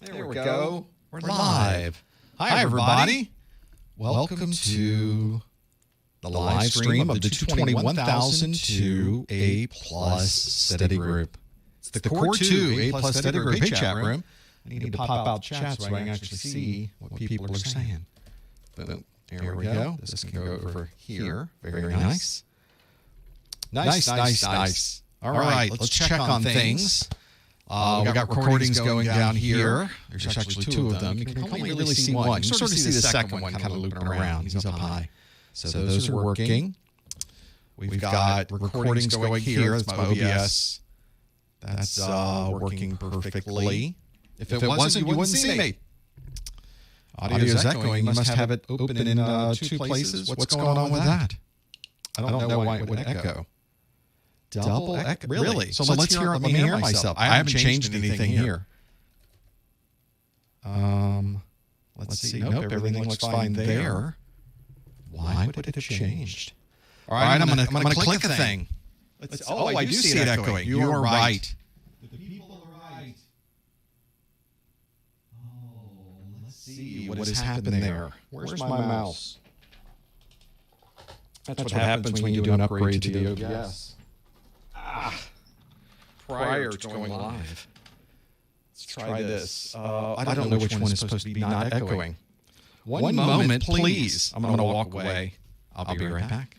There we go. We're live. Hi, everybody. Welcome to the live stream of the 221,002 A plus study group. It's the Core 2 A plus study group hey chat room. I need to pop out chat so I can actually see what people are saying. Boom. There we go. This can go over here. Very nice. Nice. All right, let's check on things. We got recordings going down here. There's actually two of them. You can only really see one. You sort of see the second one kind of looping around. He's up high. So those are working. We've got recordings going here. That's my OBS. That's working perfectly. If it wasn't, you wouldn't see me. Audio is echoing. You must have it open in two places. What's going on with that? I don't know why it would echo. Double echo? Really? So let's hear. Let me hear myself. I haven't changed anything here. Let's see. Nope, everything looks fine there. Why would it have changed? All right, I'm gonna click a thing. Oh, I do see it echoing. You are right. The people are right. Oh, let's see what has happened there. Where's my mouse? That's what happens when you do an upgrade to the OBS. Prior to going live. Let's try this. I don't know which one is supposed to be not echoing. One moment, please. I'm going to walk away. I'll be right back.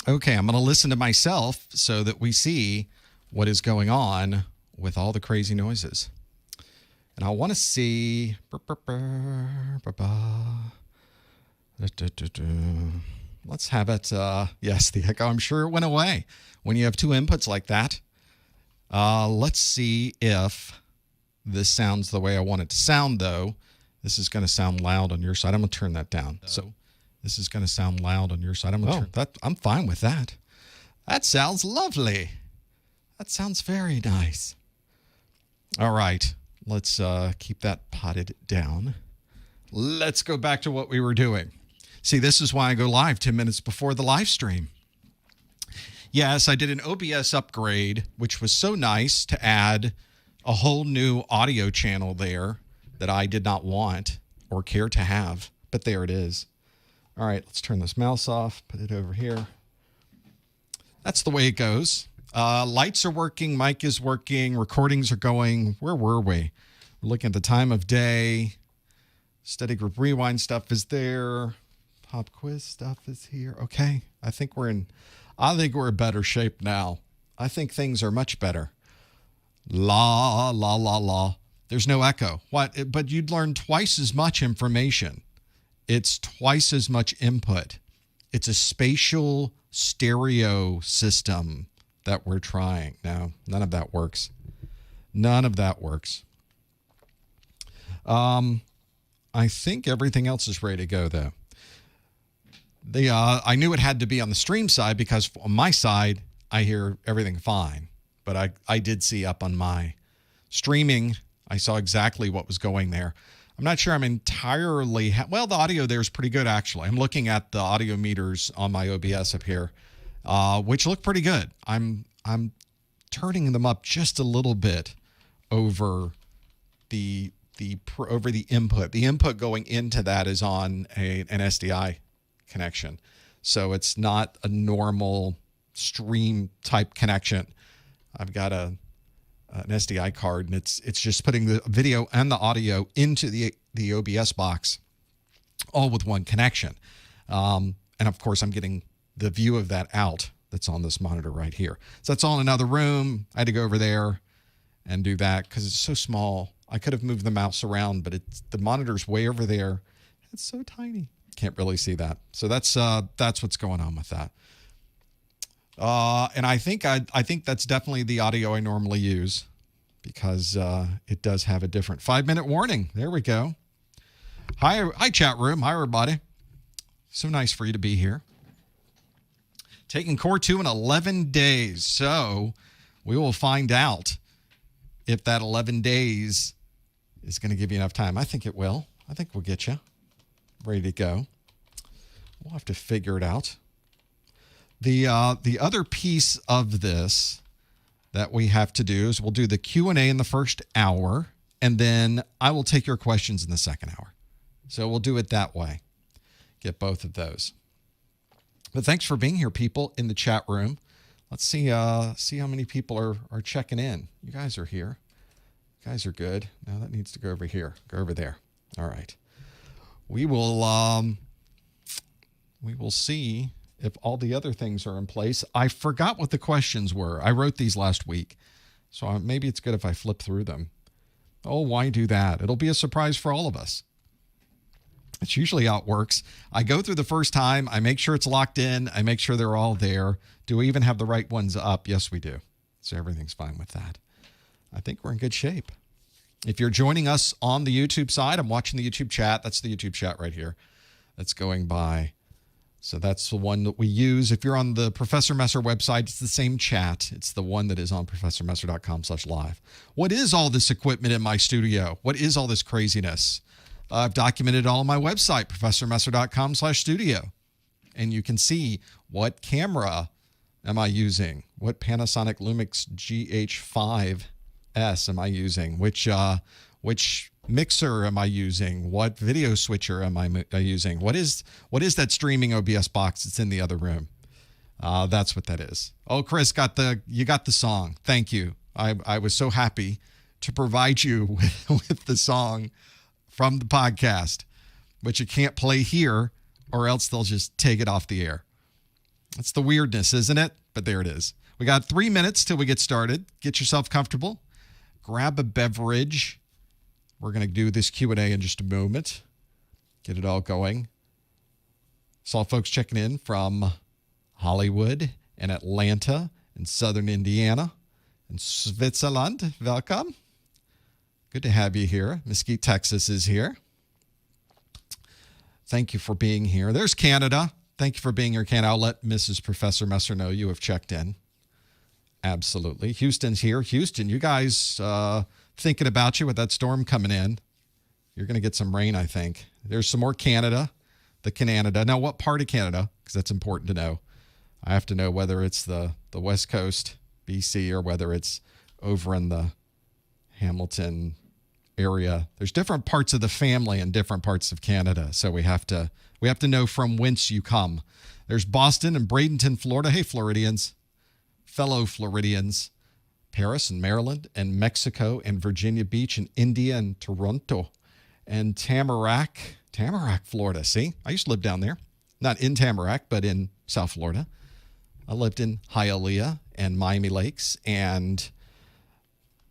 Okay, I'm going to listen to myself so that we see what is going on with all the crazy noises. And I want to see... Let's have it... yes, the echo, I'm sure it went away. When you have two inputs like that, let's see if this sounds the way I want it to sound, though. This is going to sound loud on your side. I'm going to turn that down. So... This is going to sound loud on your side. I'm fine with that. That sounds lovely. That sounds very nice. All right. Let's keep that potted down. Let's go back to what we were doing. See, this is why I go live 10 minutes before the live stream. Yes, I did an OBS upgrade, which was so nice to add a whole new audio channel there that I did not want or care to have. But there it is. All right, let's turn this mouse off, put it over here. That's the way it goes. Lights are working, mic is working, recordings are going. Where were we? We're looking at the time of day. Study group rewind stuff is there. Pop quiz stuff is here. Okay, I think we're in better shape now. I think things are much better. La, la, la, la. There's no echo. What? But you'd learn twice as much information. It's twice as much input. It's a spatial stereo system that we're trying. No, none of that works. None of that works. I think everything else is ready to go, though. I knew it had to be on the stream side because on my side, I hear everything fine. But I did see up on my streaming, I saw exactly what was going there. I'm not sure I'm entirely... well, the audio there is pretty good, actually. I'm looking at the audio meters on my OBS up here, which look pretty good. I'm turning them up just a little bit over the input. The input going into that is on an SDI connection. So it's not a normal stream type connection. I've got an SDI card, and it's just putting the video and the audio into the OBS box, all with one connection. And of course, I'm getting the view of that out that's on this monitor right here. So that's all in another room. I had to go over there and do that because it's so small. I could have moved the mouse around, but the monitor's way over there. It's so tiny. Can't really see that. So that's what's going on with that. And I think that's definitely the audio I normally use because it does have a different 5-minute warning. There we go. Hi, chat room. Hi, everybody. So nice for you to be here. Taking Core 2 in 11 days. So we will find out if that 11 days is going to give you enough time. I think it will. I think we'll get you ready to go. We'll have to figure it out. The other piece of this that we have to do is we'll do the Q&A in the first hour, and then I will take your questions in the second hour. So we'll do it that way. Get both of those. But thanks for being here, people, in the chat room. Let's see how many people are checking in. You guys are here. You guys are good. Now that needs to go over here. Go over there. All right. We will see if all the other things are in place. I forgot what the questions were. I wrote these last week, so maybe it's good if I flip through them. Oh, why do that? It'll be a surprise for all of us. It's usually how it works. I go through the first time. I make sure it's locked in. I make sure they're all there. Do we even have the right ones up? Yes, we do. So everything's fine with that. I think we're in good shape. If you're joining us on the YouTube side, I'm watching the YouTube chat. That's the YouTube chat right here that's going by. So that's the one that we use. If you're on the Professor Messer website, it's the same chat. It's the one that is on professormesser.com/live. What is all this equipment in my studio? What is all this craziness? I've documented it all on my website, professormesser.com/studio. And you can see what camera am I using? What Panasonic Lumix GH5S am I using? Which mixer am I using? What video switcher am I using? What is that streaming OBS box that's in the other room? That's what that is. Oh, Chris, you got the song. Thank you. I was so happy to provide you with the song from the podcast, but you can't play here or else they'll just take it off the air. That's the weirdness, isn't it? But there it is. We got 3 minutes till we get started. Get yourself comfortable. Grab a beverage. We're going to do this Q&A in just a moment. Get it all going. Saw folks checking in from Hollywood and Atlanta and Southern Indiana and Switzerland. Welcome. Good to have you here. Mesquite, Texas is here. Thank you for being here. There's Canada. Thank you for being here, Canada. I'll let Mrs. Professor Messer know you have checked in. Absolutely. Houston's here. Houston, you guys thinking about you with that storm coming in. You're going to get some rain, I think. There's some more Canada, the Canada. Now, what part of Canada? Because that's important to know. I have to know whether it's the West Coast, BC, or whether it's over in the Hamilton area. There's different parts of the family in different parts of Canada, so we have to know from whence you come. There's Boston and Bradenton, Florida. Hey, Floridians, fellow Floridians. Paris and Maryland and Mexico and Virginia Beach and India and Toronto and Tamarack, Florida. See, I used to live down there, not in Tamarack, but in South Florida. I lived in Hialeah and Miami Lakes and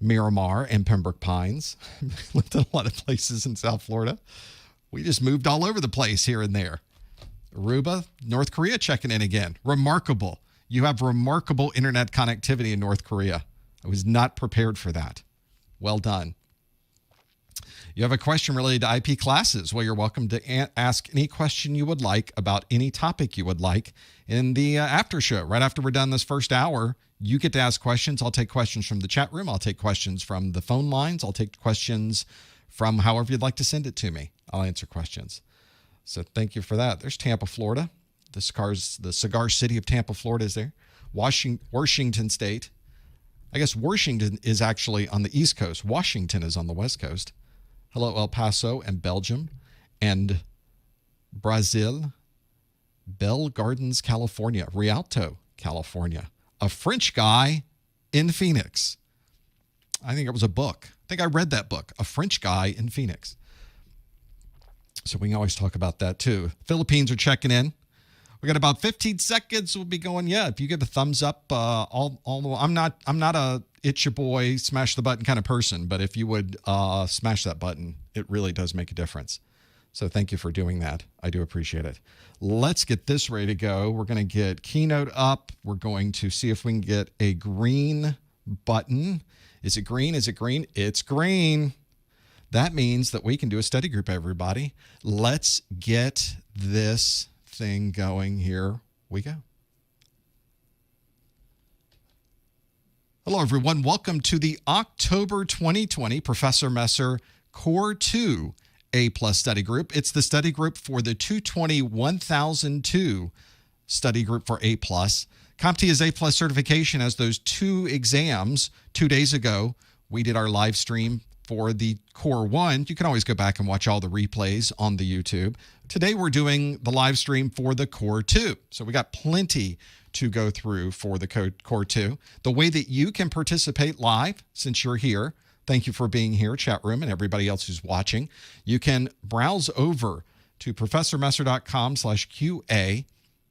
Miramar and Pembroke Pines. Lived in a lot of places in South Florida. We just moved all over the place here and there. Aruba, North Korea checking in again. Remarkable. You have remarkable internet connectivity in North Korea. I was not prepared for that. Well done. You have a question related to IP classes. Well, you're welcome to ask any question you would like about any topic you would like in the after show. Right after we're done this first hour, you get to ask questions. I'll take questions from the chat room. I'll take questions from the phone lines. I'll take questions from however you'd like to send it to me. I'll answer questions. So thank you for that. There's Tampa, Florida. The cigar city of Tampa, Florida is there. Washington State. I guess Washington is actually on the East Coast. Washington is on the West Coast. Hello, El Paso and Belgium and Brazil. Bell Gardens, California. Rialto, California. A French guy in Phoenix. I think it was a book. I think I read that book. A French guy in Phoenix. So we can always talk about that too. Philippines are checking in. We got about 15 seconds. We'll be going. Yeah, if you give a thumbs up, I'm not a itch your boy, smash the button kind of person, but if you would smash that button, it really does make a difference. So thank you for doing that. I do appreciate it. Let's get this ready to go. We're going to get Keynote up. We're going to see if we can get a green button. Is it green? Is it green? It's green. That means that we can do a study group, everybody. Let's get this thing going. Here we go. Hello, everyone. Welcome to the October 2020 Professor Messer Core 2 A+ study group. It's the study group for the 220-1002 study group for A+. CompTIA's A+ certification has those 2 exams. 2 days ago, we did our live stream for the Core 1. You can always go back and watch all the replays on the YouTube. Today, we're doing the live stream for the Core 2. So we got plenty to go through for the Core 2. The way that you can participate live, since you're here, thank you for being here, chat room, and everybody else who's watching. You can browse over to professormesser.com/QA.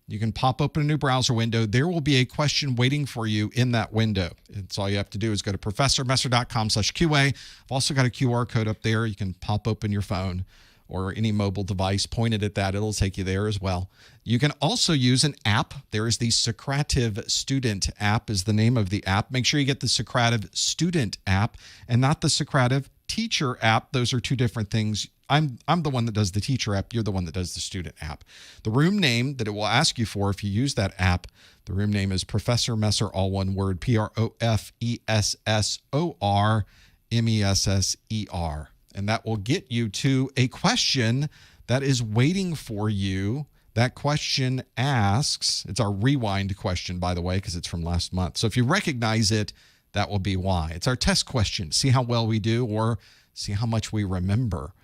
You can pop open a new browser window. There will be a question waiting for you in that window. It's all you have to do is go to professormesser.com/QA. I've also got a QR code up there. You can pop open your phone or any mobile device, point it at that. It'll take you there as well. You can also use an app. There is the Socrative Student app is the name of the app. Make sure you get the Socrative Student app and not the Socrative Teacher app. Those are 2 different things. I'm the one that does the teacher app. You're the one that does the student app. The room name that it will ask you for if you use that app, the room name is Professor Messer, all one word, PROFESSORMESSER. And that will get you to a question that is waiting for you. That question asks, it's our rewind question, by the way, because it's from last month. So if you recognize it, that will be why. It's our test question. See how well we do or see how much we remember.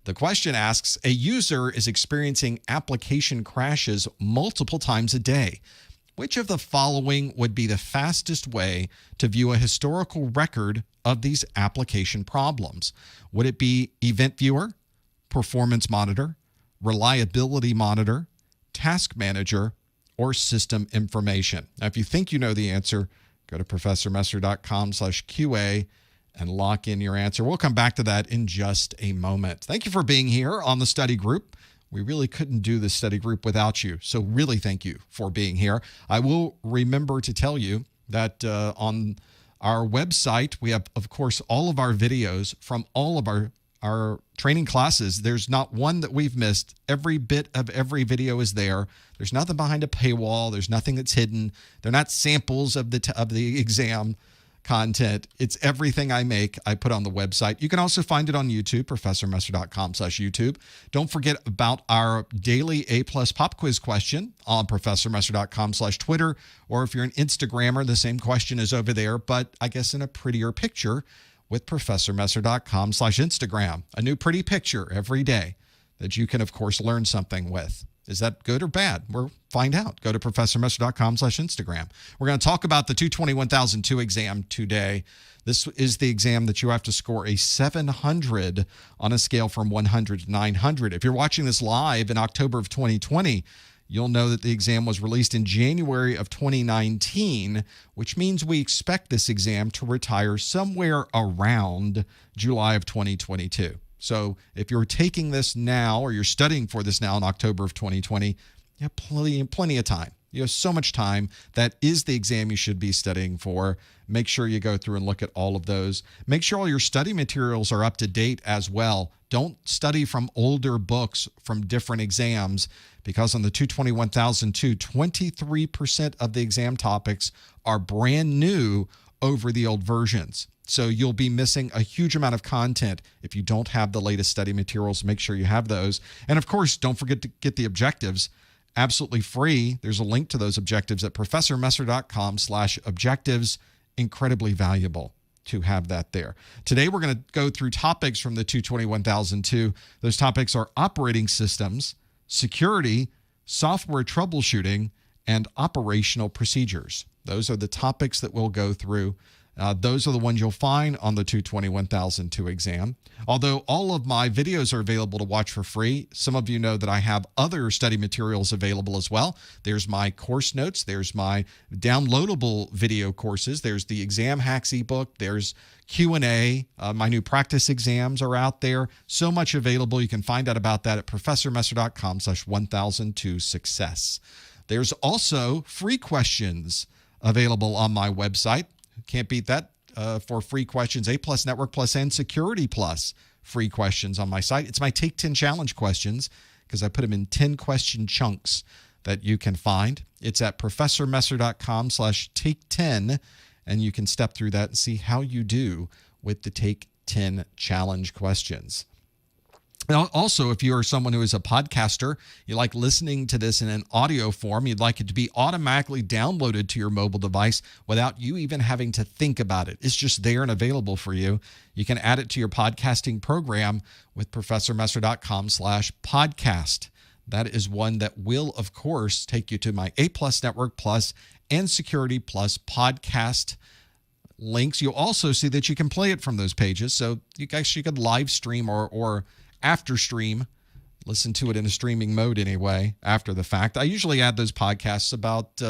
The question asks, a user is experiencing application crashes multiple times a day. Which of the following would be the fastest way to view a historical record of these application problems? Would it be Event Viewer, Performance Monitor, Reliability Monitor, Task Manager, or System Information? Now, if you think you know the answer, go to professormesser.com/QA and lock in your answer. We'll come back to that in just a moment. Thank you for being here on the study group. We really couldn't do this study group without you. So really thank you for being here. I will remember to tell you that on our website, we have, of course, all of our videos from all of our training classes. There's not one that we've missed. Every bit of every video is there. There's nothing behind a paywall. There's nothing that's hidden. They're not samples of the exam content. It's everything I make, I put on the website. You can also find it on YouTube, professormesser.com/YouTube. Don't forget about our daily A+ pop quiz question on professormesser.com/Twitter, or if you're an Instagrammer, the same question is over there, but I guess in a prettier picture with professormesser.com/Instagram. A new pretty picture every day that you can, of course, learn something with. Is that good or bad? We'll find out. Go to professormesser.com/Instagram. We're going to talk about the 220-1002 exam today. This is the exam that you have to score a 700 on a scale from 100 to 900. If you're watching this live in October of 2020, you'll know that the exam was released in January of 2019, which means we expect this exam to retire somewhere around July of 2022. So if you're taking this now or you're studying for this now in October of 2020, you have plenty of time. You have so much time. That is the exam you should be studying for. Make sure you go through and look at all of those. Make sure all your study materials are up to date as well. Don't study from older books from different exams, because on the 220-1002, 23% of the exam topics are brand new over the old versions. So you'll be missing a huge amount of content if you don't have the latest study materials. Make sure you have those. And of course, don't forget to get the objectives absolutely free. There's a link to those objectives at professormesser.com/objectives. Incredibly valuable to have that there. Today, we're going to go through topics from the 220-1002. Those topics are operating systems, security, software troubleshooting, and operational procedures. Those are the topics that we'll go through. Those are the ones you'll find on the 220-1002 exam. Although all of my videos are available to watch for free, some of you know that I have other study materials available as well. There's my course notes. There's my downloadable video courses. There's the Exam Hacks ebook. There's Q&A. My new practice exams are out there. So much available. You can find out about that at professormesser.com/1002success. There's also free questions available on my website. Can't beat that. for free questions, A+, Network Plus, and Security Plus free questions on my site. It's my Take 10 Challenge questions because I put them in 10-question chunks that you can find. It's at professormesser.com/take10, and you can step through that and see how you do with the Take 10 Challenge questions. Now, also, if you are someone who is a podcaster, you like listening to this in an audio form, you'd like it to be automatically downloaded to your mobile device without you even having to think about it. It's just there and available for you. You can add it to your podcasting program with professormesser.com/podcast. That is one that will, of course, take you to my A+, Network Plus, and Security Plus podcast links. You'll also see that you can play it from those pages. So you could live stream or after stream, listen to it in a streaming mode anyway, after the fact. I usually add those podcasts about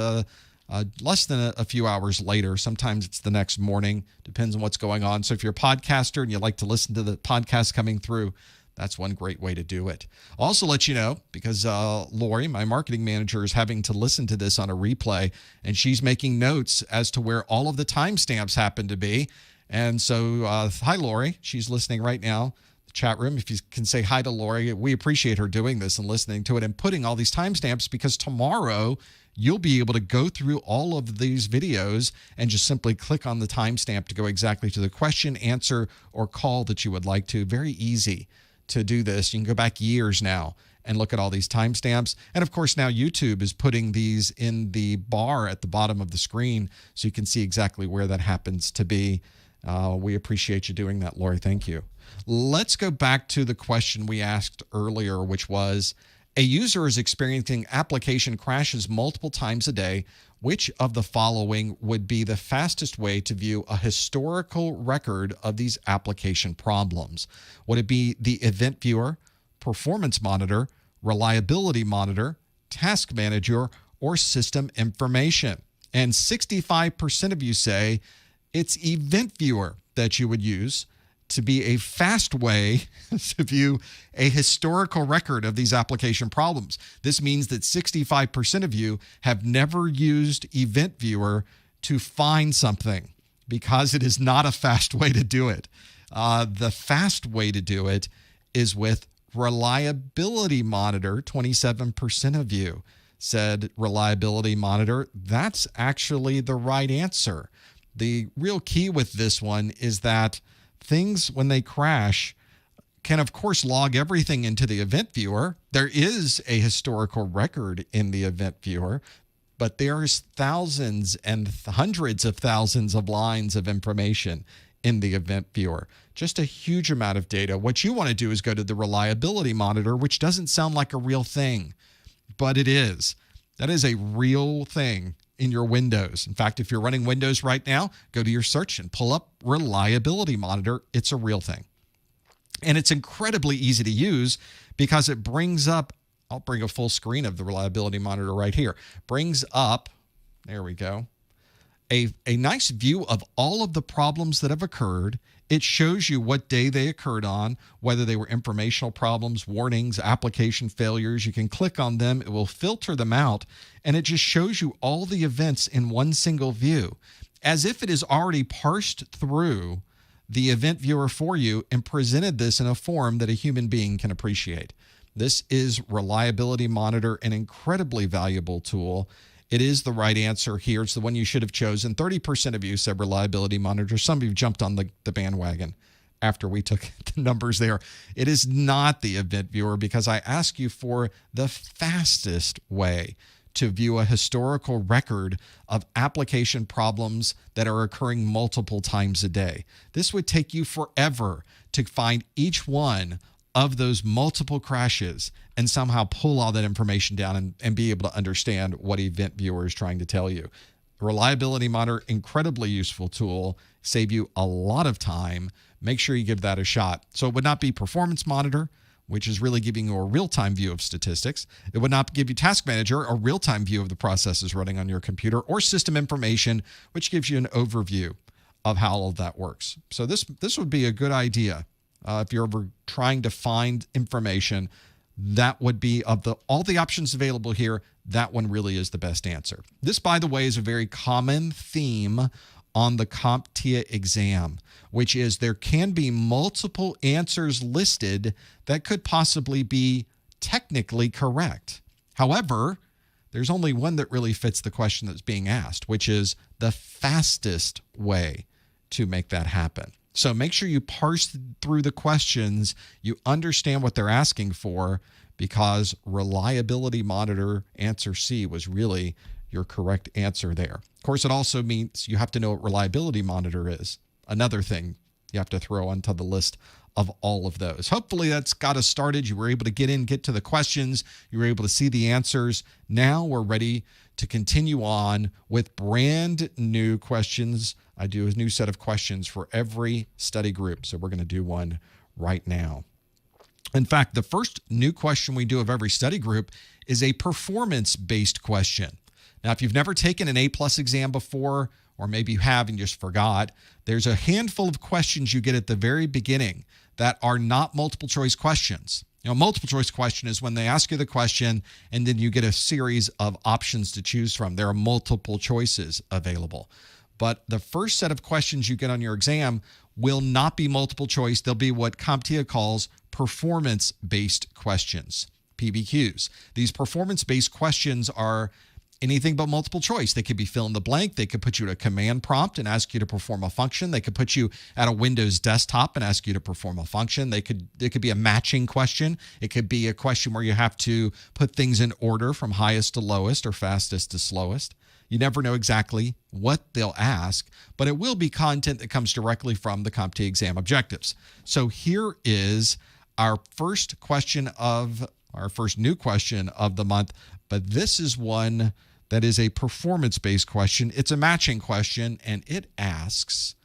less than a few hours later. Sometimes it's the next morning, depends on what's going on. So if you're a podcaster and you like to listen to the podcast coming through, that's one great way to do it. I'll also let you know, because Lori, my marketing manager, is having to listen to this on a replay, and she's making notes as to where all of the timestamps happen to be. And so, hi, Lori. She's listening right now. Chat room, if you can say hi to Lori, we appreciate her doing this and listening to it and putting all these timestamps, because tomorrow you'll be able to go through all of these videos and just simply click on the timestamp to go exactly to the question, answer, or call that you would like to. Very easy to do this. You can go back years now and look at all these timestamps. And of course, now YouTube is putting these in the bar at the bottom of the screen so you can see exactly where that happens to be. We appreciate you doing that, Lori. Thank you. Let's go back to the question we asked earlier, which was, a user is experiencing application crashes multiple times a day. Which of the following would be the fastest way to view a historical record of these application problems? Would it be the event viewer, performance monitor, reliability monitor, task manager, or system information? And 65% of you say it's event viewer that you would use to be a fast way to view a historical record of these application problems. This means that 65% of you have never used Event Viewer to find something, because it is not a fast way to do it. The fast way to do it is with Reliability Monitor. 27% of you said Reliability Monitor. That's actually the right answer. The real key with this one is that things, when they crash, can, of course, log everything into the event viewer. There is a historical record in the event viewer, but there's thousands and hundreds of thousands of lines of information in the event viewer. Just a huge amount of data. What you want to do is go to the reliability monitor, which doesn't sound like a real thing, but it is. That is a real thing in your Windows. In fact, if you're running Windows right now, go to your search and pull up Reliability Monitor. It's a real thing. And it's incredibly easy to use because it brings up, I'll bring a full screen of the Reliability Monitor right here, brings up, there we go, a nice view of all of the problems that have occurred. It shows you what day they occurred on, whether they were informational problems, warnings, application failures. You can click on them. It will filter them out, and it just shows you all the events in one single view, as if it has already parsed through the event viewer for you and presented this in a form that a human being can appreciate. This is Reliability Monitor, an incredibly valuable tool. It is the right answer here. It's the one you should have chosen. 30% of you said Reliability Monitor. Some of you jumped on the bandwagon after we took the numbers there. It is not the event viewer, because I ask you for the fastest way to view a historical record of application problems that are occurring multiple times a day. This would take you forever to find each one of those multiple crashes and somehow pull all that information down and be able to understand what Event Viewer is trying to tell you. Reliability Monitor, incredibly useful tool, save you a lot of time. Make sure you give that a shot. So it would not be Performance Monitor, which is really giving you a real-time view of statistics. It would not give you Task Manager, a real-time view of the processes running on your computer, or System Information, which gives you an overview of how all of that works. So this would be a good idea. If you're ever trying to find information, that would be, of all the options available here, that one really is the best answer. This, by the way, is a very common theme on the CompTIA exam, which is there can be multiple answers listed that could possibly be technically correct. However, there's only one that really fits the question that's being asked, which is the fastest way to make that happen. So make sure you parse through the questions, you understand what they're asking for, because reliability monitor answer C was really your correct answer there. Of course, it also means you have to know what reliability monitor is. Another thing you have to throw onto the list of all of those. Hopefully that's got us started. You were able to get to the questions. You were able to see the answers. Now we're ready to continue on with brand new questions. I do a new set of questions for every study group. So we're going to do one right now. In fact, the first new question we do of every study group is a performance-based question. Now, if you've never taken an A+ exam before, or maybe you have and just forgot, there's a handful of questions you get at the very beginning that are not multiple choice questions. Multiple choice question is when they ask you the question and then you get a series of options to choose from. There are multiple choices available. But the first set of questions you get on your exam will not be multiple choice. They'll be what CompTIA calls performance-based questions, PBQs. These performance-based questions are anything but multiple choice. They could be fill in the blank. They could put you at a command prompt and ask you to perform a function. They could put you at a Windows desktop and ask you to perform a function. It could be a matching question. It could be a question where you have to put things in order from highest to lowest or fastest to slowest. You never know exactly what they'll ask, but it will be content that comes directly from the CompTIA exam objectives. So here is our first new question of the month, but this is one that is a performance-based question. It's a matching question, and it asks,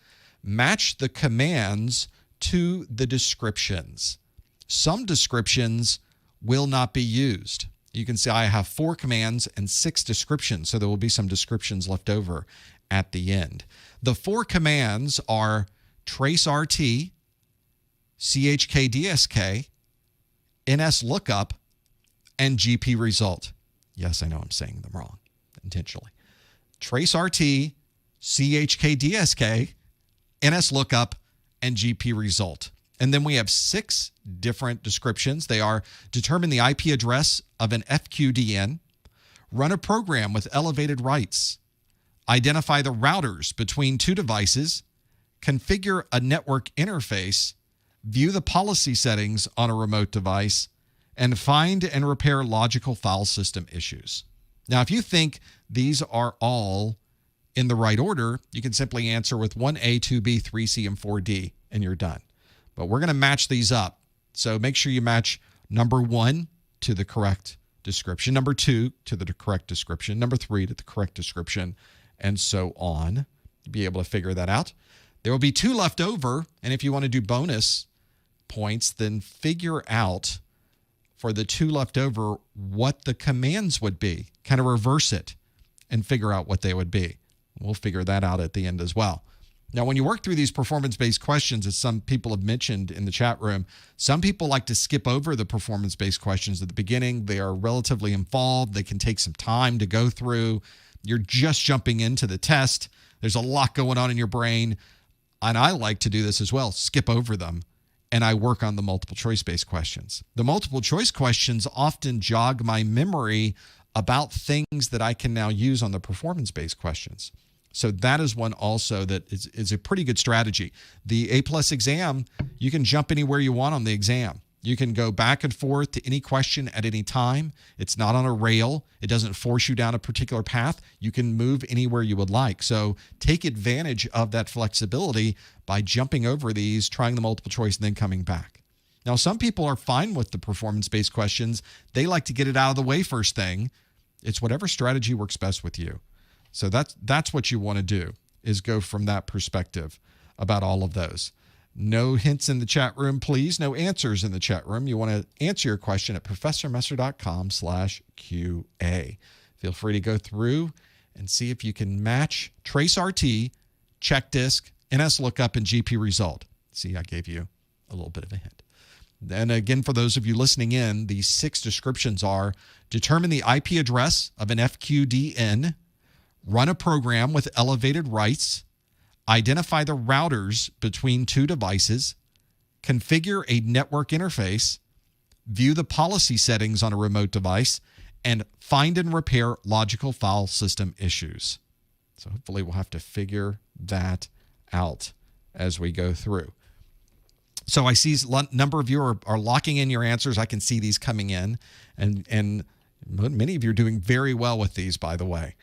match the commands to the descriptions. Some descriptions will not be used. You can see I have 4 commands and 6 descriptions, so there will be some descriptions left over at the end. The 4 commands are traceRT, chkdsk, nslookup, and gpresult. Yes, I know I'm saying them wrong intentionally. traceRT, chkdsk, nslookup, and gpresult. And then we have 6 different descriptions. They are determine the IP address of an FQDN, run a program with elevated rights, identify the routers between 2 devices, configure a network interface, view the policy settings on a remote device, and find and repair logical file system issues. Now, if you think these are all in the right order, you can simply answer with 1A, 2B, 3C, and 4D, and you're done. But we're going to match these up. So make sure you match number 1 to the correct description, number 2 to the correct description, number 3 to the correct description, and so on. You'll be able to figure that out. There will be 2 left over, and if you want to do bonus points, then figure out for the 2 left over what the commands would be. Kind of reverse it and figure out what they would be. We'll figure that out at the end as well. Now, when you work through these performance-based questions, as some people have mentioned in the chat room, some people like to skip over the performance-based questions at the beginning. They are relatively involved. They can take some time to go through. You're just jumping into the test. There's a lot going on in your brain. And I like to do this as well, skip over them, and I work on the multiple choice-based questions. The multiple choice questions often jog my memory about things that I can now use on the performance-based questions. So that is one also that is a pretty good strategy. The A+ exam, you can jump anywhere you want on the exam. You can go back and forth to any question at any time. It's not on a rail. It doesn't force you down a particular path. You can move anywhere you would like. So take advantage of that flexibility by jumping over these, trying the multiple choice, and then coming back. Now, some people are fine with the performance-based questions. They like to get it out of the way first thing. It's whatever strategy works best with you. So that's what you want to do, is go from that perspective about all of those. No hints in the chat room, please. No answers in the chat room. You want to answer your question at professormesser.com/QA. Feel free to go through and see if you can match traceRT, check disk, nslookup, and gpresult. See, I gave you a little bit of a hint. And again, for those of you listening in, the 6 descriptions are determine the IP address of an FQDN, run a program with elevated rights, identify the routers between two devices, configure a network interface, view the policy settings on a remote device, and find and repair logical file system issues. So hopefully we'll have to figure that out as we go through. So I see a number of you are locking in your answers. I can see these coming in, and many of you are doing very well with these, by the way.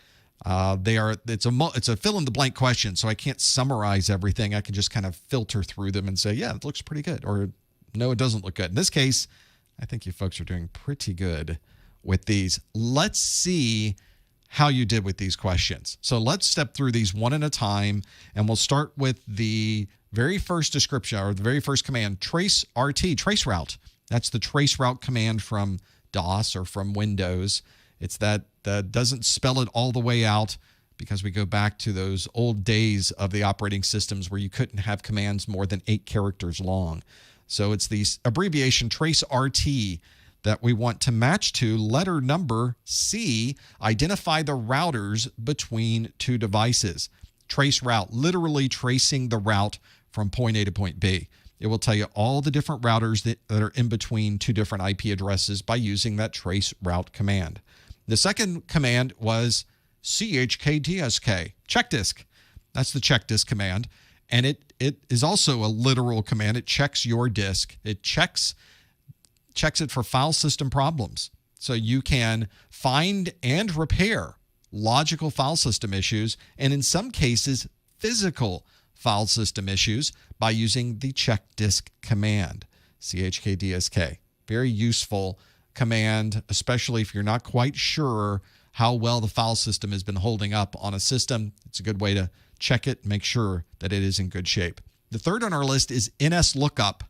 It's a fill in the blank question, so I can't summarize everything. I can just kind of filter through them and say, yeah, it looks pretty good, or no, it doesn't look good. In this case, I think you folks are doing pretty good with these. Let's see how you did with these questions. So let's step through these one at a time, and we'll start with the very first description, or the very first command, trace RT, trace route. That's the trace route command from DOS or from Windows. It's that doesn't spell it all the way out, because we go back to those old days of the operating systems where you couldn't have commands more than 8 characters long. So it's the abbreviation trace RT that we want to match to letter number C, identify the routers between two devices. Trace route, literally tracing the route from point A to point B. It will tell you all the different routers that are in between two different IP addresses by using that trace route command. The second command was chkdsk, check disk. That's the check disk command. And it is also a literal command. It checks your disk. It checks it for file system problems. So you can find and repair logical file system issues, and in some cases, physical file system issues, by using the check disk command, chkdsk. Very useful command, especially if you're not quite sure how well the file system has been holding up on a system. It's a good way to check it, make sure that it is in good shape. The third on our list is NSLOOKUP.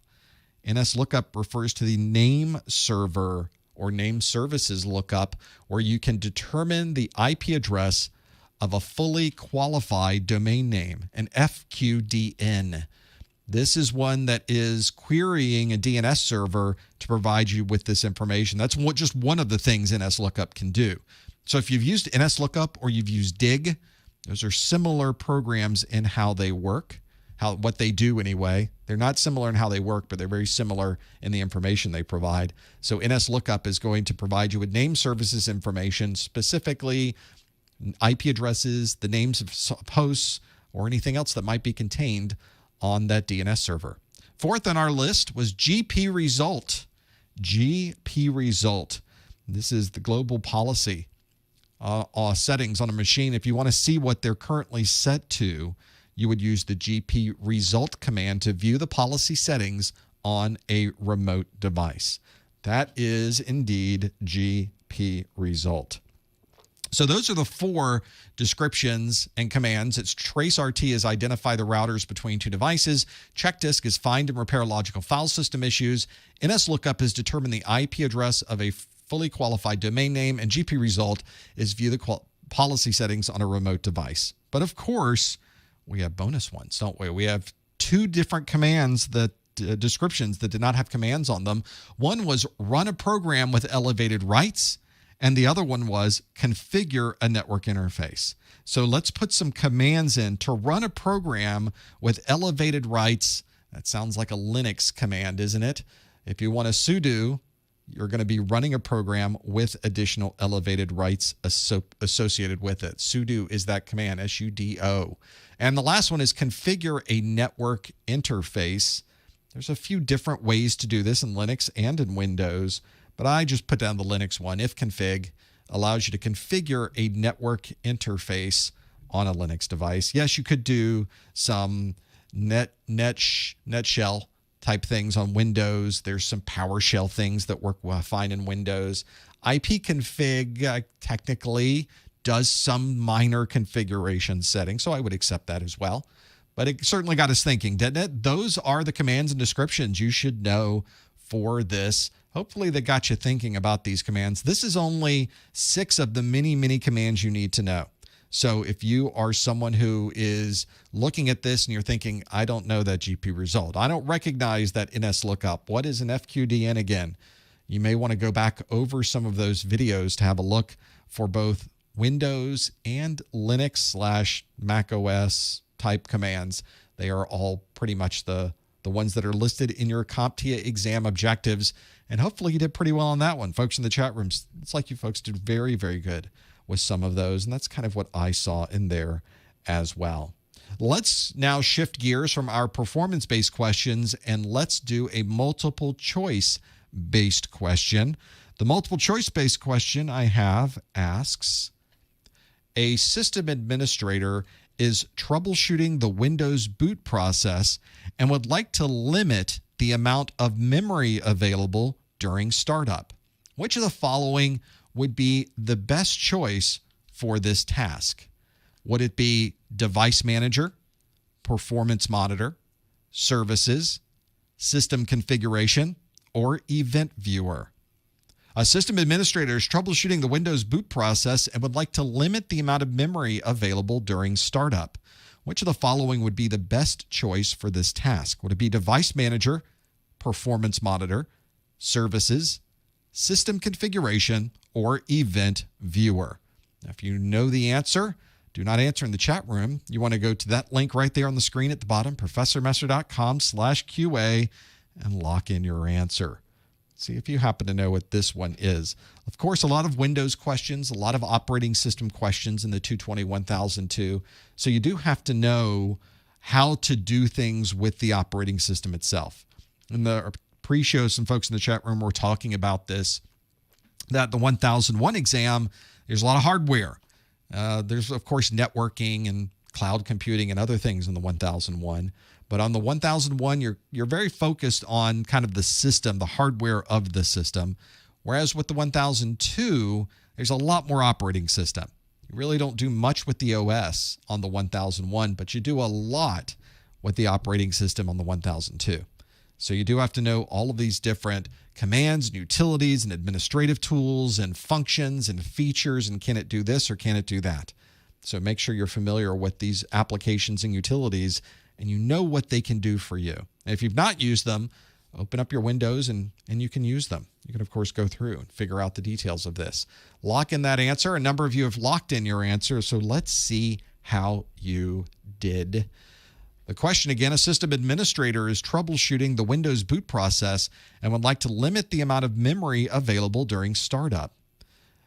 NSLOOKUP refers to the name server or name services lookup, where you can determine the IP address of a fully qualified domain name, an FQDN. This is one that is querying a DNS server to provide you with this information. That's just one of the things NSLOOKUP can do. So if you've used NSLOOKUP or you've used DIG, those are similar programs in how they work, what they do anyway. They're not similar in how they work, but they're very similar in the information they provide. So NSLOOKUP is going to provide you with name services information, specifically IP addresses, the names of hosts, or anything else that might be contained on that DNS server. Fourth on our list was GP result. GP result. This is the global policy settings on a machine. If you want to see what they're currently set to, you would use the GP result command to view the policy settings on a remote device. That is indeed GP result. So those are the 4 descriptions and commands. It's trace RT is identify the routers between two devices. Check disk is find and repair logical file system issues. NSLOOKUP is determine the IP address of a fully qualified domain name. And GP result is view the policy settings on a remote device. But of course, we have bonus ones, don't we? We have 2 different commands that descriptions that did not have commands on them. One was run a program with elevated rights, and the other one was configure a network interface. So let's put some commands in to run a program with elevated rights. That sounds like a Linux command, isn't it? If you want to sudo, you're going to be running a program with additional elevated rights associated with it. Sudo is that command, sudo. And the last one is configure a network interface. There's a few different ways to do this in Linux and in Windows, but I just put down the Linux one. Ifconfig allows you to configure a network interface on a Linux device. Yes, you could do some netshell type things on Windows. There's some PowerShell things that work fine in Windows. ipconfig technically does some minor configuration settings, so I would accept that as well. But it certainly got us thinking, didn't it? Those are the commands and descriptions you should know for this. Hopefully that got you thinking about these commands. This is only 6 of the many, many commands you need to know. So if you are someone who is looking at this and you're thinking, I don't know that GP result, I don't recognize that NSLOOKUP, what is an FQDN again? You may want to go back over some of those videos to have a look for both Windows and Linux/Mac OS type commands. They are all pretty much the ones that are listed in your CompTIA exam objectives. And hopefully you did pretty well on that one. Folks in the chat rooms, it's like you folks did very, very good with some of those. And that's kind of what I saw in there as well. Let's now shift gears from our performance-based questions and let's do a multiple choice-based question. The multiple choice-based question I have asks, a system administrator is troubleshooting the Windows boot process and would like to limit the amount of memory available during startup. Which of the following would be the best choice for this task? Would it be Device Manager, Performance Monitor, Services, System Configuration, or Event Viewer? A system administrator is troubleshooting the Windows boot process and would like to limit the amount of memory available during startup. Which of the following would be the best choice for this task? Would it be Device Manager, Performance Monitor, Services, System Configuration, or Event Viewer? Now, if you know the answer, do not answer in the chat room. You want to go to that link right there on the screen at the bottom, professormesser.com/QA, and lock in your answer. See if you happen to know what this one is. Of course, a lot of Windows questions, a lot of operating system questions in the 220-1002. So you do have to know how to do things with the operating system itself. In the pre-show, some folks in the chat room were talking about this, that the 1001 exam, there's a lot of hardware. There's, of course, networking and cloud computing and other things in the 1001. But on the 1001, you're very focused on kind of the system, the hardware of the system. Whereas with the 1002, there's a lot more operating system. You really don't do much with the OS on the 1001, but you do a lot with the operating system on the 1002. So you do have to know all of these different commands and utilities and administrative tools and functions and features, and can it do this or can it do that? So make sure you're familiar with these applications and utilities and you know what they can do for you. And if you've not used them, open up your Windows and you can use them. You can, of course, go through and figure out the details of this. Lock in that answer. A number of you have locked in your answer, so let's see how you did. The question again, a system administrator is troubleshooting the Windows boot process and would like to limit the amount of memory available during startup.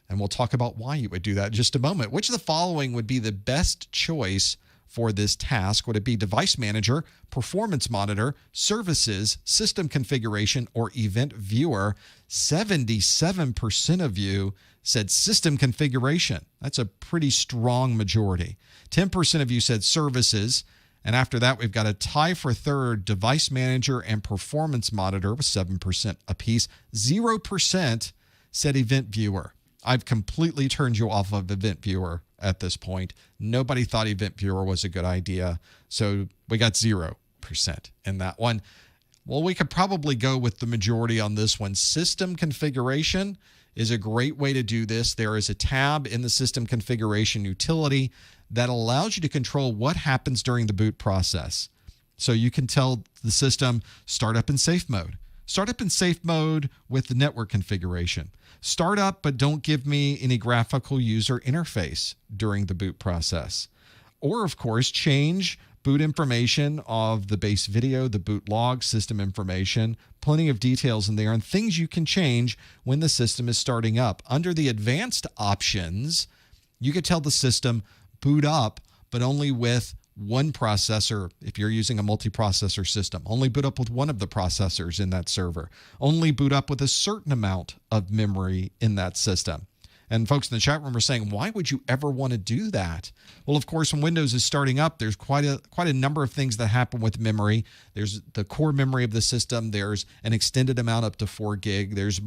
And we'll talk about why you would do that in just a moment. Which of the following would be the best choice for this task? Would it be Device Manager, Performance Monitor, Services, System Configuration, or Event Viewer? 77% of you said System Configuration. That's a pretty strong majority. 10% of you said Services. And after that, we've got a tie for third, Device Manager and Performance Monitor with 7% apiece. 0% said Event Viewer. I've completely turned you off of Event Viewer at this point. Nobody thought Event Viewer was a good idea. So we got 0% in that one. Well, we could probably go with the majority on this one. System configuration is a great way to do this. There is a tab in the system configuration utility that allows you to control what happens during the boot process. So you can tell the system, start up in safe mode. Start up in safe mode with the network configuration. Start up, but don't give me any graphical user interface during the boot process. Or, of course, change boot information of the base video, the boot log, system information, plenty of details in there, and things you can change when the system is starting up. Under the advanced options, you could tell the system boot up, but only with one processor. If you're using a multi-processor system, only boot up with one of the processors in that server. Only boot up with a certain amount of memory in that system. And folks in the chat room are saying, why would you ever want to do that? Well, of course, when Windows is starting up, there's quite a number of things that happen with memory. There's the core memory of the system. There's an extended amount up to 4 gig. There's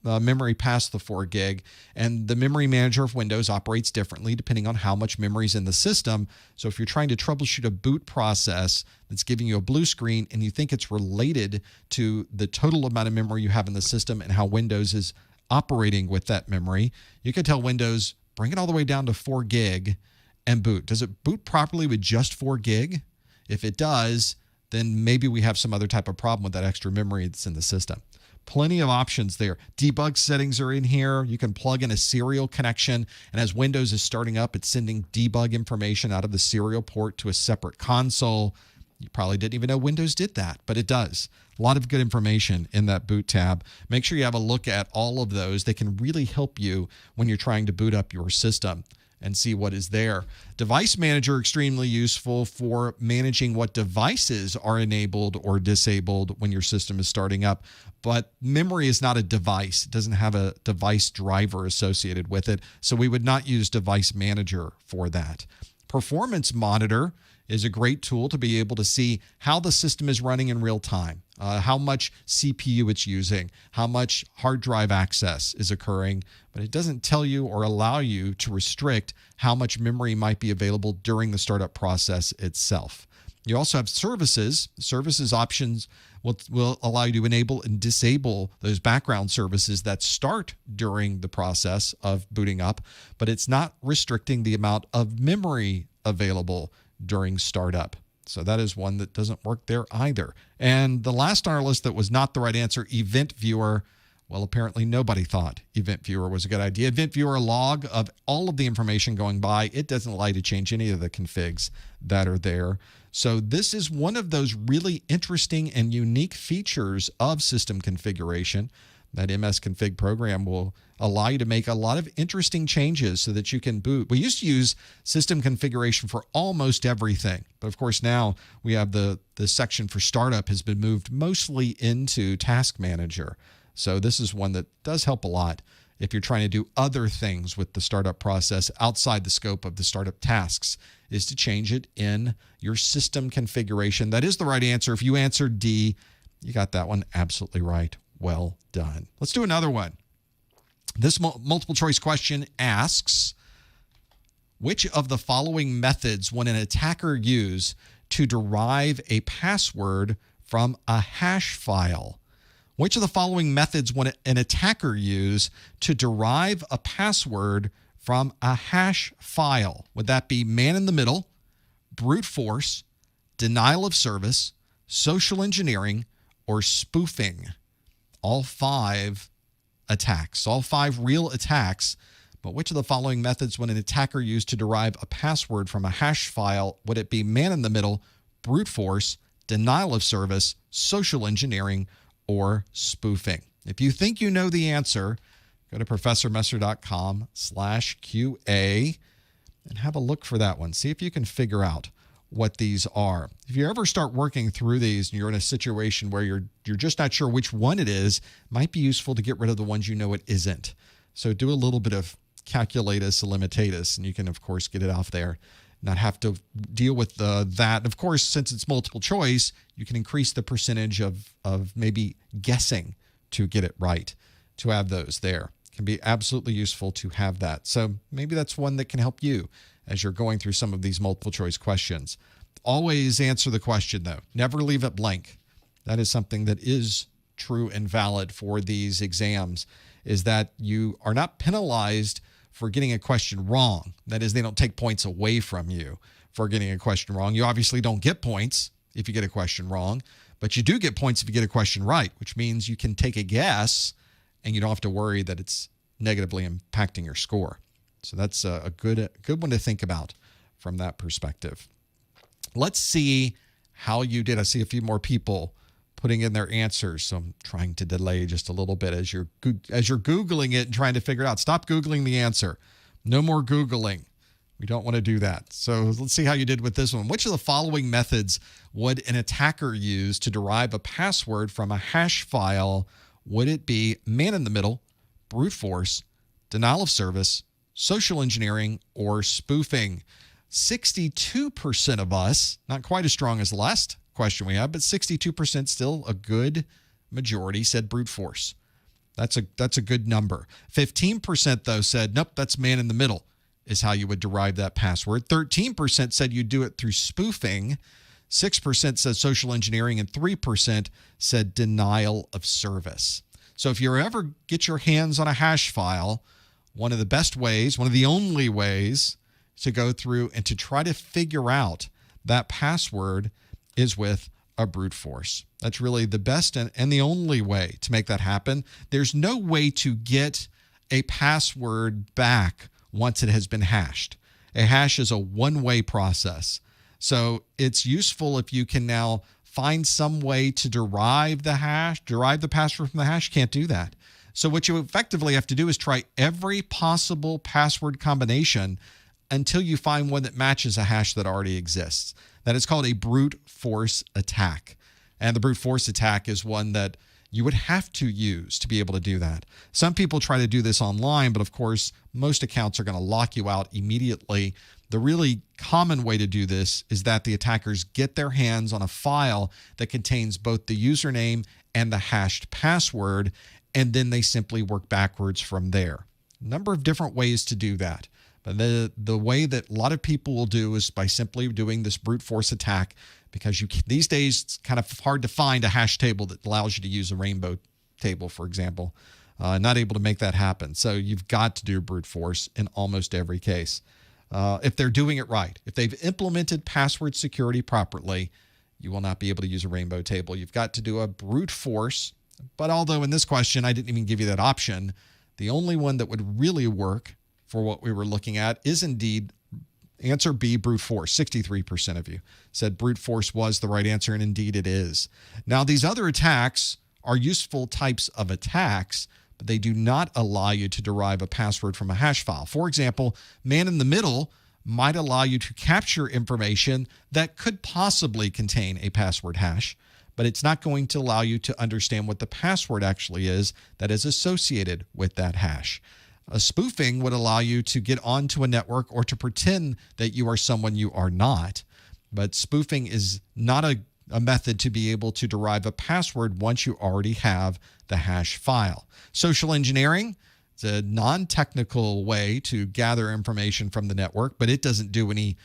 memory past the 4 gig, and the memory manager of Windows operates differently depending on how much memory is in the system. So if you're trying to troubleshoot a boot process that's giving you a blue screen and you think it's related to the total amount of memory you have in the system and how Windows is operating with that memory, you can tell Windows, bring it all the way down to 4 gig and boot. Does it boot properly with just 4 gig? If it does, then maybe we have some other type of problem with that extra memory that's in the system. Plenty of options there. Debug settings are in here. You can plug in a serial connection, and as Windows is starting up, it's sending debug information out of the serial port to a separate console. You probably didn't even know Windows did that, but it does. A lot of good information in that boot tab. Make sure you have a look at all of those. They can really help you when you're trying to boot up your system and see what is there. Device Manager, extremely useful for managing what devices are enabled or disabled when your system is starting up. But memory is not a device. It doesn't have a device driver associated with it, so we would not use Device Manager for that. Performance Monitor is a great tool to be able to see how the system is running in real time, how much CPU it's using, how much hard drive access is occurring, but it doesn't tell you or allow you to restrict how much memory might be available during the startup process itself. You also have services. Services options will allow you to enable and disable those background services that start during the process of booting up, but it's not restricting the amount of memory available during startup. So that is one that doesn't work there either. And the last on our list that was not the right answer, Event Viewer. Well, apparently nobody thought Event Viewer was a good idea. Event Viewer log of all of the information going by. It doesn't allow you to change any of the configs that are there. So this is one of those really interesting and unique features of system configuration. That MS-config program will allow you to make a lot of interesting changes so that you can boot. We used to use system configuration for almost everything, but of course now we have the section for startup has been moved mostly into Task Manager. So this is one that does help a lot if you're trying to do other things with the startup process outside the scope of the startup tasks, is to change it in your system configuration. That is the right answer. If you answered D, you got that one absolutely right. Well done. Let's do another one. This multiple choice question asks, which of the following methods would an attacker use to derive a password from a hash file? Which of the following methods would an attacker use to derive a password from a hash file? Would that be man in the middle, brute force, denial of service, social engineering, or spoofing? All 5 attacks, all 5 real attacks. But which of the following methods would an attacker use to derive a password from a hash file? Would it be man in the middle, brute force, denial of service, social engineering, or spoofing? If you think you know the answer, go to professormesser.com/QA and have a look for that one. See if you can figure out what these are. If you ever start working through these and you're in a situation where you're just not sure which one it is, it might be useful to get rid of the ones you know it isn't. So do a little bit of calculatus limitatus, and you can, of course, get it off there. Not have to deal with that. Of course, since it's multiple choice, you can increase the percentage of maybe guessing to get it right, to have those there. It can be absolutely useful to have that. So maybe that's one that can help you as you're going through some of these multiple choice questions. Always answer the question, though. Never leave it blank. That is something that is true and valid for these exams, is that you are not penalized for getting a question wrong. That is, they don't take points away from you for getting a question wrong. You obviously don't get points if you get a question wrong, but you do get points if you get a question right, which means you can take a guess and you don't have to worry that it's negatively impacting your score. So that's a good one to think about from that perspective. Let's see how you did. I see a few more people putting in their answers, so I'm trying to delay just a little bit as you're Googling it and trying to figure it out. Stop Googling the answer. No more Googling. We don't want to do that. So let's see how you did with this one. Which of the following methods would an attacker use to derive a password from a hash file? Would it be man in the middle, brute force, denial of service, social engineering, or spoofing? 62% of us, not quite as strong as the last question we have, but 62%, still a good majority, said brute force. That's a good number. 15%, though, said, nope, that's man in the middle is how you would derive that password. 13% said you'd do it through spoofing. 6% said social engineering, and 3% said denial of service. So if you ever get your hands on a hash file, one of the best ways, one of the only ways to go through and to try to figure out that password is with a brute force. That's really the best and the only way to make that happen. There's no way to get a password back once it has been hashed. A hash is a one-way process. So it's useful if you can now find some way to derive the password from the hash. Can't do that. So what you effectively have to do is try every possible password combination until you find one that matches a hash that already exists. That is called a brute force attack. And the brute force attack is one that you would have to use to be able to do that. Some people try to do this online, but of course, most accounts are going to lock you out immediately. The really common way to do this is that the attackers get their hands on a file that contains both the username and the hashed password, and then they simply work backwards from there. A number of different ways to do that. But the way that a lot of people will do is by simply doing this brute force attack, because these days it's kind of hard to find a hash table that allows you to use a rainbow table, for example. Not able to make that happen. So you've got to do brute force in almost every case. If they're doing it right, if they've implemented password security properly, you will not be able to use a rainbow table. You've got to do a brute force. But although in this question, I didn't even give you that option, the only one that would really work for what we were looking at is indeed answer B, brute force. 63% of you said brute force was the right answer, and indeed it is. Now, these other attacks are useful types of attacks, but they do not allow you to derive a password from a hash file. For example, man in the middle might allow you to capture information that could possibly contain a password hash, but it's not going to allow you to understand what the password actually is that is associated with that hash. A spoofing would allow you to get onto a network or to pretend that you are someone you are not. But spoofing is not a method to be able to derive a password once you already have the hash file. Social engineering is a non-technical way to gather information from the network, but it doesn't do any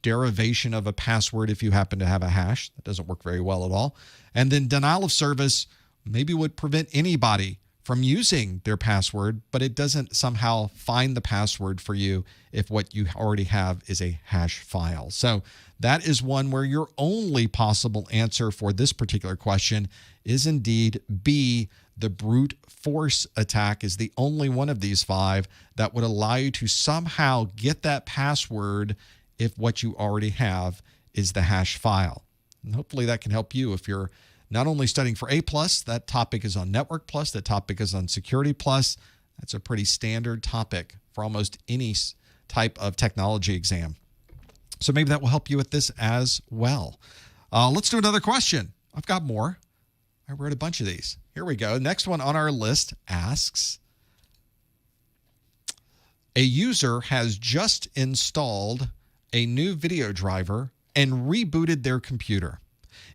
derivation of a password if you happen to have a hash. That doesn't work very well at all. And then denial of service maybe would prevent anybody from using their password, but it doesn't somehow find the password for you if what you already have is a hash file. So that is one where your only possible answer for this particular question is indeed B. The brute force attack is the only one of these five that would allow you to somehow get that password if what you already have is the hash file. And hopefully that can help you if you're not only studying for A+, that topic is on Network+, that topic is on Security+. That's a pretty standard topic for almost any type of technology exam. So maybe that will help you with this as well. Let's do another question. I've got more. I wrote a bunch of these. Here we go. Next one on our list asks, a user has just installed a new video driver and rebooted their computer.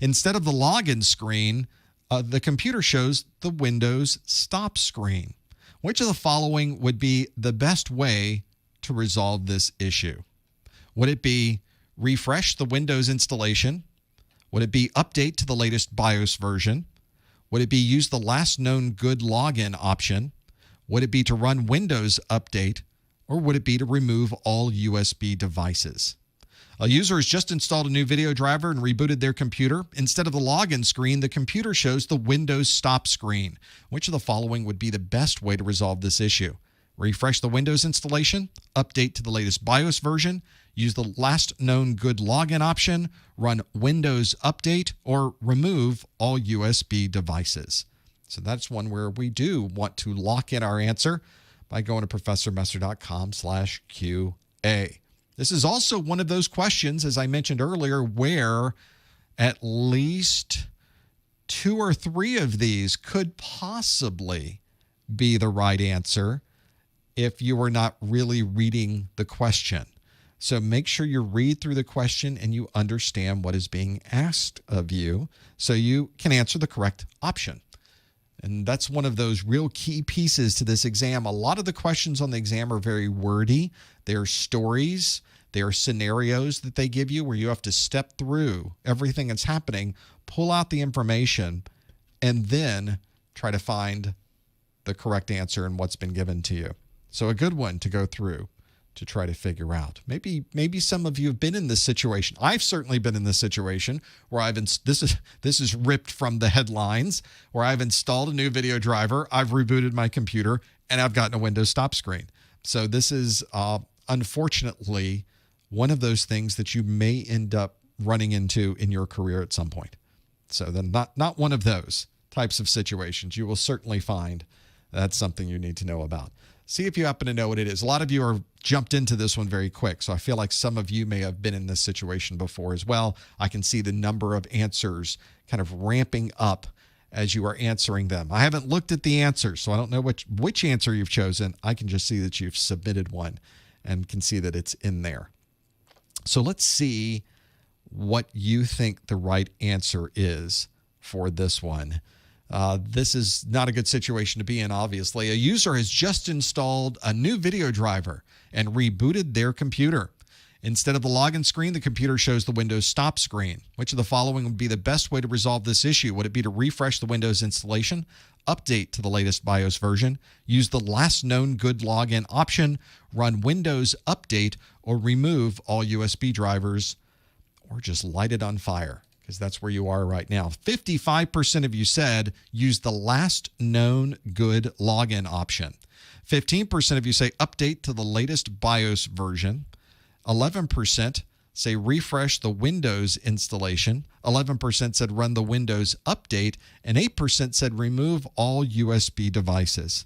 Instead of the login screen, the computer shows the Windows stop screen. Which of the following would be the best way to resolve this issue? Would it be refresh the Windows installation? Would it be update to the latest BIOS version? Would it be use the last known good login option? Would it be to run Windows Update? Or would it be to remove all USB devices? A user has just installed a new video driver and rebooted their computer. Instead of the login screen, the computer shows the Windows stop screen. Which of the following would be the best way to resolve this issue? Refresh the Windows installation, update to the latest BIOS version, use the last known good login option, run Windows Update, or remove all USB devices. So that's one where we do want to lock in our answer by going to professormesser.com/QA. This is also one of those questions, as I mentioned earlier, where at least 2 or 3 of these could possibly be the right answer if you were not really reading the question. So make sure you read through the question and you understand what is being asked of you so you can answer the correct option. And that's one of those real key pieces to this exam. A lot of the questions on the exam are very wordy. They're stories. They are scenarios that they give you where you have to step through everything that's happening, pull out the information, and then try to find the correct answer in what's been given to you. So a good one to go through. to try to figure out. Maybe some of you have been in this situation. I've certainly been in this situation where this is ripped from the headlines, where I've installed a new video driver, I've rebooted my computer, and I've gotten a Windows stop screen. So this is unfortunately one of those things that you may end up running into in your career at some point. So then not one of those types of situations. You will certainly find that's something you need to know about. See if you happen to know what it is. A lot of you are jumped into this one very quick, so I feel like some of you may have been in this situation before as well. I can see the number of answers kind of ramping up as you are answering them. I haven't looked at the answers, so I don't know which answer you've chosen. I can just see that you've submitted one and can see that it's in there. So let's see what you think the right answer is for this one. This is not a good situation to be in, obviously. A user has just installed a new video driver and rebooted their computer. Instead of the login screen, the computer shows the Windows stop screen. Which of the following would be the best way to resolve this issue? Would it be to refresh the Windows installation, update to the latest BIOS version, use the last known good login option, run Windows Update, or remove all USB drivers, or just light it on fire? Because that's where you are right now. 55% of you said use the last known good login option. 15% of you say update to the latest BIOS version. 11% say refresh the Windows installation. 11% said run the Windows Update. And 8% said remove all USB devices.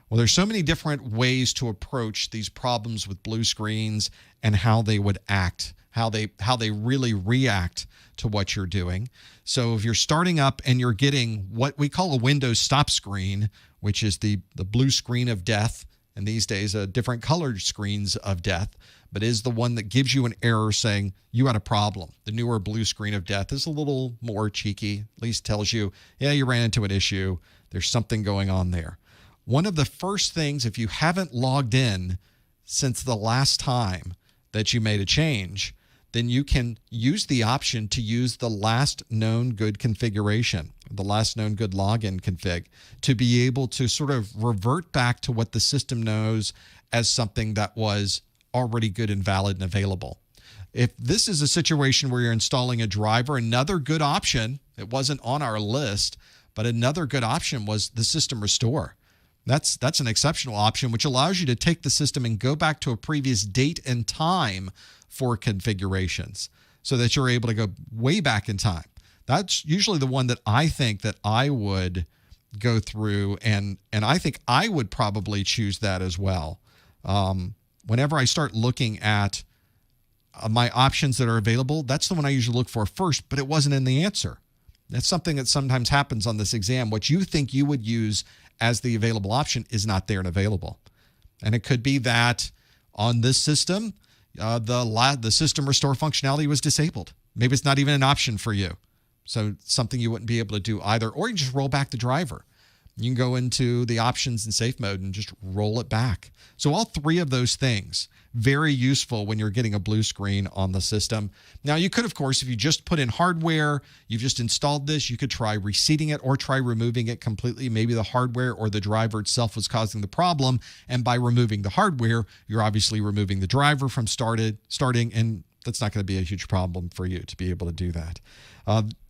Well, there's so many different ways to approach these problems with blue screens and how they would act, how they really react to what you're doing. So if you're starting up and you're getting what we call a Windows stop screen, which is the blue screen of death, and these days different colored screens of death, but is the one that gives you an error saying you had a problem. The newer blue screen of death is a little more cheeky, at least tells you, yeah, you ran into an issue. There's something going on there. One of the first things, if you haven't logged in since the last time that you made a change, then you can use the option to use the last known good configuration, the last known good login config, to be able to sort of revert back to what the system knows as something that was already good and valid and available. If this is a situation where you're installing a driver, another good option, it wasn't on our list, but another good option was the system restore. That's an exceptional option, which allows you to take the system and go back to a previous date and time for configurations so that you're able to go way back in time. That's usually the one that I think that I would go through, and I think I would probably choose that as well. Whenever I start looking at my options that are available, that's the one I usually look for first, but it wasn't in the answer. That's something that sometimes happens on this exam. What you think you would use as the available option is not there and available. And it could be that on this system, the system restore functionality was disabled. Maybe it's not even an option for you. So something you wouldn't be able to do either, or you can just roll back the driver. You can go into the options and safe mode and just roll it back. So all three of those things, very useful when you're getting a blue screen on the system. Now you could, of course, if you just put in hardware, you've just installed this, you could try reseating it or try removing it completely. Maybe the hardware or the driver itself was causing the problem. And by removing the hardware, you're obviously removing the driver from starting, and that's not going to be a huge problem for you to be able to do that.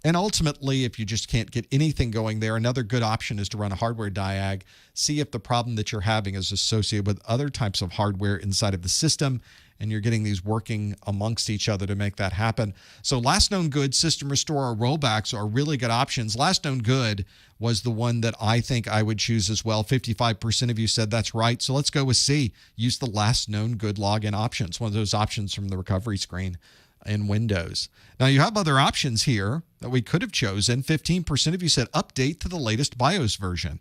And ultimately, if you just can't get anything going there, another good option is to run a hardware diag, see if the problem that you're having is associated with other types of hardware inside of the system, and you're getting these working amongst each other to make that happen. So last known good, system restore, or rollbacks are really good options. Last known good was the one that I think I would choose as well. 55% of you said that's right. So let's go with C. Use the last known good login options, one of those options from the recovery screen in Windows. Now you have other options here that we could have chosen. 15% of you said update to the latest BIOS version.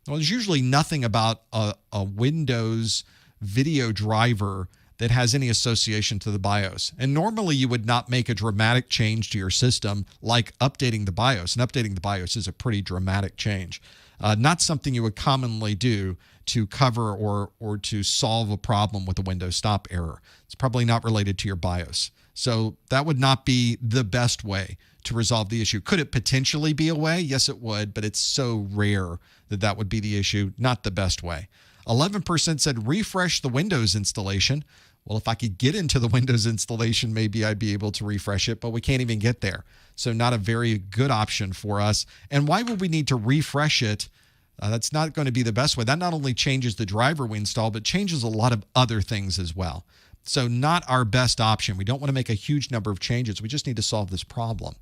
Well, there's usually nothing about a Windows video driver that has any association to the BIOS. And normally you would not make a dramatic change to your system like updating the BIOS. And updating the BIOS is a pretty dramatic change. Not something you would commonly do to cover or to solve a problem with a Windows stop error. It's probably not related to your BIOS. So that would not be the best way to resolve the issue. Could it potentially be a way? Yes, it would, but it's so rare that that would be the issue. Not the best way. 11% said refresh the Windows installation. Well, if I could get into the Windows installation, maybe I'd be able to refresh it, but we can't even get there. So not a very good option for us. And why would we need to refresh it? That's not going to be the best way. That not only changes the driver we install, but changes a lot of other things as well. So not our best option. We don't want to make a huge number of changes. We just need to solve this problem.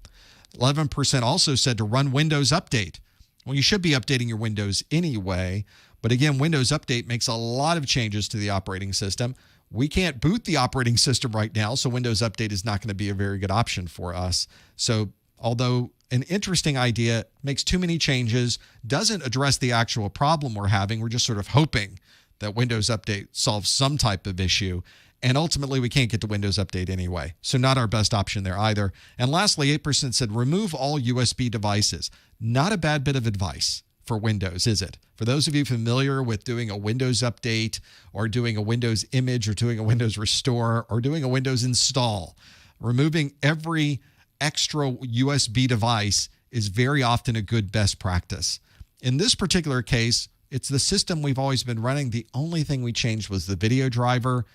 11% also said to run Windows Update. Well, you should be updating your Windows anyway. But again, Windows Update makes a lot of changes to the operating system. We can't boot the operating system right now, so Windows Update is not going to be a very good option for us. So although an interesting idea, makes too many changes, doesn't address the actual problem we're having, we're just sort of hoping that Windows Update solves some type of issue. And ultimately, we can't get to Windows Update anyway. So not our best option there either. And lastly, 8% said remove all USB devices. Not a bad bit of advice for Windows, is it? For those of you familiar with doing a Windows Update or doing a Windows image or doing a Windows restore or doing a Windows install, removing every extra USB device is very often a good best practice. In this particular case, it's the system we've always been running. The only thing we changed was the video driver.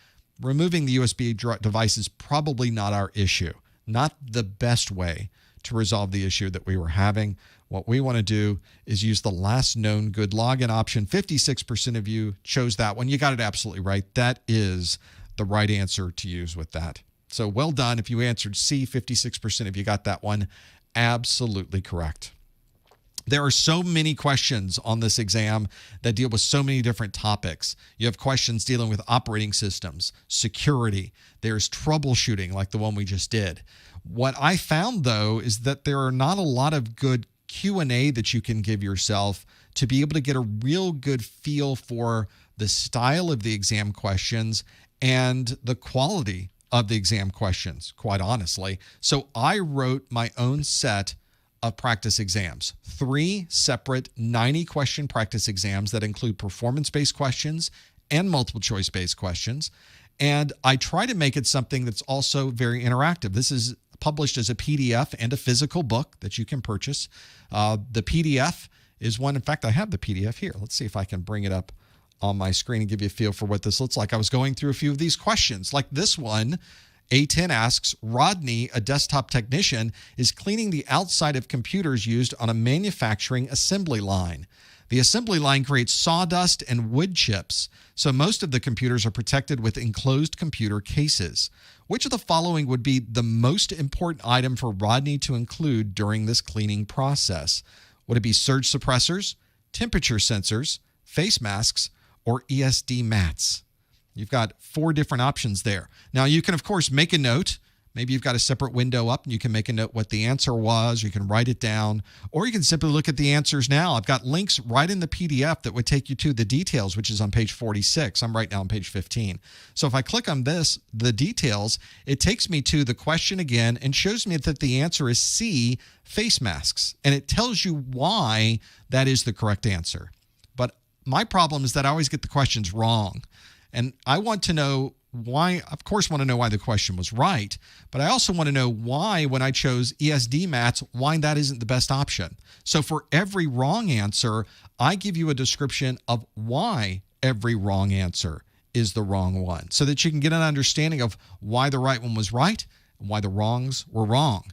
Removing the USB device is probably not our issue, not the best way to resolve the issue that we were having. What we want to do is use the last known good login option. 56% of you chose that one. You got it absolutely right. That is the right answer to use with that. So well done. If you answered C, 56% of you got that one absolutely correct. There are so many questions on this exam that deal with so many different topics. You have questions dealing with operating systems, security. There's troubleshooting like the one we just did. What I found, though, is that there are not a lot of good Q&A that you can give yourself to be able to get a real good feel for the style of the exam questions and the quality of the exam questions, quite honestly. So I wrote my own set of practice exams, 3 separate 90-question practice exams that include performance-based questions and multiple-choice-based questions. And I try to make it something that's also very interactive. This is published as a PDF and a physical book that you can purchase. The PDF is one. In fact, I have the PDF here. Let's see if I can bring it up on my screen and give you a feel for what this looks like. I was going through a few of these questions, like this one. A10 asks, Rodney, a desktop technician, is cleaning the outside of computers used on a manufacturing assembly line. The assembly line creates sawdust and wood chips, so most of the computers are protected with enclosed computer cases. Which of the following would be the most important item for Rodney to include during this cleaning process? Would it be surge suppressors, temperature sensors, face masks, or ESD mats? You've got 4 different options there. Now, you can, of course, make a note. Maybe you've got a separate window up and you can make a note what the answer was. You can write it down, or you can simply look at the answers now. I've got links right in the PDF that would take you to the details, which is on page 46. I'm right now on page 15. So if I click on this, the details, it takes me to the question again and shows me that the answer is C, face masks. And it tells you why that is the correct answer. But my problem is that I always get the questions wrong. And I want to know why, of course, want to know why the question was right, but I also want to know why, when I chose ESD mats, why that isn't the best option. So for every wrong answer, I give you a description of why every wrong answer is the wrong one, so that you can get an understanding of why the right one was right and why the wrongs were wrong.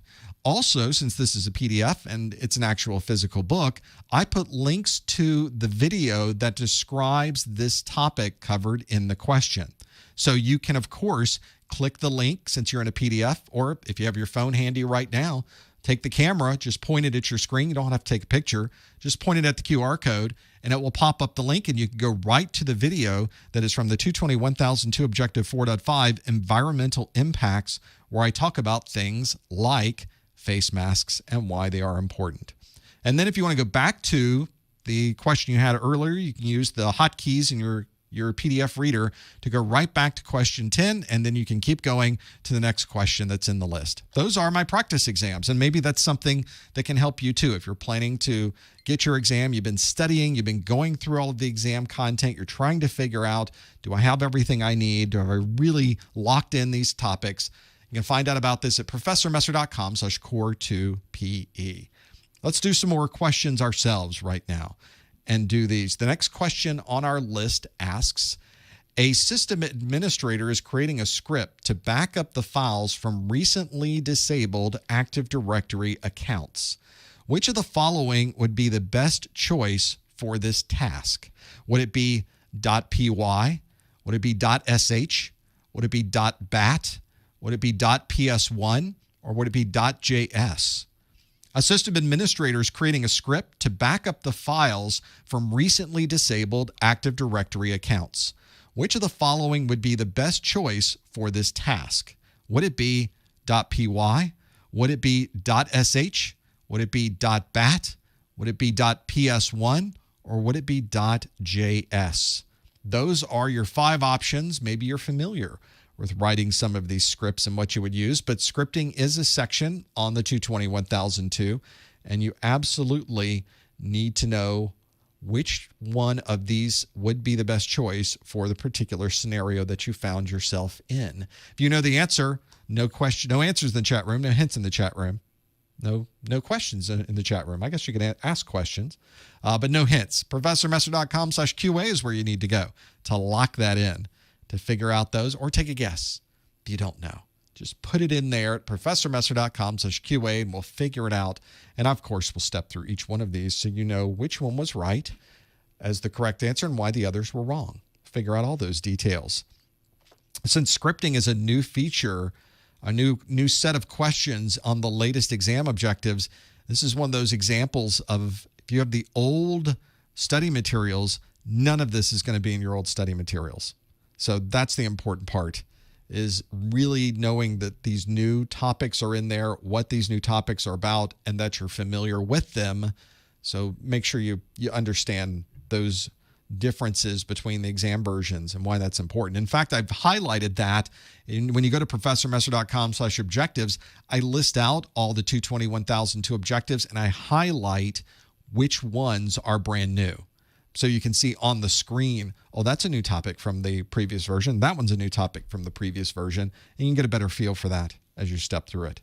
Also, since this is a PDF and it's an actual physical book, I put links to the video that describes this topic covered in the question. So you can, of course, click the link since you're in a PDF, or if you have your phone handy right now, take the camera, just point it at your screen. You don't have to take a picture. Just point it at the QR code, and it will pop up the link, and you can go right to the video that is from the 220-1002 Objective 4.5 Environmental Impacts, where I talk about things like face masks and why they are important. And then if you want to go back to the question you had earlier, you can use the hotkeys in your PDF reader to go right back to question 10, and then you can keep going to the next question that's in the list. Those are my practice exams, and maybe that's something that can help you too. If you're planning to get your exam, you've been studying, you've been going through all of the exam content, you're trying to figure out, do I have everything I need? Do I really locked in these topics? You can find out about this at professormesser.com/core2pe. Let's do some more questions ourselves right now and do these. The next question on our list asks, A system administrator is creating a script to back up the files from recently disabled Active Directory accounts. Which of the following would be the best choice for this task? Would it be .py? Would it be .sh? Would it be .bat? Would it be .ps1? Or would it be .js? A system administrator is creating a script to back up the files from recently disabled Active Directory accounts. Which of the following would be the best choice for this task? Would it be .py? Would it be .sh? Would it be .bat? Would it be .ps1? Or would it be .js? Those are your 5 options. Maybe you're familiar with writing some of these scripts and what you would use, but scripting is a section on the 220-1002, and you absolutely need to know which one of these would be the best choice for the particular scenario that you found yourself in. If you know the answer, no answers in the chat room, no hints in the chat room, no questions in the chat room. I guess you can ask questions, but no hints. ProfessorMesser.com/QA is where you need to go to lock that in, to figure out those, or take a guess if you don't know. Just put it in there at ProfessorMesser.com/QA, and we'll figure it out. And of course, we'll step through each one of these so you know which one was right as the correct answer and why the others were wrong. Figure out all those details. Since scripting is a new feature, a new set of questions on the latest exam objectives, this is one of those examples of, if you have the old study materials, none of this is going to be in your old study materials. So that's the important part, is really knowing that these new topics are in there, what these new topics are about, and that you're familiar with them. So make sure you understand those differences between the exam versions and why that's important. In fact, I've highlighted that when you go to ProfessorMesser.com/objectives, I list out all the 220-1002 objectives, and I highlight which ones are brand new. So you can see on the screen, oh, that's a new topic from the previous version. That one's a new topic from the previous version. And you can get a better feel for that as you step through it.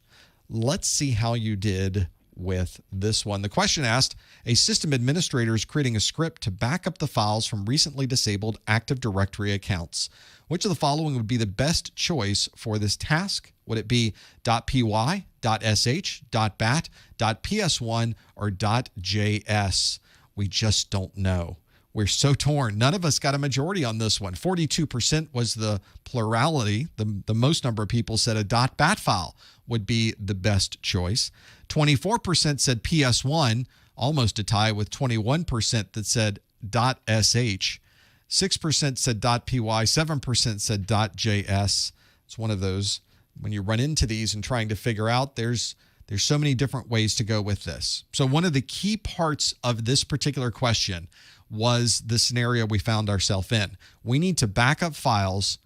Let's see how you did with this one. The question asked, a system administrator is creating a script to back up the files from recently disabled Active Directory accounts. Which of the following would be the best choice for this task? Would it be .py, .sh, .bat, .ps1, or .js? We just don't know. We're so torn. None of us got a majority on this one. 42% was the plurality. The most number of people said a .bat file would be the best choice. 24% said PS1, almost a tie with 21% that said .sh. 6% said .py, 7% said .js. It's one of those, when you run into these and trying to figure out, there's so many different ways to go with this. So one of the key parts of this particular question was the scenario we found ourselves in. We need to back up files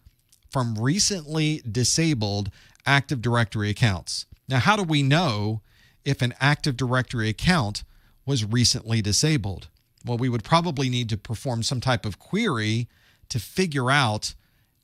from recently disabled Active Directory accounts. Now, how do we know if an Active Directory account was recently disabled? Well, we would probably need to perform some type of query to figure out,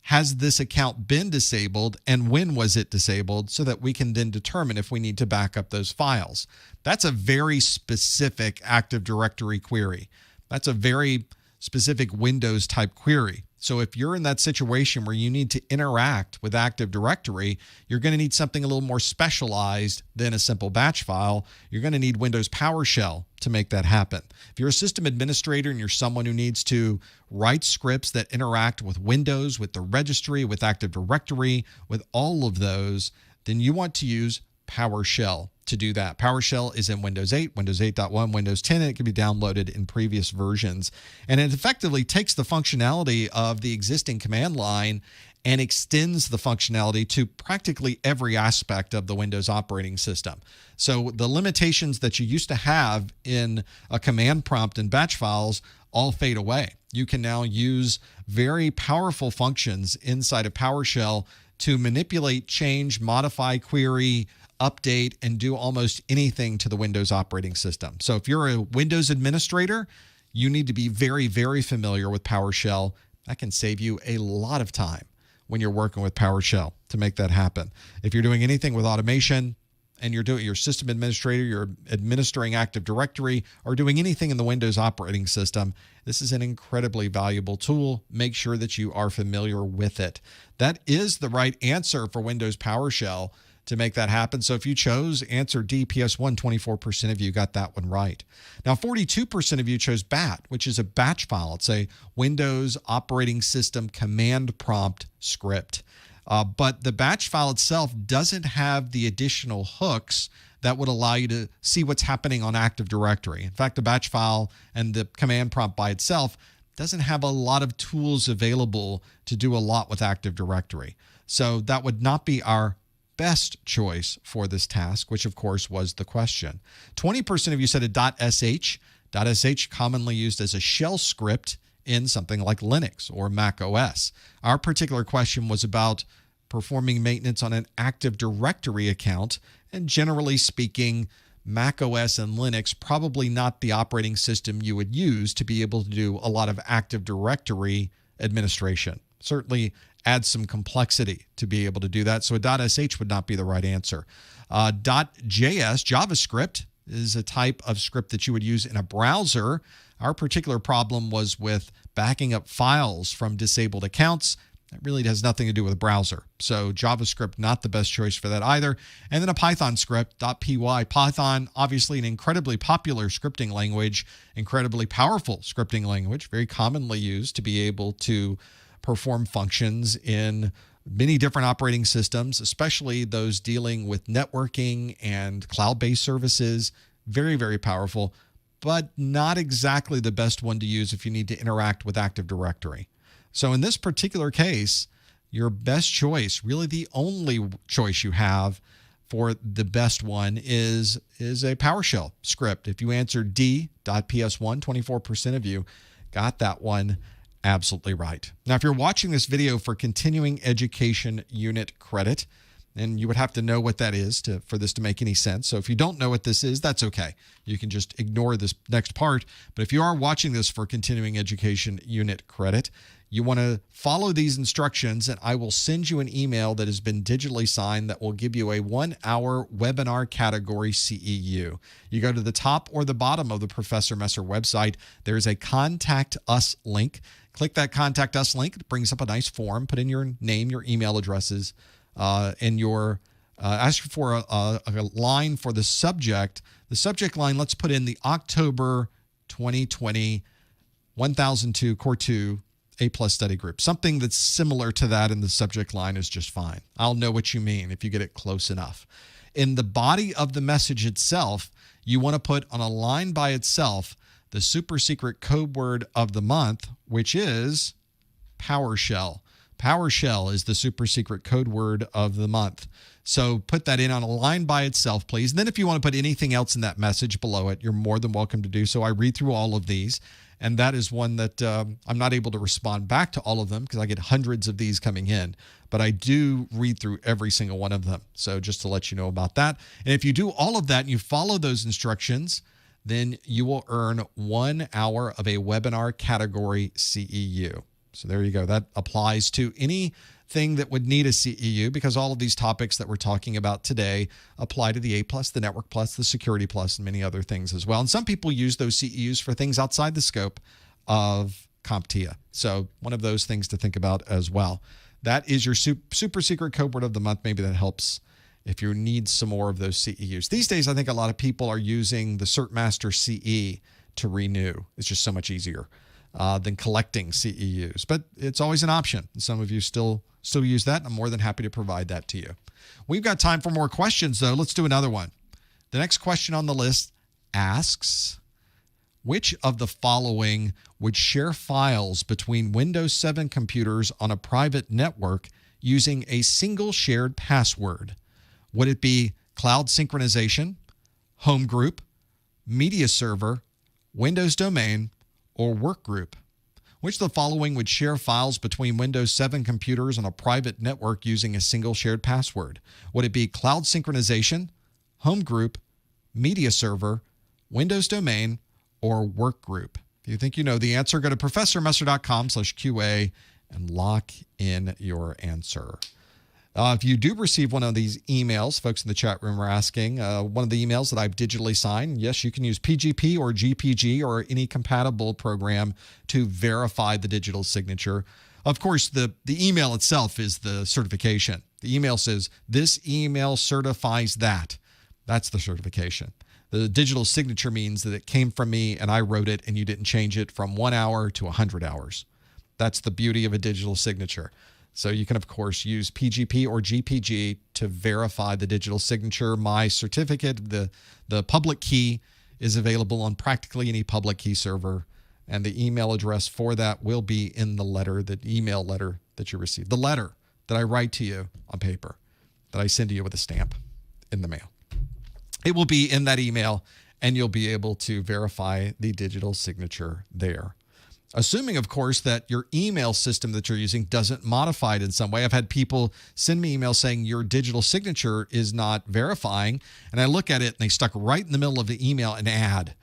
has this account been disabled and when was it disabled, so that we can then determine if we need to back up those files. That's a very specific Active Directory query. That's a very specific Windows type query. So if you're in that situation where you need to interact with Active Directory, you're going to need something a little more specialized than a simple batch file. You're going to need Windows PowerShell to make that happen. If you're a system administrator and you're someone who needs to write scripts that interact with Windows, with the registry, with Active Directory, with all of those, then you want to use PowerShell to do that. PowerShell is in Windows 8, Windows 8.1, Windows 10, and it can be downloaded in previous versions. And it effectively takes the functionality of the existing command line and extends the functionality to practically every aspect of the Windows operating system. So the limitations that you used to have in a command prompt and batch files all fade away. You can now use very powerful functions inside of PowerShell to manipulate, change, modify, query, update, and do almost anything to the Windows operating system. So if you're a Windows administrator, you need to be very, very familiar with PowerShell. That can save you a lot of time when you're working with PowerShell to make that happen. If you're doing anything with automation, and you're system administrator, you're administering Active Directory, or doing anything in the Windows operating system, this is an incredibly valuable tool. Make sure that you are familiar with it. That is the right answer for Windows PowerShell to make that happen. So if you chose answer D, PS1, 24% of you got that one right. Now, 42% of you chose BAT, which is a batch file. It's a Windows operating system command prompt script. But the batch file itself doesn't have the additional hooks that would allow you to see what's happening on Active Directory. In fact, the batch file and the command prompt by itself doesn't have a lot of tools available to do a lot with Active Directory. So that would not be our best choice for this task, which of course was the question. 20% of you said a .sh. .sh commonly used as a shell script in something like Linux or Mac OS. Our particular question was about performing maintenance on an Active Directory account, and generally speaking, Mac OS and Linux probably not the operating system you would use to be able to do a lot of Active Directory administration. Certainly adds some complexity to be able to do that, so a .sh would not be the right answer. .js, JavaScript, is a type of script that you would use in a browser. Our particular problem was with backing up files from disabled accounts. That really has nothing to do with a browser. So JavaScript, not the best choice for that either. And then a Python script, .py. Python, obviously an incredibly popular scripting language, incredibly powerful scripting language, very commonly used to be able to perform functions in many different operating systems, especially those dealing with networking and cloud-based services. Very, very powerful, but not exactly the best one to use if you need to interact with Active Directory. So in this particular case, your best choice, really the only choice you have for the best one is a PowerShell script. If you answered D.PS1, 24% of you got that one absolutely right. Now, if you're watching this video for continuing education unit credit, and you would have to know what that is for this to make any sense. So if you don't know what this is, that's okay. You can just ignore this next part. But if you are watching this for continuing education unit credit, you want to follow these instructions, and I will send you an email that has been digitally signed that will give you a 1-hour webinar category CEU. You go to the top or the bottom of the Professor Messer website. There's a Contact Us link. Click that Contact Us link. It brings up a nice form. Put in your name, your email addresses, and ask for a line for the subject. The subject line, let's put in the October 2020 1002 Core 2 A+ study group. Something that's similar to that in the subject line is just fine. I'll know what you mean if you get it close enough. In the body of the message itself, you want to put on a line by itself the super secret code word of the month, which is PowerShell. PowerShell is the super secret code word of the month. So put that in on a line by itself, please. And then if you want to put anything else in that message below it, you're more than welcome to do so. I read through all of these, and that is one that I'm not able to respond back to all of them because I get hundreds of these coming in, but I do read through every single one of them. So just to let you know about that. And if you do all of that and you follow those instructions, then you will earn 1 hour of a webinar category CEU. So there you go. That applies to anything that would need a CEU because all of these topics that we're talking about today apply to the A+, the Network+, the Security+, and many other things as well. And some people use those CEUs for things outside the scope of CompTIA. So one of those things to think about as well. That is your super secret code word of the month. Maybe that helps if you need some more of those CEUs. These days, I think a lot of people are using the CertMaster CE to renew. It's just so much easier than collecting CEUs. But it's always an option. Some of you still use that, and I'm more than happy to provide that to you. We've got time for more questions, though. Let's do another one. The next question on the list asks, which of the following would share files between Windows 7 computers on a private network using a single shared password? Would it be cloud synchronization, home group, media server, Windows domain, or work group? Which of the following would share files between Windows 7 computers on a private network using a single shared password? Would it be cloud synchronization, home group, media server, Windows domain, or work group? If you think you know the answer, go to professormesser.com/QA and lock in your answer. If you do receive one of these emails, folks in the chat room are asking, one of the emails that I've digitally signed, yes, you can use PGP or GPG or any compatible program to verify the digital signature. Of course, the email itself is the certification. The email says, this email certifies that. That's the certification. The digital signature means that it came from me and I wrote it and you didn't change it from 1 hour to 100 hours. That's the beauty of a digital signature. So you can, of course, use PGP or GPG to verify the digital signature. My certificate, the public key, is available on practically any public key server. And the email address for that will be in the letter, the email letter that you receive. The letter that I write to you on paper, that I send to you with a stamp in the mail. It will be in that email, and you'll be able to verify the digital signature there. Assuming, of course, that your email system that you're using doesn't modify it in some way. I've had people send me emails saying your digital signature is not verifying, and I look at it and they stuck right in the middle of the email an ad.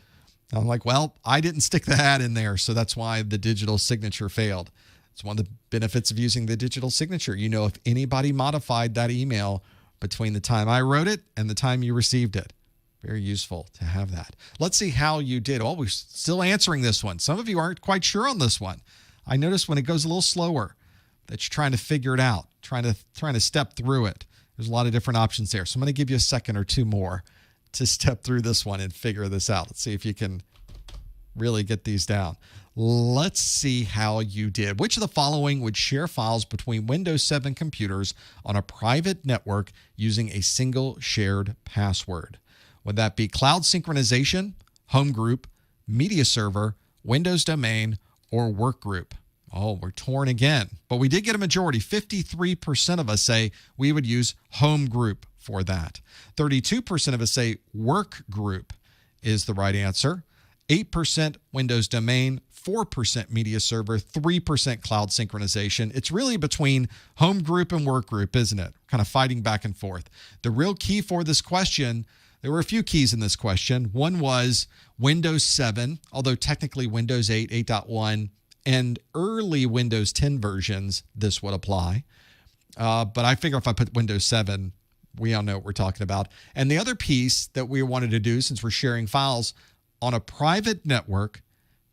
I'm like, well, I didn't stick the ad in there, so that's why the digital signature failed. It's one of the benefits of using the digital signature. You know if anybody modified that email between the time I wrote it and the time you received it. Very useful to have that. Let's see how you did. Oh, we're still answering this one. Some of you aren't quite sure on this one. I noticed when it goes a little slower that you're trying to figure it out, trying to step through it. There's a lot of different options there. So I'm going to give you a second or two more to step through this one and figure this out. Let's see if you can really get these down. Let's see how you did. Which of the following would share files between Windows 7 computers on a private network using a single shared password? Would that be cloud synchronization, home group, media server, Windows domain, or work group? Oh, we're torn again. But we did get a majority. 53% of us say we would use home group for that. 32% of us say work group is the right answer. 8% Windows domain, 4% media server, 3% cloud synchronization. It's really between home group and work group, isn't it? Kind of fighting back and forth. The real key for this question, there were a few keys in this question. One was Windows 7, although technically Windows 8, 8.1, and early Windows 10 versions, this would apply. But I figure if I put Windows 7, we all know what we're talking about. And the other piece that we wanted to do, since we're sharing files on a private network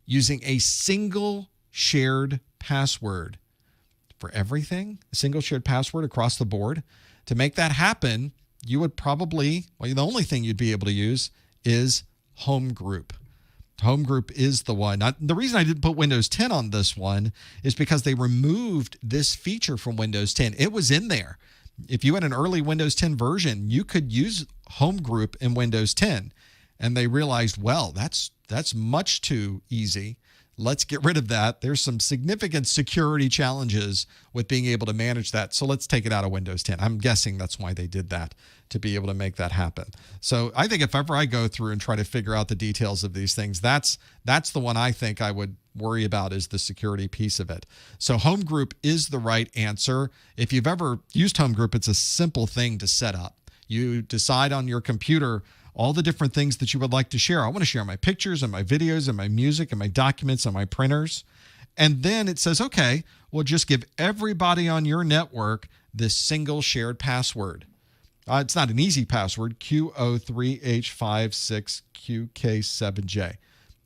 using a single shared password for everything, a single shared password across the board. To make that happen, you would probably, well, the only thing you'd be able to use is home group. Home group is the one. The reason I didn't put Windows 10 on this one is because they removed this feature from Windows 10. It was in there. If you had an early Windows 10 version, you could use home group in Windows 10. And they realized, well, that's much too easy. Let's get rid of that. There's some significant security challenges with being able to manage that. So let's take it out of Windows 10. I'm guessing that's why they did that, to be able to make that happen. So I think if ever I go through and try to figure out the details of these things, that's the one I think I would worry about, is the security piece of it. So home group is the right answer. If you've ever used home group, it's a simple thing to set up. You decide on your computer all the different things that you would like to share. I want to share my pictures and my videos and my music and my documents and my printers. And then it says, okay, well, just give everybody on your network this single shared password. It's not an easy password, Q03H56QK7J.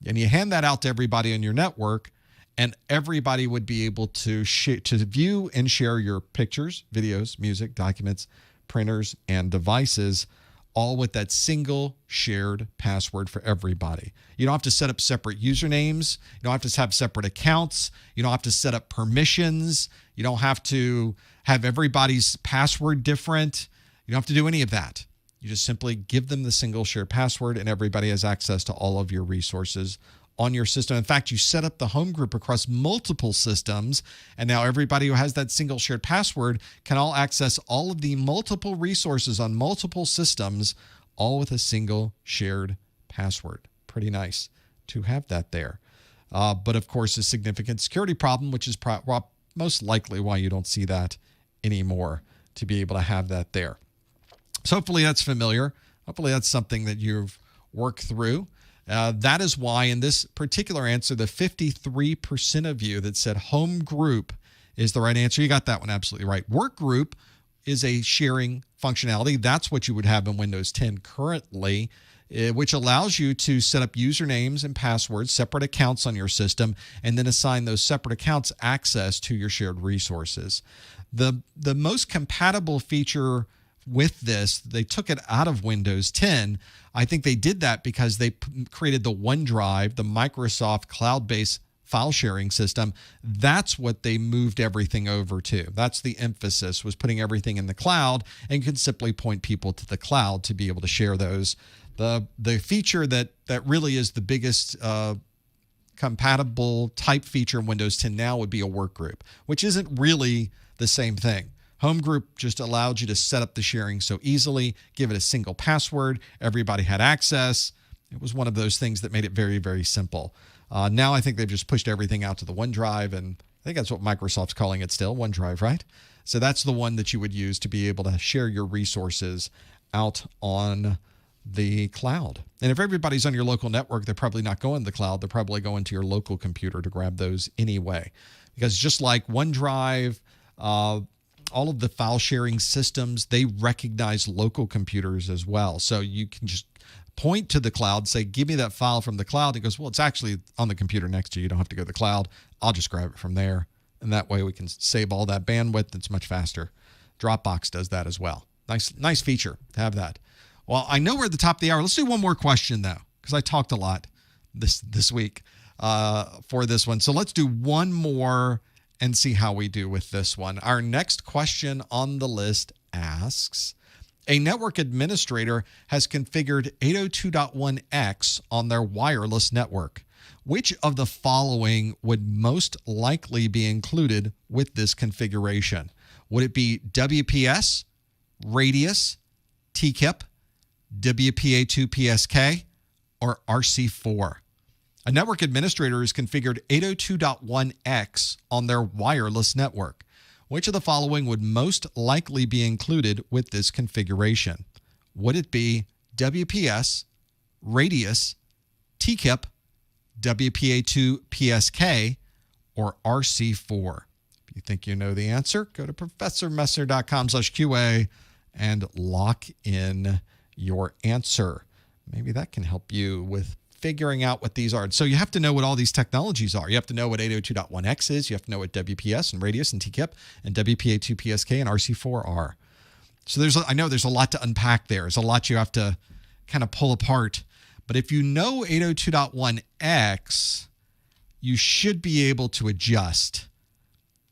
And you hand that out to everybody on your network, and everybody would be able to view and share your pictures, videos, music, documents, printers, and devices, all with that single shared password for everybody. You don't have to set up separate usernames. You don't have to have separate accounts. You don't have to set up permissions. You don't have to have everybody's password different. You don't have to do any of that. You just simply give them the single shared password, and everybody has access to all of your resources on your system. In fact, you set up the home group across multiple systems, and now everybody who has that single shared password can all access all of the multiple resources on multiple systems, all with a single shared password. Pretty nice to have that there. But of course, a significant security problem, which is most likely why you don't see that anymore, to be able to have that there. So hopefully that's familiar. Hopefully that's something that you've worked through. That is why in this particular answer, the 53% of you that said home group is the right answer. You got that one absolutely right. Work group is a sharing functionality. That's what you would have in Windows 10 currently, which allows you to set up usernames and passwords, separate accounts on your system, and then assign those separate accounts access to your shared resources. The most compatible feature with this, they took it out of Windows 10. I think they did that because they created the OneDrive, the Microsoft cloud-based file sharing system. That's what they moved everything over to. That's the emphasis, was putting everything in the cloud, and you can simply point people to the cloud to be able to share those. The feature that really is the biggest compatible type feature in Windows 10 now would be a work group, which isn't really the same thing. Home group just allowed you to set up the sharing so easily, give it a single password. Everybody had access. It was one of those things that made it very, very simple. Now I think they've just pushed everything out to the OneDrive, and I think that's what Microsoft's calling it still, OneDrive, right? So that's the one that you would use to be able to share your resources out on the cloud. And if everybody's on your local network, they're probably not going to the cloud. They're probably going to your local computer to grab those anyway. Because just like OneDrive, all of the file sharing systems, they recognize local computers as well. So you can just point to the cloud, say, give me that file from the cloud. It goes, well, it's actually on the computer next to you. You don't have to go to the cloud. I'll just grab it from there. And that way we can save all that bandwidth. It's much faster. Dropbox does that as well. Nice feature to have that. Well, I know we're at the top of the hour. Let's do one more question, though, because I talked a lot this week for this one. So let's do one more and see how we do with this one. Our next question on the list asks, a network administrator has configured 802.1x on their wireless network. Which of the following would most likely be included with this configuration? Would it be WPS, Radius, TKIP, WPA2 PSK, or RC4? A network administrator has configured 802.1x on their wireless network. Which of the following would most likely be included with this configuration? Would it be WPS, Radius, TKIP, WPA2 PSK, or RC4? If you think you know the answer, go to professormesser.com/QA and lock in your answer. Maybe that can help you with figuring out what these are. So you have to know what all these technologies are. You have to know what 802.1x is. You have to know what WPS and Radius and TKIP and WPA2 PSK and RC4 are. So I know there's a lot to unpack there. There's a lot you have to kind of pull apart. But if you know 802.1x, you should be able to adjust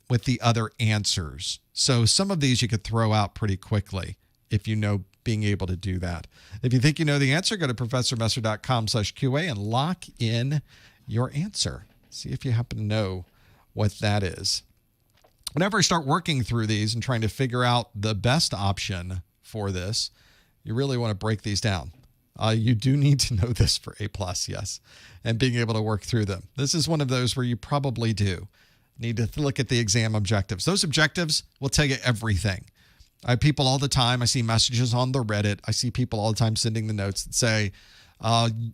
with the other answers. So some of these you could throw out pretty quickly if you know being able to do that. If you think you know the answer, go to professormesser.com/QA and lock in your answer. See if you happen to know what that is. Whenever I start working through these and trying to figure out the best option for this, you really want to break these down. You do need to know this for A+, yes, and being able to work through them. This is one of those where you probably do need to look at the exam objectives. Those objectives will tell you everything. I have people all the time. I see messages on the Reddit. I see people all the time sending the notes that say,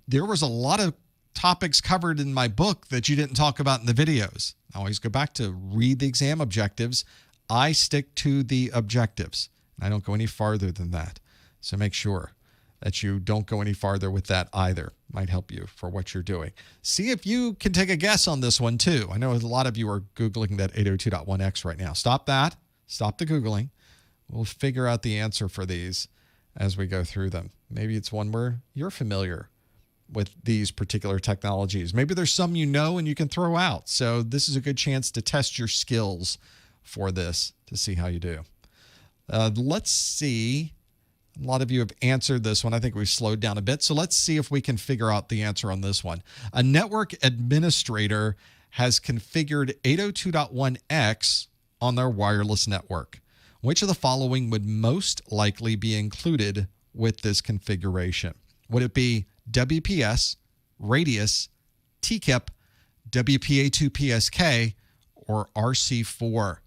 there was a lot of topics covered in my book that you didn't talk about in the videos. I always go back to read the exam objectives. I stick to the objectives. I don't go any farther than that. So make sure that you don't go any farther with that either. Might help you for what you're doing. See if you can take a guess on this one too. I know a lot of you are Googling that 802.1x right now. Stop that. Stop the Googling. We'll figure out the answer for these as we go through them. Maybe it's one where you're familiar with these particular technologies. Maybe there's some you know and you can throw out. So this is a good chance to test your skills for this to see how you do. Let's see. A lot of you have answered this one. I think we've slowed down a bit. So let's see if we can figure out the answer on this one. A network administrator has configured 802.1x on their wireless network. Which of the following would most likely be included with this configuration? Would it be WPS, Radius, TKIP, WPA2 PSK, or RC4?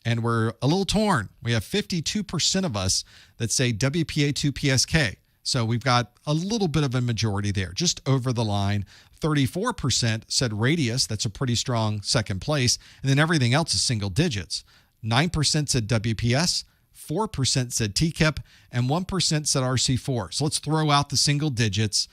And we're a little torn. We have 52% of us that say WPA2 PSK. So we've got a little bit of a majority there, just over the line. 34% said Radius. That's a pretty strong second place. And then everything else is single digits. 9% said WPS, 4% said TKIP, and 1% said RC4. So let's throw out the single digits.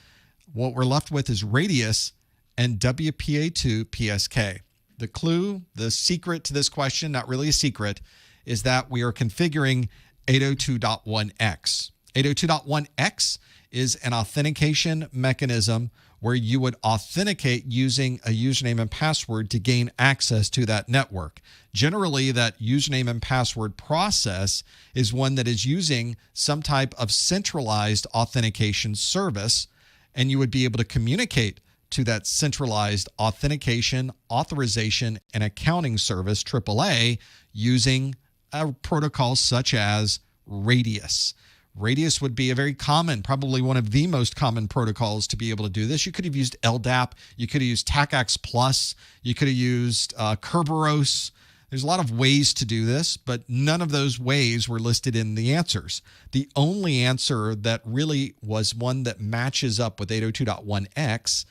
What we're left with is radius and WPA2 PSK. The clue, the secret to this question, not really a secret, is that we are configuring 802.1x. 802.1x is an authentication mechanism where you would authenticate using a username and password to gain access to that network. Generally, that username and password process is one that is using some type of centralized authentication service, and you would be able to communicate to that centralized authentication, authorization, and accounting service, AAA, using a protocol such as Radius. Radius would be a very common, probably one of the most common protocols to be able to do this. You could have used LDAP. You could have used TACAX Plus. You could have used Kerberos. There's a lot of ways to do this, but none of those ways were listed in the answers. The only answer that really was one that matches up with 802.1x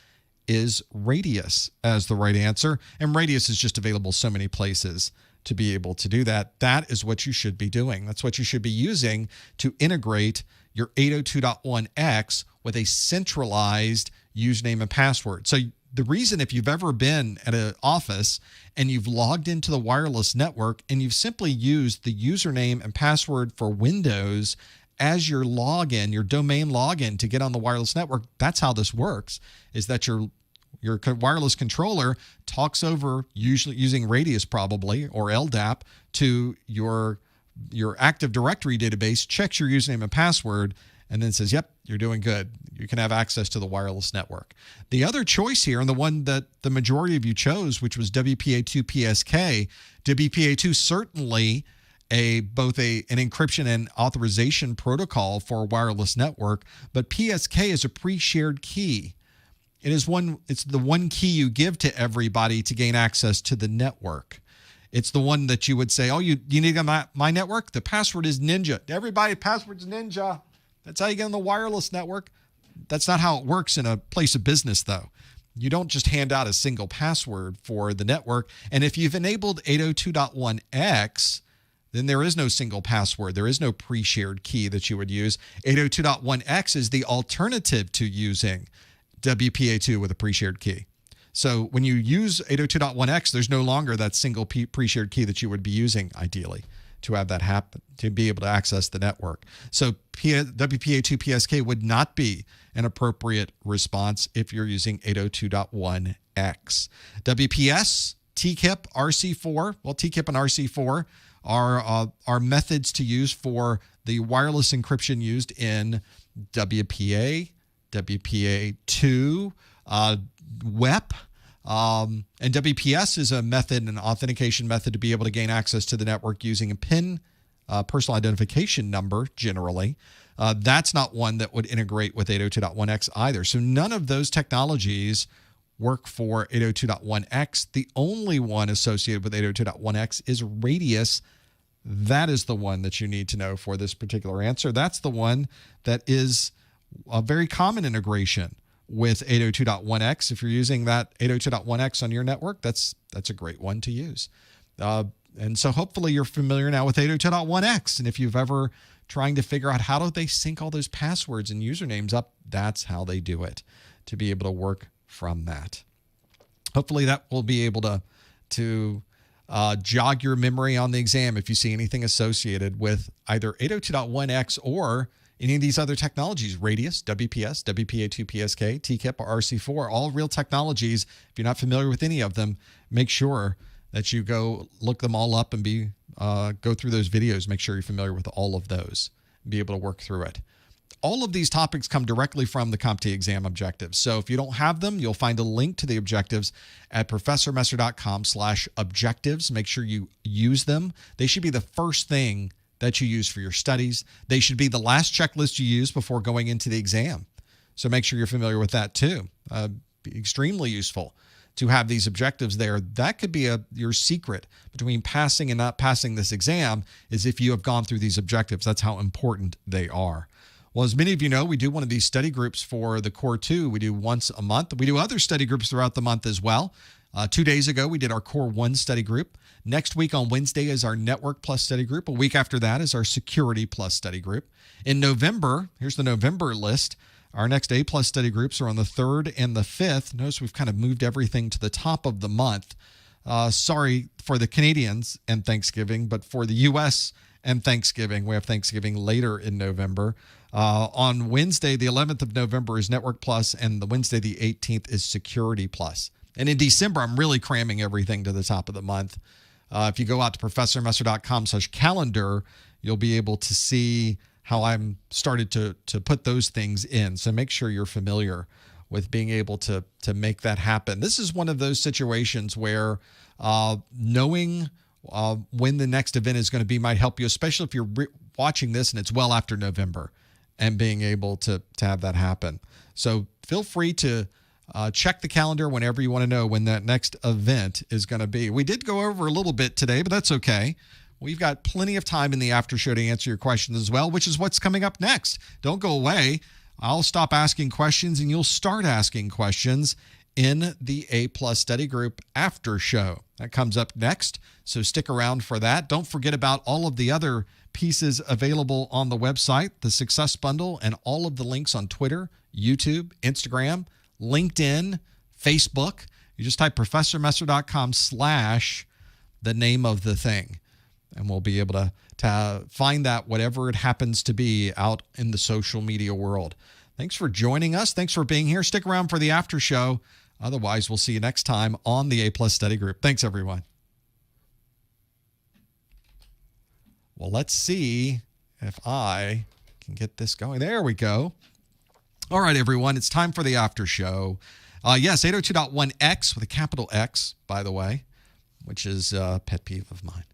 is Radius as the right answer. And Radius is just available so many places to be able to do that. That is what you should be doing. That's what you should be using to integrate your 802.1x with a centralized username and password. So the reason, if you've ever been at an office and you've logged into the wireless network and you've simply used the username and password for Windows as your login, your domain login to get on the wireless network, that's how this works, is that your wireless controller talks over, usually using Radius probably, or LDAP, to your Active Directory database, checks your username and password, and then says, yep, you're doing good. You can have access to the wireless network. The other choice here, and the one that the majority of you chose, which was WPA2 PSK, WPA2 certainly both an encryption and authorization protocol for a wireless network, but PSK is a pre-shared key. It's the one key you give to everybody to gain access to the network. It's the one that you would say, oh, you need to get my network? The password is Ninja. Everybody, password's Ninja. That's how you get on the wireless network. That's not how it works in a place of business, though. You don't just hand out a single password for the network. And if you've enabled 802.1x, then there is no single password. There is no pre-shared key that you would use. 802.1x is the alternative to using WPA2 with a pre-shared key. So when you use 802.1x, there's no longer that single pre-shared key that you would be using, ideally, to have that happen, to be able to access the network. So WPA2 PSK would not be an appropriate response if you're using 802.1x. WPS, TKIP, RC4, well, TKIP and RC4 are methods to use for the wireless encryption used in WPA, WPA2, WEP, and WPS is a method, an authentication method to be able to gain access to the network using a PIN, personal identification number, generally. That's not one that would integrate with 802.1x either. So none of those technologies work for 802.1x. The only one associated with 802.1x is Radius. That is the one that you need to know for this particular answer. That's the one that is a very common integration with 802.1x. If you're using that 802.1x on your network, that's a great one to use. And so hopefully you're familiar now with 802.1x. And if you've ever trying to figure out how do they sync all those passwords and usernames up, that's how they do it, to be able to work from that. Hopefully that will be able to jog your memory on the exam if you see anything associated with either 802.1x or any of these other technologies: Radius, WPS, WPA2 PSK, TKIP, or RC4, all real technologies. If you're not familiar with any of them, make sure that you go look them all up and go through those videos. Make sure you're familiar with all of those and be able to work through it. All of these topics come directly from the CompTIA exam objectives. So if you don't have them, you'll find a link to the objectives at professormesser.com/objectives. Make sure you use them. They should be the first thing that you use for your studies. They should be the last checklist you use before going into the exam. So make sure you're familiar with that too. Be extremely useful to have these objectives there. That could be your secret between passing and not passing this exam, is if you have gone through these objectives. That's how important they are. Well, as many of you know, we do one of these study groups for the Core 2. We do once a month. We do other study groups throughout the month as well. 2 days ago, we did our Core 1 study group. Next week on Wednesday is our Network Plus study group. A week after that is our Security Plus study group. In November, here's the November list. Our next A Plus study groups are on the 3rd and the 5th. Notice we've kind of moved everything to the top of the month. Sorry for the Canadians and Thanksgiving, but for the U.S. and Thanksgiving, we have Thanksgiving later in November. On Wednesday, the 11th of November is Network Plus, and the Wednesday, the 18th is Security Plus. And in December, I'm really cramming everything to the top of the month. If you go out to professormesser.com/calendar, you'll be able to see how I'm started to put those things in. So make sure you're familiar with being able to make that happen. This is one of those situations where knowing when the next event is going to be might help you, especially if you're watching this and it's well after November, and being able to have that happen. So feel free to check the calendar whenever you want to know when that next event is going to be. We did go over a little bit today, but that's okay. We've got plenty of time in the after show to answer your questions as well, which is what's coming up next. Don't go away. I'll stop asking questions and you'll start asking questions in the A Plus study group after show. That comes up next, so stick around for that. Don't forget about all of the other pieces available on the website, the Success Bundle, and all of the links on Twitter, YouTube, Instagram, LinkedIn, Facebook. You just type professormesser.com/ the name of the thing, and we'll be able to find that whatever it happens to be out in the social media world. Thanks for joining us. Thanks for being here. Stick around for the after show. Otherwise, we'll see you next time on the A Plus study group. Thanks, everyone. Well, let's see if I can get this going. There we go. All right, everyone. It's time for the after show. Yes, 802.1x with a capital X, by the way, which is a pet peeve of mine.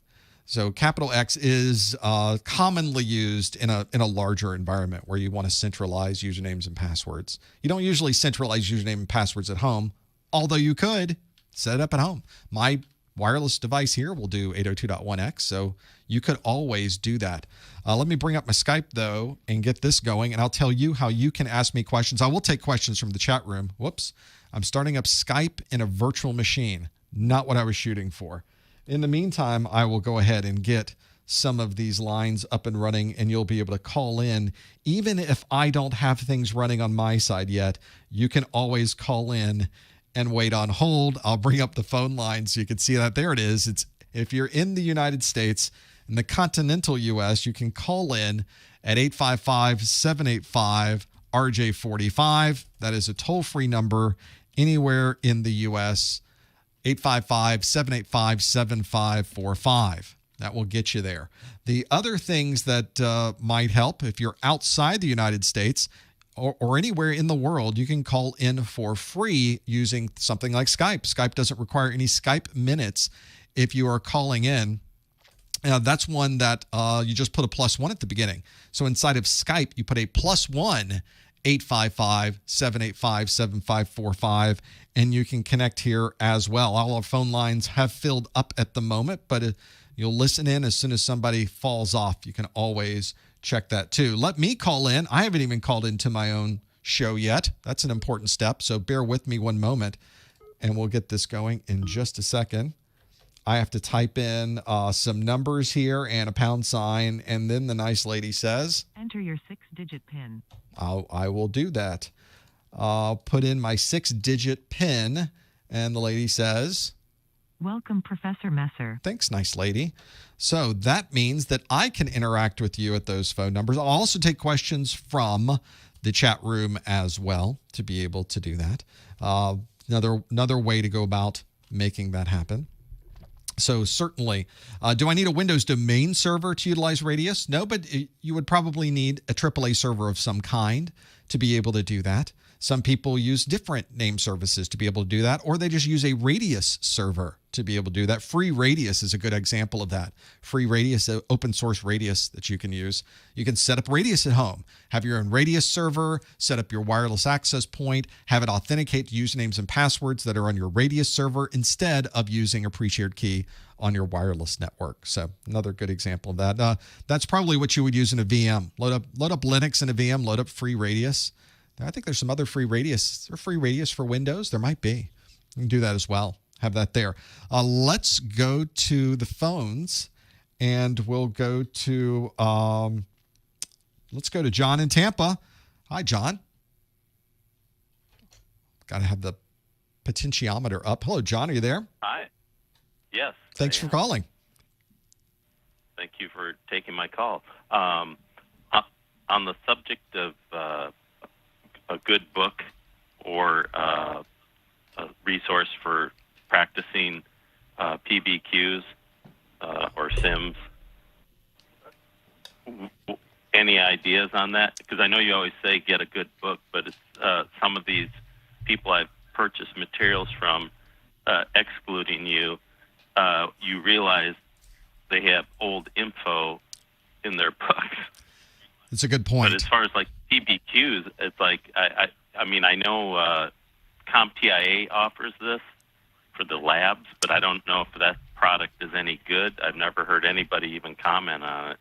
So capital X is commonly used in a larger environment where you want to centralize usernames and passwords. You don't usually centralize username and passwords at home, although you could set it up at home. My wireless device here will do 802.1x, so you could always do that. Let me bring up my Skype, though, and get this going, and I'll tell you how you can ask me questions. I will take questions from the chat room. Whoops. I'm starting up Skype in a virtual machine. Not what I was shooting for. In the meantime, I will go ahead and get some of these lines up and running, and you'll be able to call in. Even if I don't have things running on my side yet, you can always call in and wait on hold. I'll bring up the phone line so you can see that. There it is. It's if you're in the United States, in the continental U.S., you can call in at 855-785-RJ45. That is a toll-free number anywhere in the U.S., 855-785-7545. That will get you there. The other things that might help, if you're outside the United States or anywhere in the world, you can call in for free using something like Skype. Skype doesn't require any Skype minutes if you are calling in. That's one that you just put a +1 at the beginning. So inside of Skype, you put a +1, 855-785-7545, and you can connect here as well. All our phone lines have filled up at the moment, but you'll listen in as soon as somebody falls off. You can always check that too. Let me call in. I haven't even called into my own show yet. That's an important step, so bear with me one moment, and we'll get this going in just a second. I have to type in some numbers here and a £, and then the nice lady says, enter your 6-digit PIN. I will do that. I'll put in my 6-digit PIN, and the lady says, welcome, Professor Messer. Thanks, nice lady. So that means that I can interact with you at those phone numbers. I'll also take questions from the chat room as well to be able to do that. Another way to go about making that happen. So certainly, do I need a Windows domain server to utilize Radius? No, but you would probably need a AAA server of some kind to be able to do that. Some people use different name services to be able to do that, or they just use a Radius server to be able to do that. Free Radius is a good example of that. Free Radius, open source Radius that you can use. You can set up Radius at home, have your own Radius server, set up your wireless access point, have it authenticate usernames and passwords that are on your Radius server instead of using a pre-shared key on your wireless network. So another good example of that. That's probably what you would use in a VM. Load up Linux in a VM, load up free Radius. I think there's some other free Radius. Is there free Radius for Windows? There might be. You can do that as well. have that there. Let's go to the phones, and we'll go to let's go to John in Tampa. Hi, John. Got to have the potentiometer up. Hello, John. Are you there? Hi. Yes. Thanks for calling. Thank you for taking my call. On the subject of a good book or a resource for practicing PBQs or SIMs, any ideas on that? Because I know you always say get a good book, but it's, some of these people I've purchased materials from, excluding you, you realize they have old info in their books. It's a good point. But as far as like PBQs, it's like I mean I know CompTIA A offers this for the labs, but I don't know if that product is any good. I've never heard anybody even comment on it.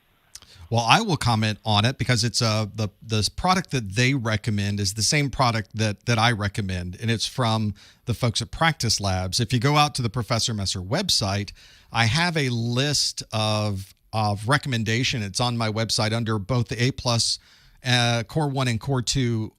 Well, I will comment on it because it's the product that they recommend is the same product that I recommend, and it's from the folks at Practice Labs. If you go out to the Professor Messer website, I have a list of recommendation. It's on my website under both the A+ Core 1 and Core 2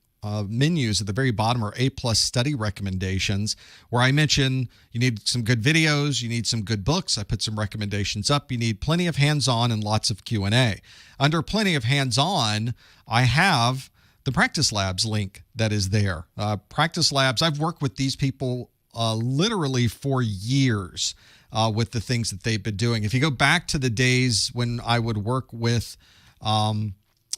menus. At the very bottom are A+ study recommendations, where I mention you need some good videos, you need some good books. I put some recommendations up. You need plenty of hands-on and lots of Q&A. Under plenty of hands-on, I have the Practice Labs link that is there. Practice Labs, I've worked with these people literally for years with the things that they've been doing. If you go back to the days when I would work with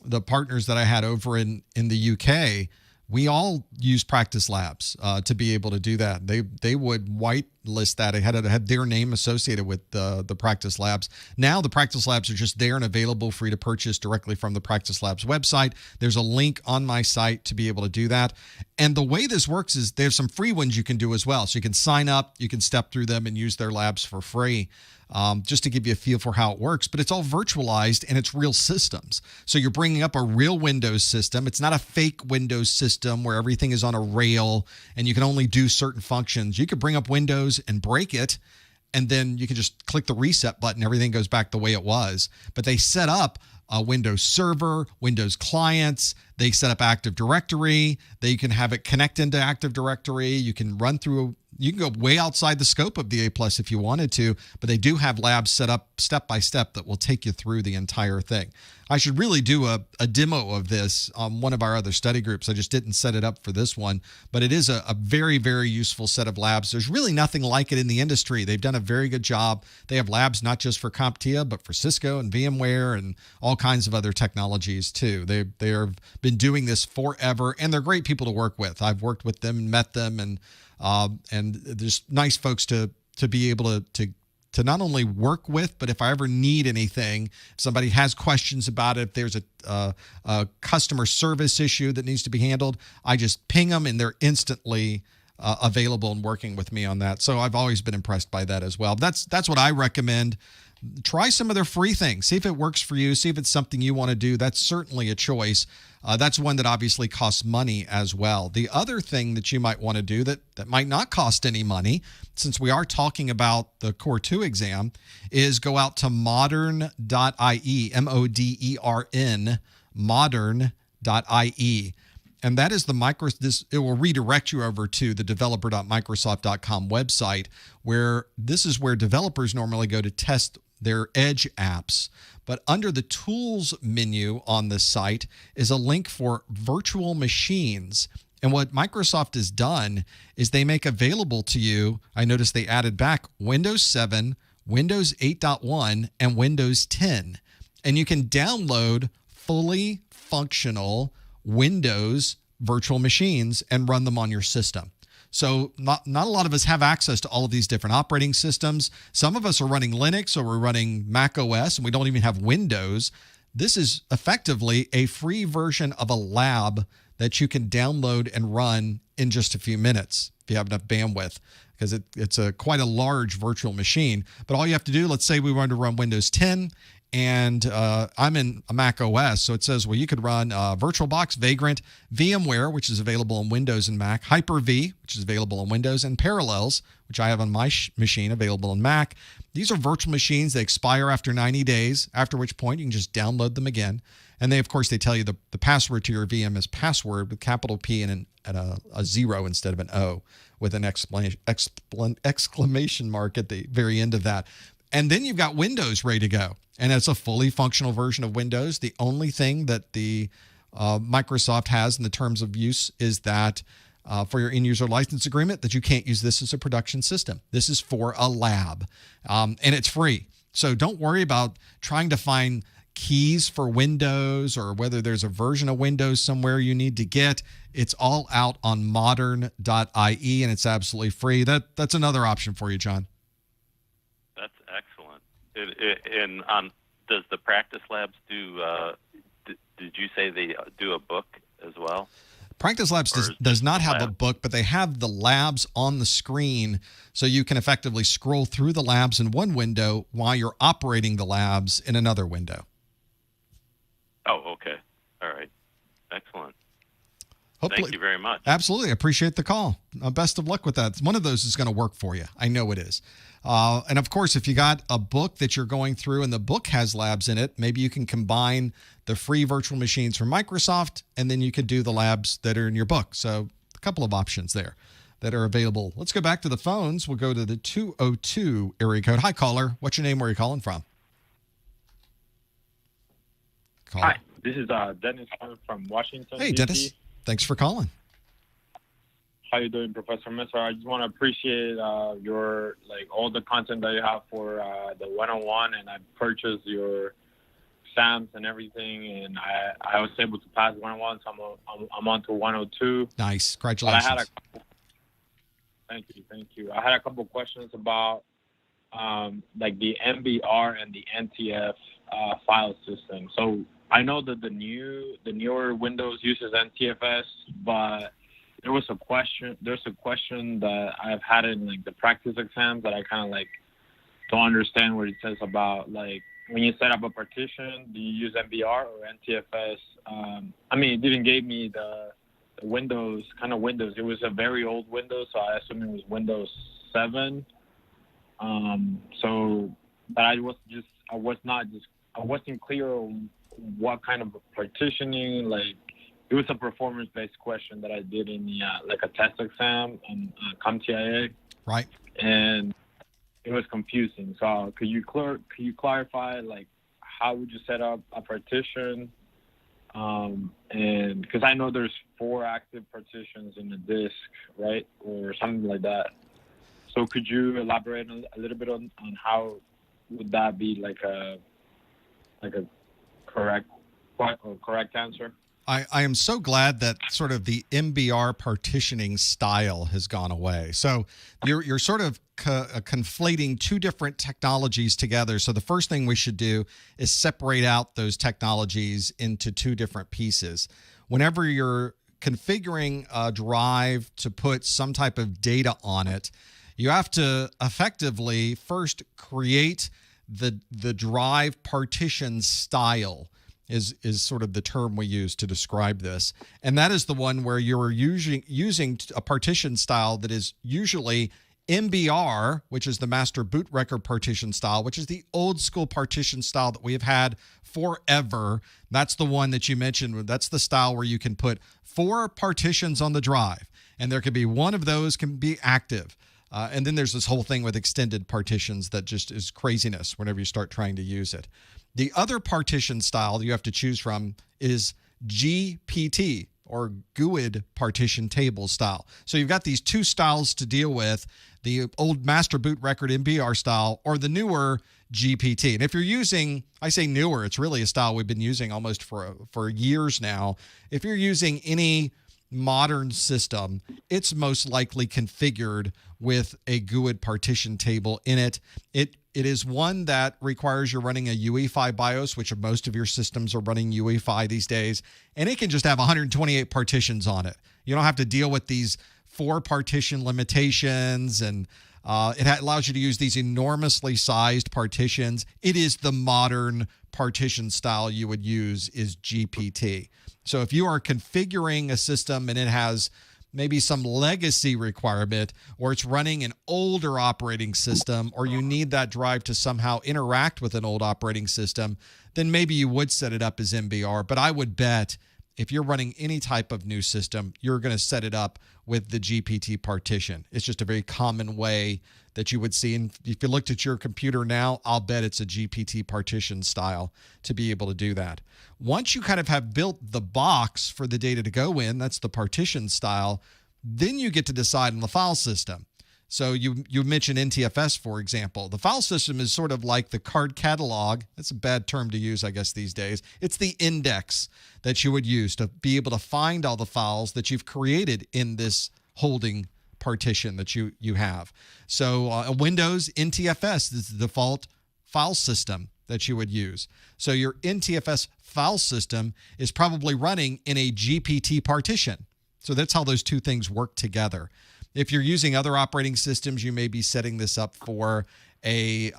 the partners that I had over in the UK, we all use Practice Labs to be able to do that. They would whitelist that. It had their name associated with the Practice Labs. Now the Practice Labs are just there and available for you to purchase directly from the Practice Labs website. There's a link on my site to be able to do that. And the way this works is there's some free ones you can do as well. So you can sign up, you can step through them and use their labs for free. Just to give you a feel for how it works, but it's all virtualized and it's real systems. So you're bringing up a real Windows system. It's not a fake Windows system where everything is on a rail and you can only do certain functions. You could bring up Windows and break it, and then you can just click the reset button. Everything goes back the way it was. But they set up a Windows server, Windows clients. They set up Active Directory. They can have it connect into Active Directory. You can run through. You can go way outside the scope of the A+ if you wanted to, but they do have labs set up step by step that will take you through the entire thing. I should really do a demo of this on one of our other study groups. I just didn't set it up for this one, but it is a very, very useful set of labs. There's really nothing like it in the industry. They've done a very good job. They have labs not just for CompTIA, but for Cisco and VMware and all kinds of other technologies too. They have been doing this forever, and they're great people to work with. I've worked with them and met them, and there's nice folks to be able to not only work with, but if I ever need anything, if somebody has questions about it, if there's a customer service issue that needs to be handled, I just ping them and they're instantly available and working with me on that. So I've always been impressed by that as well. That's what I recommend. Try some of their free things. See if it works for you. See if it's something you want to do. That's certainly a choice. That's one that obviously costs money as well. The other thing that you might want to do that might not cost any money, since we are talking about the Core 2 exam, is go out to modern.ie, MODERN, modern.ie. And that is it will redirect you over to the developer.microsoft.com website, where this is where developers normally go to test their Edge apps. But under the Tools menu on this site is a link for virtual machines. And what Microsoft has done is they make available to you, I noticed they added back Windows 7, Windows 8.1, and Windows 10. And you can download fully functional Windows virtual machines and run them on your system. So not a lot of us have access to all of these different operating systems. Some of us are running Linux or we're running Mac OS and we don't even have Windows. This is effectively a free version of a lab that you can download and run in just a few minutes if you have enough bandwidth, because it's quite a large virtual machine. But all you have to do, let's say we wanted to run Windows 10 and I'm in a Mac OS, so it says, well, you could run VirtualBox, Vagrant, VMware, which is available on Windows and Mac, Hyper-V, which is available on Windows, and Parallels, which I have on my machine, available on Mac. These are virtual machines. They expire after 90 days, after which point you can just download them again. And they, of course, they tell you the password to your VM is password with capital P and a zero instead of an O, with an exclamation mark at the very end of that. And then you've got Windows ready to go. And it's a fully functional version of Windows. The only thing that the Microsoft has in the terms of use is that for your end-user license agreement, that you can't use this as a production system. This is for a lab, and it's free. So don't worry about trying to find keys for Windows or whether there's a version of Windows somewhere you need to get. It's all out on modern.ie, and it's absolutely free. That's another option for you, John. That's excellent. And does the practice labs do? Did you say they do a book as well? Practice Labs does not have a book, but they have the labs on the screen, so you can effectively scroll through the labs in one window while you're operating the labs in another window. Oh, okay. All right. Excellent. Hopefully, thank you very much. Absolutely. I appreciate the call. Best of luck with that. One of those is going to work for you. I know it is. And of course, if you got a book that you're going through and the book has labs in it, maybe you can combine the free virtual machines from Microsoft, and then you could do the labs that are in your book. So a couple of options there that are available. Let's go back to the phones. We'll go to the 202 area code. Hi, caller. What's your name? Where are you calling from? Caller. Hi, this is Dennis from Washington. Hey, DC. Dennis. Thanks for calling. How you doing, Professor Messer? I just want to appreciate your all the content that you have for the 101, and I purchased your exams and everything, and I was able to pass 101, so I'm on to 102. Nice, congratulations. Thank you. I had a couple questions about the MBR and the NTF file system. So I know that the newer Windows uses NTFS, but there's a question that I've had in the practice exams that I kind of don't understand what it says about when you set up a partition, do you use MBR or NTFS? It didn't give me the Windows kind of Windows. It was a very old Windows, so I assume it was Windows 7. But I wasn't clear on what kind of partitioning. It was a performance-based question that I did in the a test exam on CompTIA A. Right. And it was confusing. So could you clarify how would you set up a partition? And because I know there's 4 active partitions in the disk, right, or something like that. So could you elaborate a little bit on how would that be a correct answer? I am so glad that sort of the MBR partitioning style has gone away. So you're sort of conflating 2 different technologies together. So the first thing we should do is separate out those technologies into 2 different pieces. Whenever you're configuring a drive to put some type of data on it, you have to effectively first create the drive partition style. Is sort of the term we use to describe this. And that is the one where you're using a partition style that is usually MBR, which is the master boot record partition style, which is the old school partition style that we have had forever. That's the one that you mentioned. That's the style where you can put 4 partitions on the drive, and there could be one of those can be active. And then there's this whole thing with extended partitions that just is craziness whenever you start trying to use it. The other partition style you have to choose from is GPT, or GUID partition table style. So you've got these 2 styles to deal with, the old master boot record MBR style or the newer GPT. And if you're using, I say newer, it's really a style we've been using almost for years now. If you're using any modern system, it's most likely configured with a GUID partition table in it. It is one that requires you're running a UEFI BIOS, which most of your systems are running UEFI these days, and it can just have 128 partitions on it. You don't have to deal with these 4 partition limitations and It allows you to use these enormously sized partitions. It is the modern partition style you would use is GPT. So if you are configuring a system and it has maybe some legacy requirement, or it's running an older operating system, or you need that drive to somehow interact with an old operating system, then maybe you would set it up as MBR. But I would bet if you're running any type of new system, you're going to set it up with the GPT partition. It's just a very common way that you would see. And if you looked at your computer now, I'll bet it's a GPT partition style to be able to do that. Once you kind of have built the box for the data to go in, that's the partition style, then you get to decide on the file system. So you mentioned NTFS, for example. The file system is sort of like the card catalog. That's a bad term to use, I guess, these days. It's the index that you would use to be able to find all the files that you've created in this holding partition that you have. So Windows NTFS is the default file system that you would use. So your NTFS file system is probably running in a GPT partition. So that's how those two things work together. If you're using other operating systems, you may be setting this up for a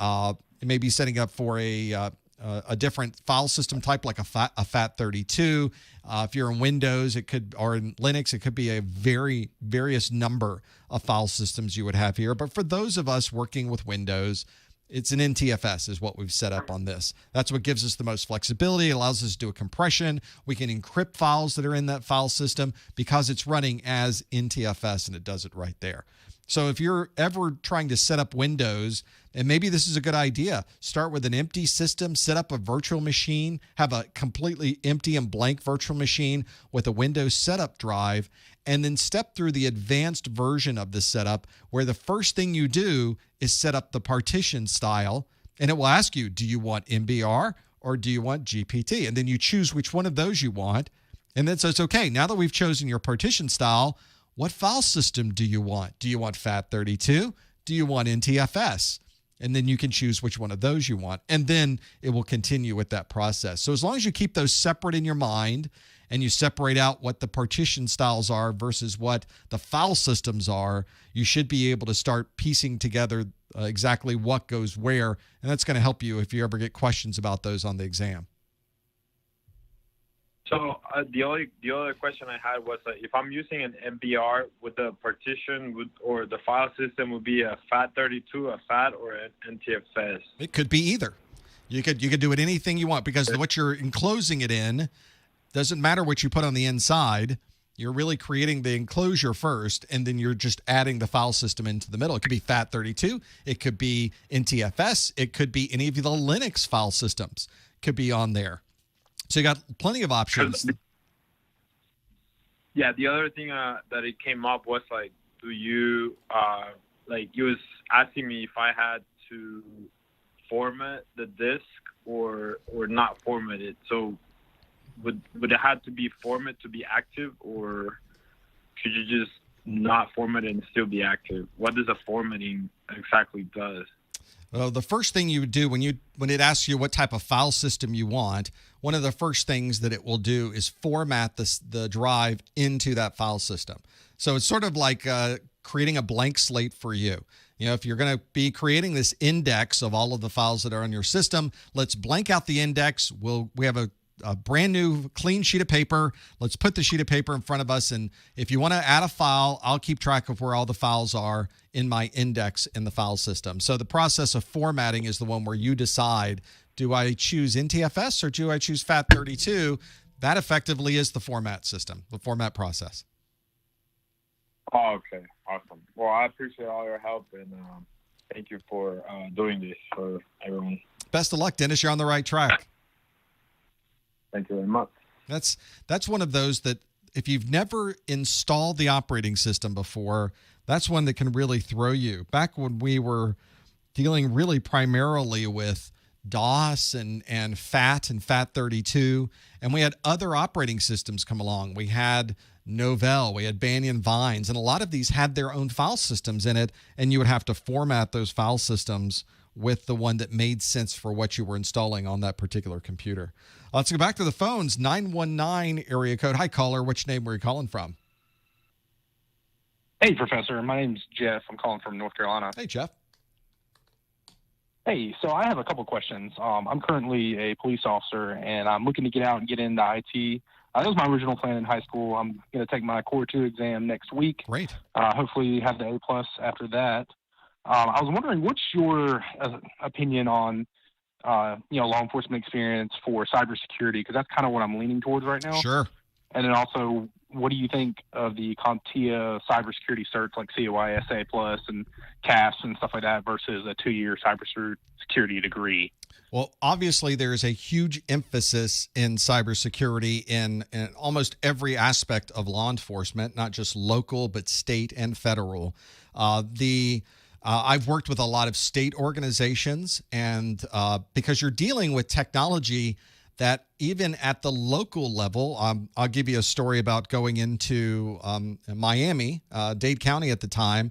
different file system type, like a FAT32. If you're in Windows, or in Linux, it could be a various number of file systems you would have here. But for those of us working with Windows, it's an NTFS is what we've set up on this. That's what gives us the most flexibility. It allows us to do a compression. We can encrypt files that are in that file system because it's running as NTFS, and it does it right there. So if you're ever trying to set up Windows, and maybe this is a good idea, start with an empty system, set up a virtual machine, have a completely empty and blank virtual machine with a Windows setup drive, and then step through the advanced version of the setup where the first thing you do is set up the partition style, and it will ask you, do you want MBR or do you want GPT? And then you choose which one of those you want, and then so it's okay. Now that we've chosen your partition style, what file system do you want? Do you want FAT32? Do you want NTFS? And then you can choose which one of those you want. And then it will continue with that process. So as long as you keep those separate in your mind and you separate out what the partition styles are versus what the file systems are, you should be able to start piecing together exactly what goes where. And that's going to help you if you ever get questions about those on the exam. So the other question I had was if I'm using an MBR, would the partition or the file system would be a FAT32, a FAT, or an NTFS? It could be either. You could do it anything you want because what you're enclosing it in doesn't matter what you put on the inside. You're really creating the enclosure first, and then you're just adding the file system into the middle. It could be FAT32. It could be NTFS. It could be any of the Linux file systems could be on there. So you got plenty of options. Yeah, the other thing that it came up was do you he was asking me if I had to format the disk or not format it. So would it have to be formatted to be active, or could you just not format it and still be active? What does the formatting exactly does? Well, the first thing you would do when it asks you what type of file system you want, one of the first things that it will do is format the drive into that file system. So it's sort of like creating a blank slate for you. You know, if you're going to be creating this index of all of the files that are on your system, let's blank out the index. We have a brand new clean sheet of paper. Let's put the sheet of paper in front of us. And if you want to add a file, I'll keep track of where all the files are in my index in the file system. So the process of formatting is the one where you decide, do I choose NTFS or do I choose FAT32? That effectively is the format system, the format process. Oh, okay. Awesome. Well, I appreciate all your help, and thank you for doing this for everyone. Best of luck, Dennis. You're on the right track. Thank you very much. That's one of those that if you've never installed the operating system before, that's one that can really throw you. Back when we were dealing really primarily with DOS and FAT and FAT32, and we had other operating systems come along. We had Novell, we had Banyan Vines, and a lot of these had their own file systems in it, and you would have to format those file systems with the one that made sense for what you were installing on that particular computer. Let's go back to the phones. 919 area code. Hi, caller. Which name were you calling from? Hey, Professor. My name's Jeff. I'm calling from North Carolina. Hey, Jeff. Hey, so I have a couple questions. I'm currently a police officer, and I'm looking to get out and get into IT. That was my original plan in high school. I'm going to take my Core 2 exam next week. Great. Hopefully have the A+ after that. I was wondering, what's your opinion on, law enforcement experience for cybersecurity? Because that's kind of what I'm leaning towards right now. Sure. And then also, what do you think of the CompTIA cybersecurity certs like CompTIA A+ and CAS and stuff like that versus a 2-year cybersecurity degree? Well, obviously, there's a huge emphasis in cybersecurity in almost every aspect of law enforcement, not just local, but state and federal. I've worked with a lot of state organizations, and because you're dealing with technology that even at the local level, I'll give you a story about going into Miami, Dade County at the time.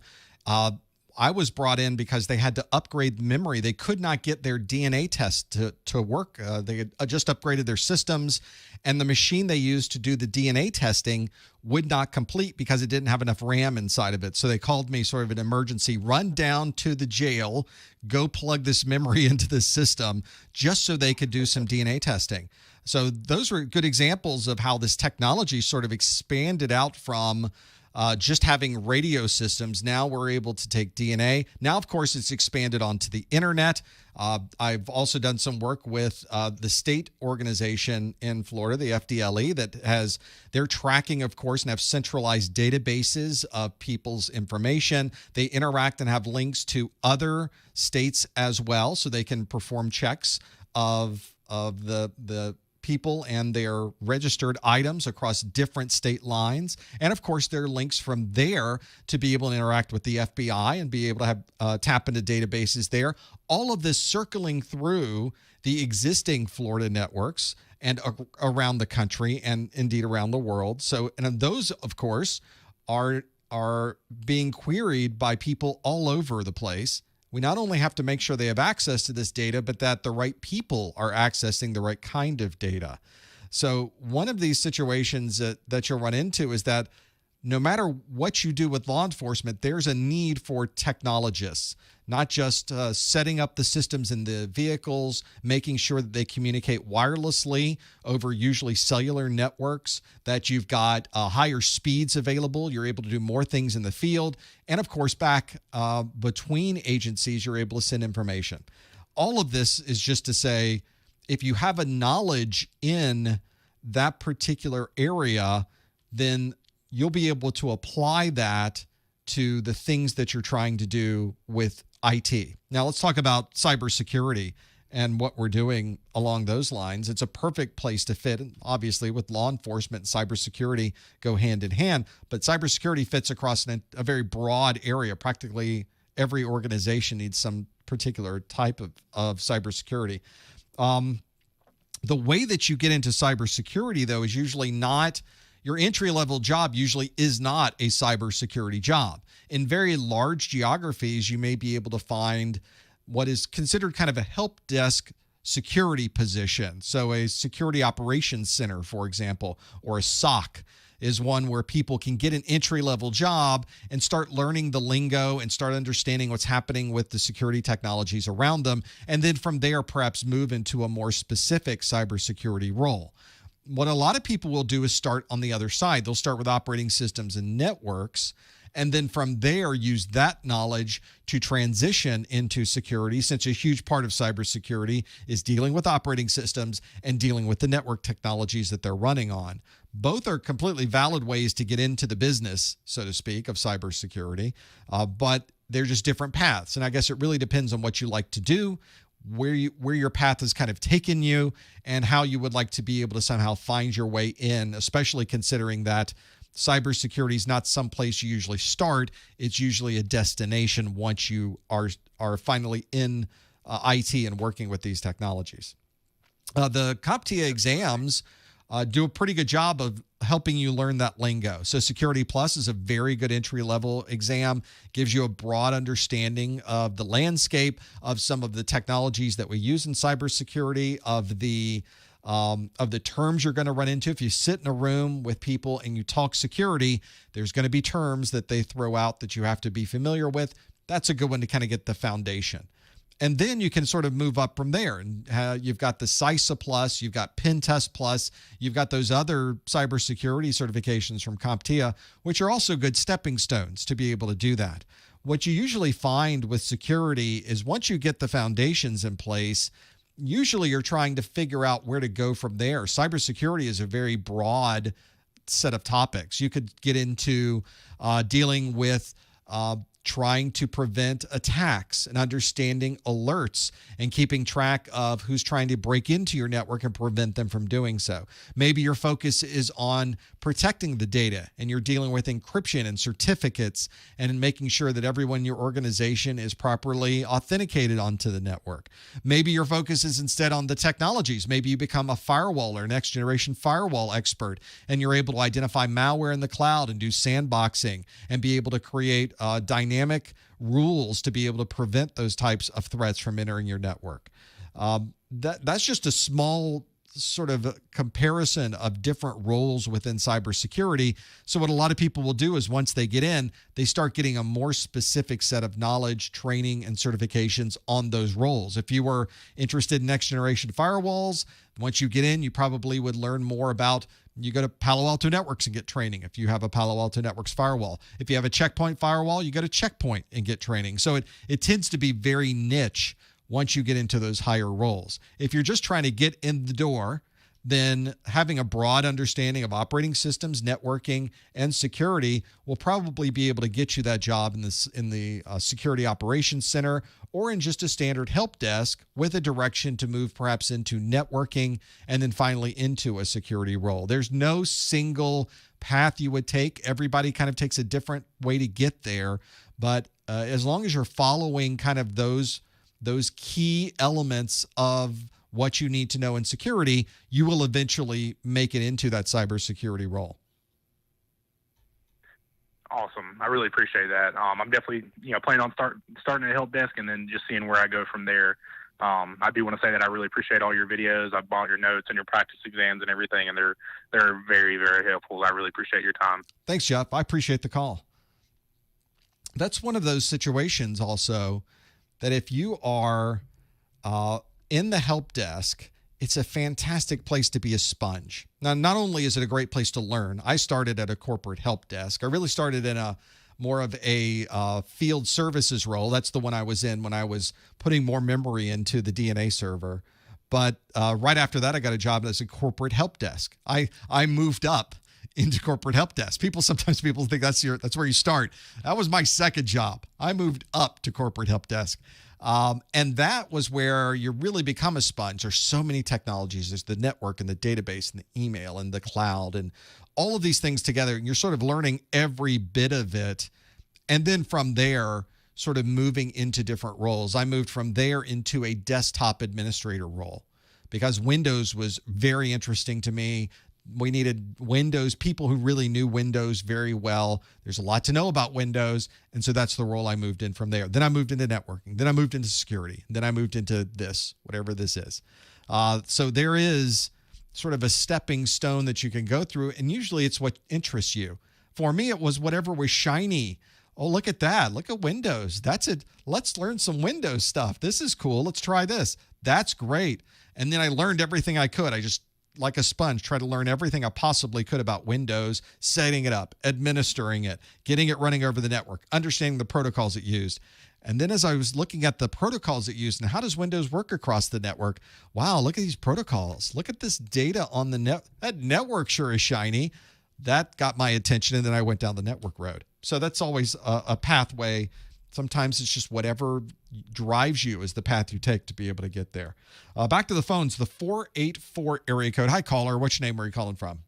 I was brought in because they had to upgrade memory. They could not get their DNA test to work. They had just upgraded their systems, and the machine they used to do the DNA testing would not complete because it didn't have enough RAM inside of it. So they called me sort of an emergency, run down to the jail, go plug this memory into the system just so they could do some DNA testing. So those were good examples of how this technology sort of expanded out from just having radio systems. Now we're able to take DNA. Now, of course, it's expanded onto the internet. I've also done some work with the state organization in Florida, the FDLE, that has their tracking, of course, and have centralized databases of people's information. They interact and have links to other states as well, so they can perform checks of the people and their registered items across different state lines. And of course, there are links from there to be able to interact with the FBI and be able to have tap into databases there. All of this circling through the existing Florida networks and around the country and indeed around the world. So, and those, of course, are being queried by people all over the place. We not only have to make sure they have access to this data, but that the right people are accessing the right kind of data. So one of these situations that you'll run into is that no matter what you do with law enforcement, there's a need for technologists, not just setting up the systems in the vehicles, making sure that they communicate wirelessly over usually cellular networks, that you've got higher speeds available, you're able to do more things in the field, and of course, back between agencies, you're able to send information. All of this is just to say, if you have a knowledge in that particular area, then you'll be able to apply that to the things that you're trying to do with IT. Now, let's talk about cybersecurity and what we're doing along those lines. It's a perfect place to fit. And obviously, with law enforcement and cybersecurity go hand in hand, but cybersecurity fits across a very broad area. Practically every organization needs some particular type of cybersecurity. The way that you get into cybersecurity, though, is usually not your entry-level job. Usually is not a cybersecurity job. In very large geographies, you may be able to find what is considered kind of a help desk security position. So a security operations center, for example, or a SOC is one where people can get an entry-level job and start learning the lingo and start understanding what's happening with the security technologies around them. And then from there, perhaps move into a more specific cybersecurity role. What a lot of people will do is start on the other side. They'll start with operating systems and networks, and then from there use that knowledge to transition into security, since a huge part of cybersecurity is dealing with operating systems and dealing with the network technologies that they're running on. Both are completely valid ways to get into the business, so to speak, of cybersecurity, but they're just different paths. And I guess it really depends on what you like to do, where your path has kind of taken you, and how you would like to be able to somehow find your way in, especially considering that cybersecurity is not some place you usually start. It's usually a destination once you are finally in IT and working with these technologies. The CompTIA exams do a pretty good job of helping you learn that lingo. So Security Plus is a very good entry-level exam, gives you a broad understanding of the landscape, of some of the technologies that we use in cybersecurity, of the of the terms you're going to run into. If you sit in a room with people and you talk security, there's going to be terms that they throw out that you have to be familiar with. That's a good one to kind of get the foundation. And then you can sort of move up from there. And you've got the CISA Plus, you've got Pen Test Plus, you've got those other cybersecurity certifications from CompTIA, which are also good stepping stones to be able to do that. What you usually find with security is once you get the foundations in place, usually you're trying to figure out where to go from there. Cybersecurity is a very broad set of topics. You could get into dealing with trying to prevent attacks and understanding alerts and keeping track of who's trying to break into your network and prevent them from doing so. Maybe your focus is on protecting the data and you're dealing with encryption and certificates and making sure that everyone in your organization is properly authenticated onto the network. Maybe your focus is instead on the technologies. Maybe you become a firewall or next generation firewall expert and you're able to identify malware in the cloud and do sandboxing and be able to create dynamic rules to be able to prevent those types of threats from entering your network. That's just a small sort of comparison of different roles within cybersecurity. So what a lot of people will do is once they get in, they start getting a more specific set of knowledge, training, and certifications on those roles. If you were interested in next generation firewalls, once you get in, you probably would learn more about. You go to Palo Alto Networks and get training if you have a Palo Alto Networks firewall. If you have a Checkpoint firewall, you go to Checkpoint and get training. So it tends to be very niche once you get into those higher roles. If you're just trying to get in the door, then having a broad understanding of operating systems, networking, and security will probably be able to get you that job in the Security Operations Center or in just a standard help desk with a direction to move perhaps into networking and then finally into a security role. There's no single path you would take. Everybody kind of takes a different way to get there. But as long as you're following kind of those key elements of what you need to know in security, you will eventually make it into that cybersecurity role. Awesome. I really appreciate that. I'm definitely, planning on starting at a help desk and then just seeing where I go from there. I do want to say that I really appreciate all your videos. I bought your notes and your practice exams and everything, and they're very, very helpful. I really appreciate your time. Thanks, Jeff. I appreciate the call. That's one of those situations also that if you are in the help desk, it's a fantastic place to be a sponge. Now, not only is it a great place to learn, I started at a corporate help desk. I really started in a more of a field services role. That's the one I was in when I was putting more memory into the DNA server. But right after that, I got a job as a corporate help desk. I moved up into corporate help desk. Sometimes people think that's where you start. That was my second job. I moved up to corporate help desk. And that was where you really become a sponge. There's so many technologies. There's the network and the database and the email and the cloud and all of these things together. And you're sort of learning every bit of it. And then from there, sort of moving into different roles. I moved from there into a desktop administrator role because Windows was very interesting to me. We needed Windows, people who really knew Windows very well. There's a lot to know about Windows. And so that's the role I moved in from there. Then I moved into networking. Then I moved into security. Then I moved into this, whatever this is. So there is sort of a stepping stone that you can go through. And usually it's what interests you. For me, it was whatever was shiny. Oh, look at that. Look at Windows. That's it. Let's learn some Windows stuff. This is cool. Let's try this. That's great. And then I learned everything I could. I just, like a sponge, try to learn everything I possibly could about Windows, setting it up, administering it, getting it running over the network, understanding the protocols it used. And then as I was looking at the protocols it used and how does Windows work across the network, wow, look at these protocols. Look at this data on the net. That network sure is shiny. That got my attention, and then I went down the network road. So that's always a pathway. Sometimes it's just whatever drives you is the path you take to be able to get there. Back to the phones, the 484 area code. Hi, caller. What's your name? Where are you calling from?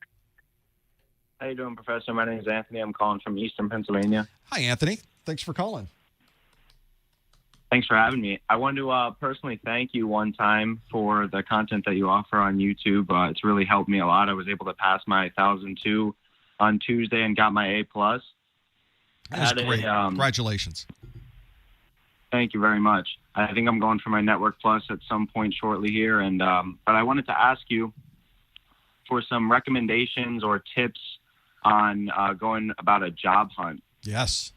How you doing, Professor? My name is Anthony. I'm calling from Eastern Pennsylvania. Hi, Anthony. Thanks for calling. Thanks for having me. I want to personally thank you one time for the content that you offer on YouTube. It's really helped me a lot. I was able to pass my 1002 on Tuesday and got my A+. That's great. Congratulations. Thank you very much. I think I'm going for my Network Plus at some point shortly here. And but I wanted to ask you, for some recommendations or tips on going about a job hunt. Yes.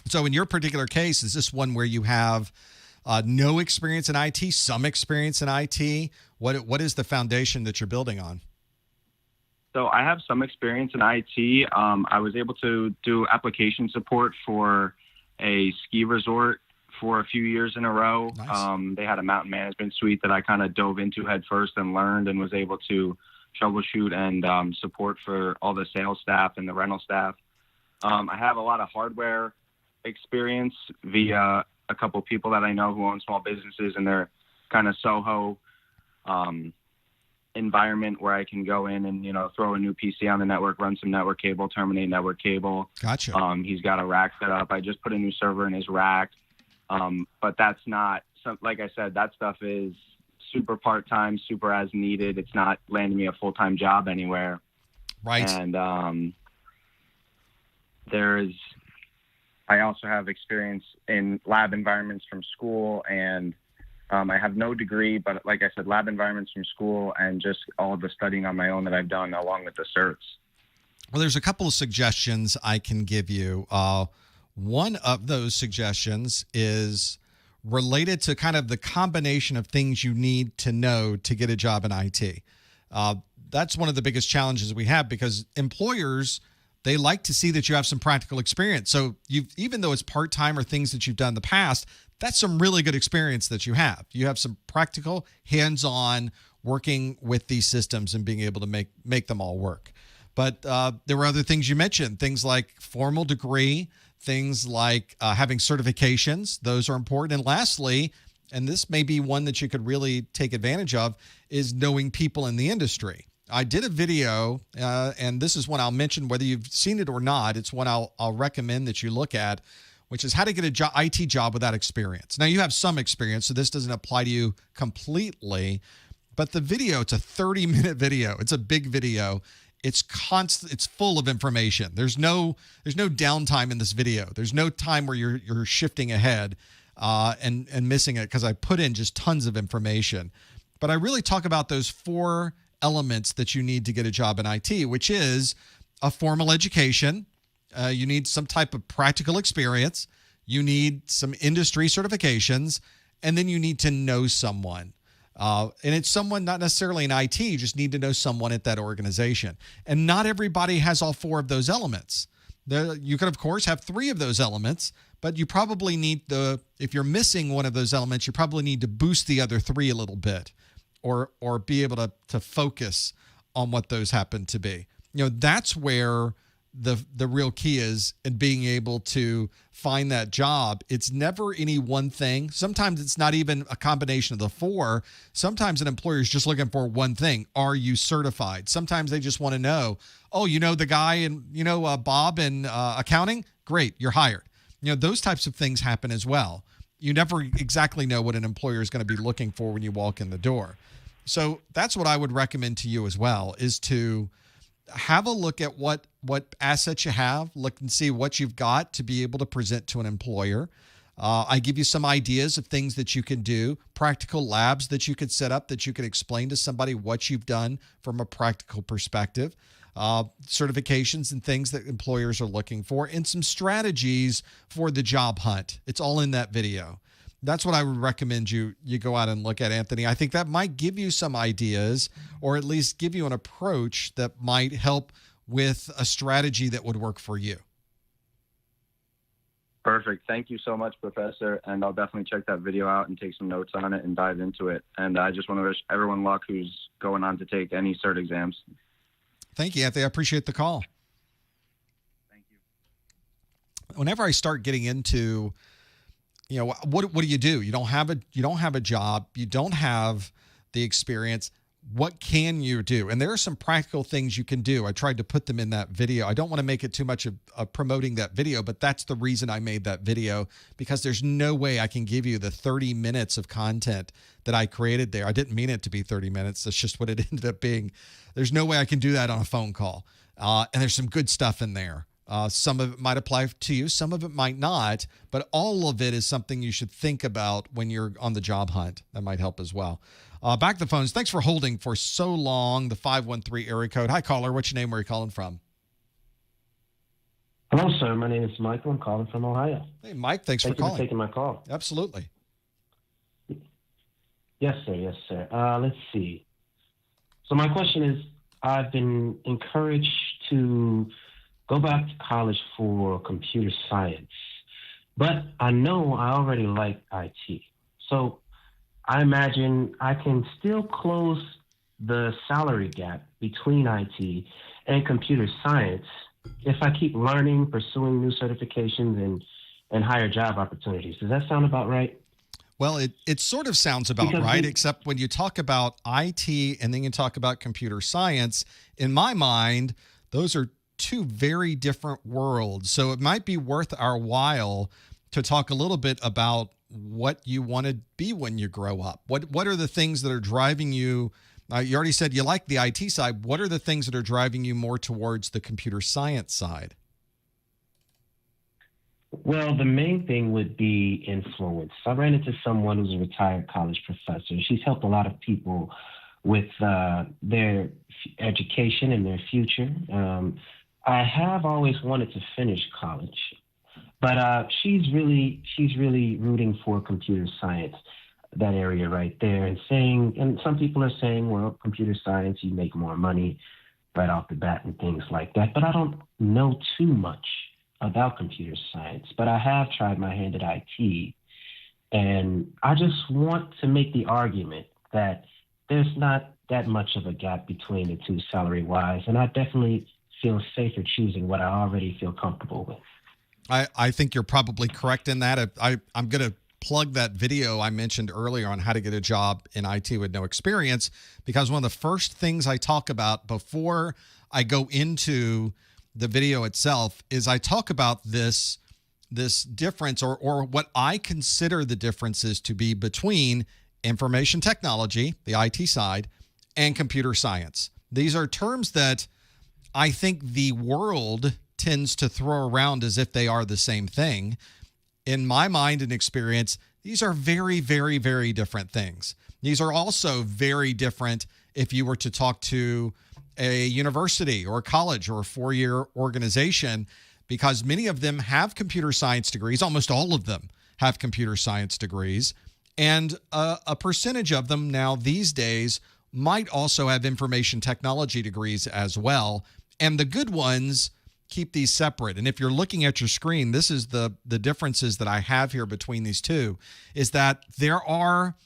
So in your particular case, is this one where you have no experience in IT, some experience in IT? What is the foundation that you're building on? So I have some experience in IT. I was able to do application support for a ski resort for a few years in a row. Nice. They had a mountain management suite that I kind of dove into head first and learned, and was able to troubleshoot and support for all the sales staff and the rental staff. I have a lot of hardware experience via a couple of people that I know who own small businesses, and they're kind of Soho environment where I can go in and, throw a new PC on the network, run some network cable, terminate network cable. Gotcha. He's got a rack set up. I just put a new server in his rack. But that's not, like I said, that stuff is super part-time, super as needed. It's not landing me a full-time job anywhere. Right. And I also have experience in lab environments from school, and I have no degree, but like I said, lab environments from school and just all the studying on my own that I've done along with the certs. Well, there's a couple of suggestions I can give you. One of those suggestions is related to kind of the combination of things you need to know to get a job in IT. That's one of the biggest challenges we have, because employers, they like to see that you have some practical experience. So even though it's part-time or things that you've done in the past, that's some really good experience that you have. You have some practical, hands-on working with these systems and being able to make them all work. But there were other things you mentioned, things like formal degree, things like having certifications. Those are important. And lastly, and this may be one that you could really take advantage of, is knowing people in the industry. I did a video, and this is one I'll mention whether you've seen it or not. It's one I'll recommend that you look at, which is how to get an IT job without experience. Now, you have some experience, so this doesn't apply to you completely. But the video, it's a 30-minute video. It's a big video. It's constant. It's full of information. There's no downtime in this video. There's no time where you're shifting ahead and missing it, because I put in just tons of information. But I really talk about those 4 elements that you need to get a job in IT, which is a formal education. You need some type of practical experience. You need some industry certifications, and then you need to know someone. And it's someone not necessarily in IT, you just need to know someone at that organization. And not everybody has all 4 of those elements. You could, of course, have 3 of those elements, but you probably need if you're missing one of those elements, you probably need to boost the other 3 a little bit, or be able to focus on what those happen to be. That's where the real key is in being able to find that job. It's never any one thing. Sometimes it's not even a combination of the 4. Sometimes an employer is just looking for one thing. Are you certified? Sometimes they just want to know, oh, the guy and Bob in accounting? Great, you're hired. Those types of things happen as well. You never exactly know what an employer is going to be looking for when you walk in the door. So that's what I would recommend to you as well, is to have a look at what assets you have, look and see what you've got to be able to present to an employer. I give you some ideas of things that you can do, practical labs that you could set up, that you could explain to somebody what you've done from a practical perspective, certifications and things that employers are looking for, and some strategies for the job hunt. It's all in that video. That's what I would recommend you go out and look at, Anthony. I think that might give you some ideas, or at least give you an approach that might help with a strategy that would work for you. Perfect. Thank you so much, Professor. And I'll definitely check that video out and take some notes on it and dive into it. And I just want to wish everyone luck who's going on to take any cert exams. Thank you, Anthony. I appreciate the call. Thank you. Whenever I start getting into, what do you do? You don't have a job. You don't have the experience. What can you do? And there are some practical things you can do. I tried to put them in that video. I don't want to make it too much of promoting that video, but that's the reason I made that video, because there's no way I can give you the 30 minutes of content that I created there. I didn't mean it to be 30 minutes. That's just what it ended up being. There's no way I can do that on a phone call. And there's some good stuff in there. Some of it might apply to you, some of it might not, but all of it is something you should think about when you're on the job hunt. That might help as well. Back to the phones. Thanks for holding for so long. The 513 area code. Hi, caller. What's your name? Where are you calling from? Hello, sir. My name is Michael. I'm calling from Ohio. Hey, Mike. Thanks for Thank you calling. for taking my call. Absolutely. Yes, sir. Yes, sir. Let's see. So my question is, I've been encouraged to go back to college for computer science, but I know I already like IT. So I imagine I can still close the salary gap between IT and computer science if I keep learning, pursuing new certifications, and higher job opportunities. Does that sound about right? Well, it sort of sounds about Because right, except when you talk about IT and then you talk about computer science, in my mind, those are two very different worlds. So it might be worth our while to talk a little bit about what you want to be when you grow up. What are the things that are driving you? You already said you like the IT side. What are the things that are driving you more towards the computer science side? Well, the main thing would be influence. I ran into someone who's a retired college professor. She's helped a lot of people with their education and their future. I have always wanted to finish college, but she's really rooting for computer science, that area right there, and saying, and some people are saying, well, computer science, you make more money right off the bat and things like that. But I don't know too much about computer science, but I have tried my hand at IT, and I just want to make the argument that there's not that much of a gap between the two salary-wise, and I definitely feel safer choosing what I already feel comfortable with. I think you're probably correct in that. I'm going to plug that video I mentioned earlier on how to get a job in IT with no experience, because one of the first things I talk about before I go into the video itself is I talk about this difference or what I consider the differences to be between information technology, the IT side, and computer science. These are terms that I think the world tends to throw around as if they are the same thing. In my mind and experience, these are very, very, very different things. These are also very different if you were to talk to a university or a college or a four-year organization, because many of them have computer science degrees. Almost all of them have computer science degrees. And a percentage of them now these days might also have information technology degrees as well. And the good ones keep these separate. And if you're looking at your screen, this is the differences that I have here between these two, is that there are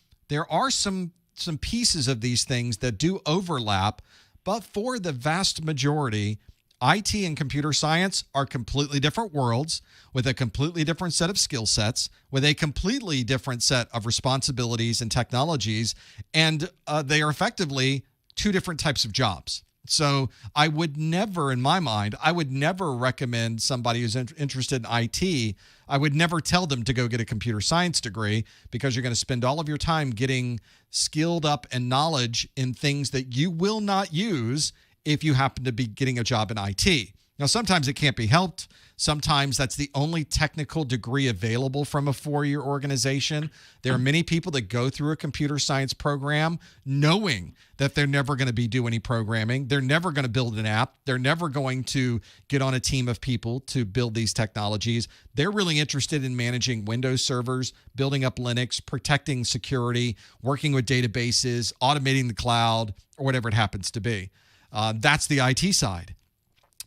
some pieces of these things that do overlap, but for the vast majority, IT and computer science are completely different worlds with a completely different set of skill sets, with a completely different set of responsibilities and technologies, and they are effectively two different types of jobs. So I would never, in my mind, I would never recommend somebody who's interested in IT, I would never tell them to go get a computer science degree, because you're going to spend all of your time getting skilled up and knowledge in things that you will not use if you happen to be getting a job in IT. Now, sometimes it can't be helped. Sometimes that's the only technical degree available from a four-year organization. There are many people that go through a computer science program knowing that they're never going to be doing any programming. They're never going to build an app. They're never going to get on a team of people to build these technologies. They're really interested in managing Windows servers, building up Linux, protecting security, working with databases, automating the cloud, or whatever it happens to be. That's the IT side.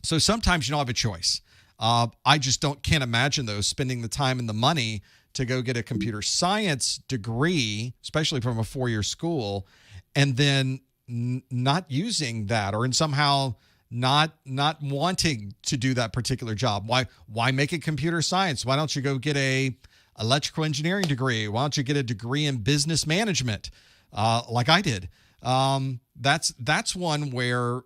So sometimes you don't have a choice. I just can't imagine those spending the time and the money to go get a computer science degree, especially from a four-year school, and then not using that, or in somehow not wanting to do that particular job. Why make it computer science? Why don't you go get a electrical engineering degree? Why don't you get a degree in business management, like I did? That's one where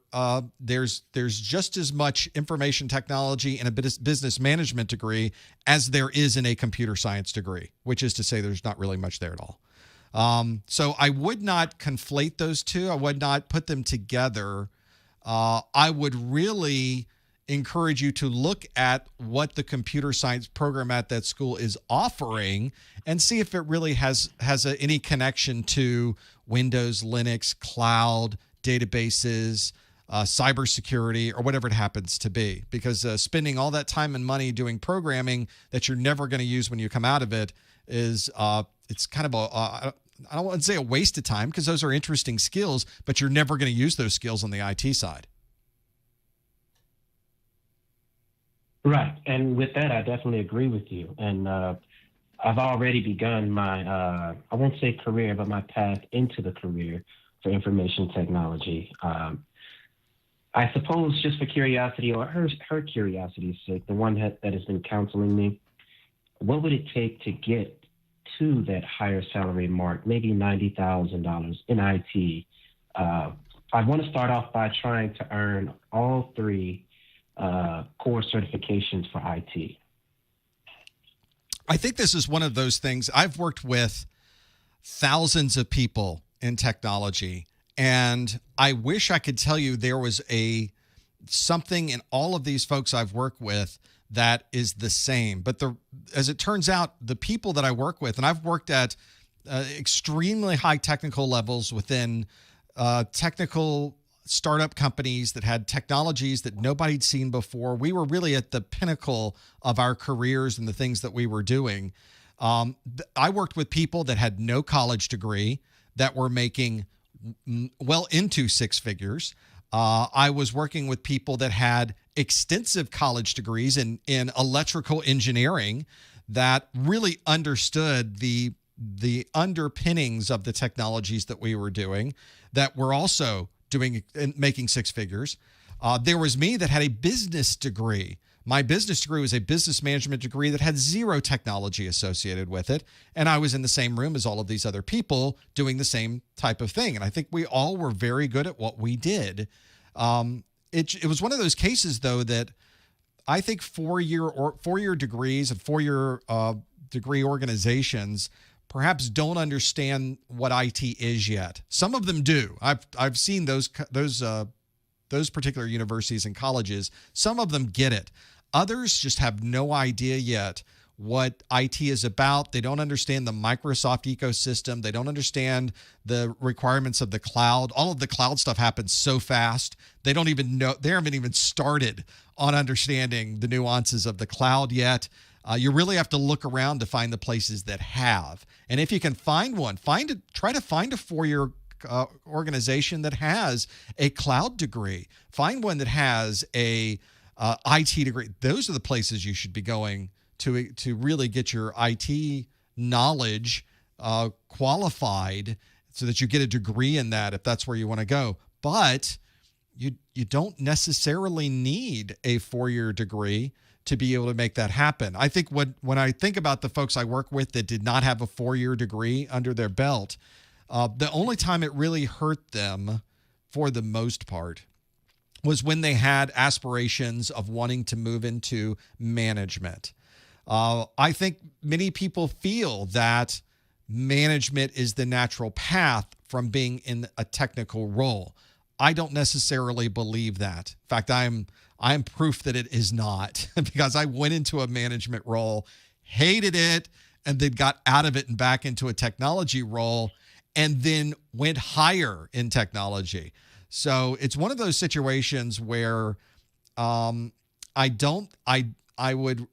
there's just as much information technology and a business management degree as there is in a computer science degree, which is to say there's not really much there at all. So I would not conflate those two. I would not put them together. I would really encourage you to look at what the computer science program at that school is offering and see if it really has any connection to Windows, Linux, cloud, databases, cybersecurity, or whatever it happens to be. Because spending all that time and money doing programming that you're never going to use when you come out of it is it's kind of I don't want to say a waste of time, because those are interesting skills, but you're never going to use those skills on the IT side. Right. And with that, I definitely agree with you. And I've already begun my, I won't say career, but my path into the career for information technology. I suppose just for curiosity, or her curiosity's sake, the one that has been counseling me, what would it take to get to that higher salary mark, maybe $90,000 in IT? I want to start off by trying to earn all three core certifications for IT. I think this is one of those things. I've worked with thousands of people in technology, and I wish I could tell you there was something in all of these folks I've worked with that is the same. But as it turns out, the people that I work with, and I've worked at extremely high technical levels within technical startup companies that had technologies that nobody'd seen before. We were really at the pinnacle of our careers and the things that we were doing. I worked with people that had no college degree that were making well into six figures. I was working with people that had extensive college degrees in electrical engineering that really understood the underpinnings of the technologies that we were doing, that were also doing and making six figures. There was me that had a business degree. My business degree was a business management degree that had zero technology associated with it. And I was in the same room as all of these other people doing the same type of thing. And I think we all were very good at what we did. It was one of those cases, though, that I think four-year degrees and four-year degree organizations perhaps don't understand what IT is yet. Some of them do. I've seen those particular universities and colleges. Some of them get it. Others just have no idea yet what IT is about. They don't understand the Microsoft ecosystem. They don't understand the requirements of the cloud. All of the cloud stuff happens so fast. They don't even know. They haven't even started on understanding the nuances of the cloud yet. You really have to look around to find the places that have. And if you can find one, try to find a four-year organization that has a cloud degree. Find one that has a IT degree. Those are the places you should be going to really get your IT knowledge qualified, so that you get a degree in that if that's where you want to go. But you don't necessarily need a four-year degree to be able to make that happen. I think when I think about the folks I work with that did not have a four-year degree under their belt, the only time it really hurt them, for the most part, was when they had aspirations of wanting to move into management. I think many people feel that management is the natural path from being in a technical role. I don't necessarily believe that. In fact, I'm proof that it is not, because I went into a management role, hated it, and then got out of it and back into a technology role, and then went higher in technology. So it's one of those situations where I would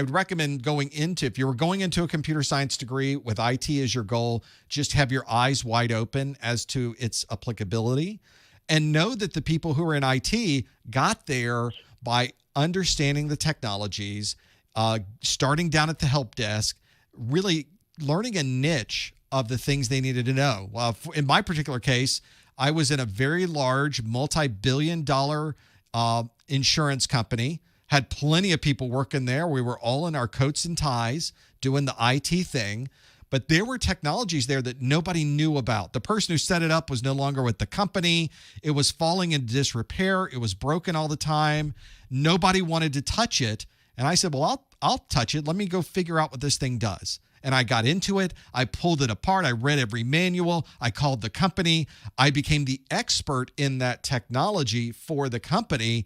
recommend going into, if you were going into a computer science degree with IT as your goal, just have your eyes wide open as to its applicability, and know that the people who are in IT got there by understanding the technologies, starting down at the help desk, really learning a niche of the things they needed to know. Well, in my particular case, I was in a very large multi-billion-dollar insurance company, had plenty of people working there. We were all in our coats and ties doing the IT thing. But there were technologies there that nobody knew about. The person who set it up was no longer with the company. It was falling into disrepair. It was broken all the time. Nobody wanted to touch it. And I said, well, I'll touch it. Let me go figure out what this thing does. And I got into it. I pulled it apart. I read every manual. I called the company. I became the expert in that technology for the company.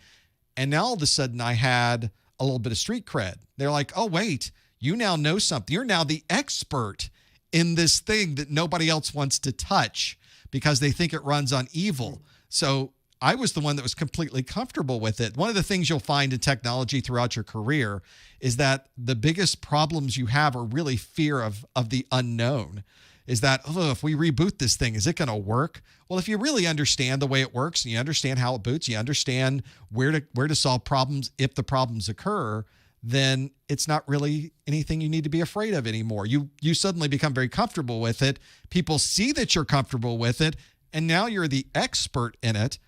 And now all of a sudden I had a little bit of street cred. They're like, oh, wait, you now know something. You're now the expert in this thing that nobody else wants to touch because they think it runs on evil. So I was the one that was completely comfortable with it. One of the things you'll find in technology throughout your career is that the biggest problems you have are really fear of the unknown. Is that, oh, if we reboot this thing, is it going to work? Well, if you really understand the way it works and you understand how it boots, you understand where to solve problems if the problems occur, then it's not really anything you need to be afraid of anymore. You suddenly become very comfortable with it. People see that you're comfortable with it, and now you're the expert in it,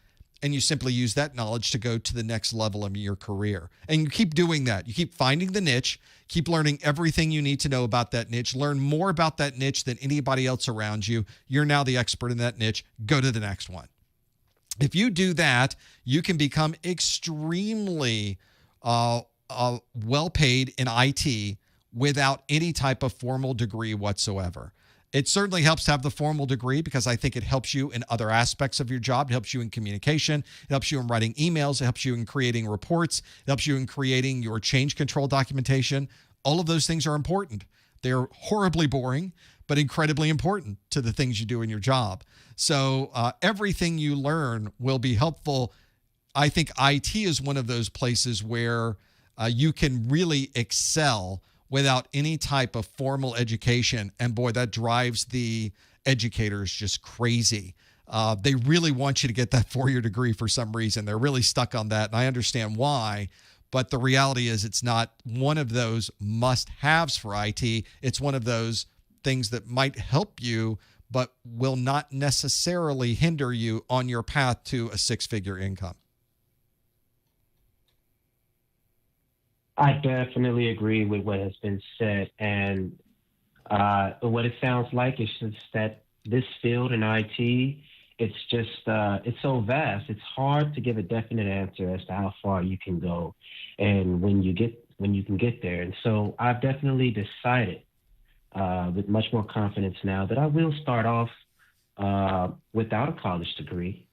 and you simply use that knowledge to go to the next level of your career. And you keep doing that. You keep finding the niche, keep learning everything you need to know about that niche, learn more about that niche than anybody else around you. You're now the expert in that niche. Go to the next one. If you do that, you can become extremely well paid in IT without any type of formal degree whatsoever. It certainly helps to have the formal degree because I think it helps you in other aspects of your job. It helps you in communication. It helps you in writing emails. It helps you in creating reports. It helps you in creating your change control documentation. All of those things are important. They're horribly boring, but incredibly important to the things you do in your job. So everything you learn will be helpful. I think IT is one of those places where you can really excel without any type of formal education. And boy, that drives the educators just crazy. They really want you to get that 4-year degree for some reason. They're really stuck on that, and I understand why. But the reality is it's not one of those must-haves for IT. It's one of those things that might help you, but will not necessarily hinder you on your path to a 6-figure income. I definitely agree with what has been said. And what it sounds like is just that this field in IT, it's just, it's so vast. It's hard to give a definite answer as to how far you can go and when you can get there. And so I've definitely decided with much more confidence now that I will start off without a college degree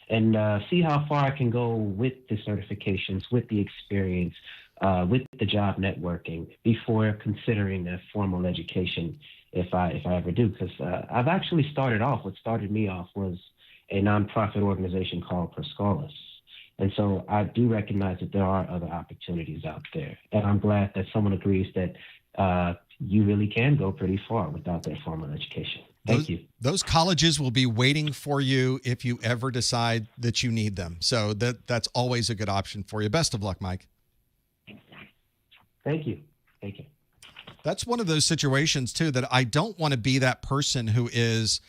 and see how far I can go with the certifications, with the experience, with the job networking before considering a formal education if I ever do. Because I've actually started off, what started me off was a nonprofit organization called Perscolas. And so I do recognize that there are other opportunities out there. And I'm glad that someone agrees that you really can go pretty far without that formal education. Thank you. Those colleges will be waiting for you if you ever decide that you need them. So that's always a good option for you. Best of luck, Mike. Thank you. Thank you. That's one of those situations, too, that I don't want to be that person who is,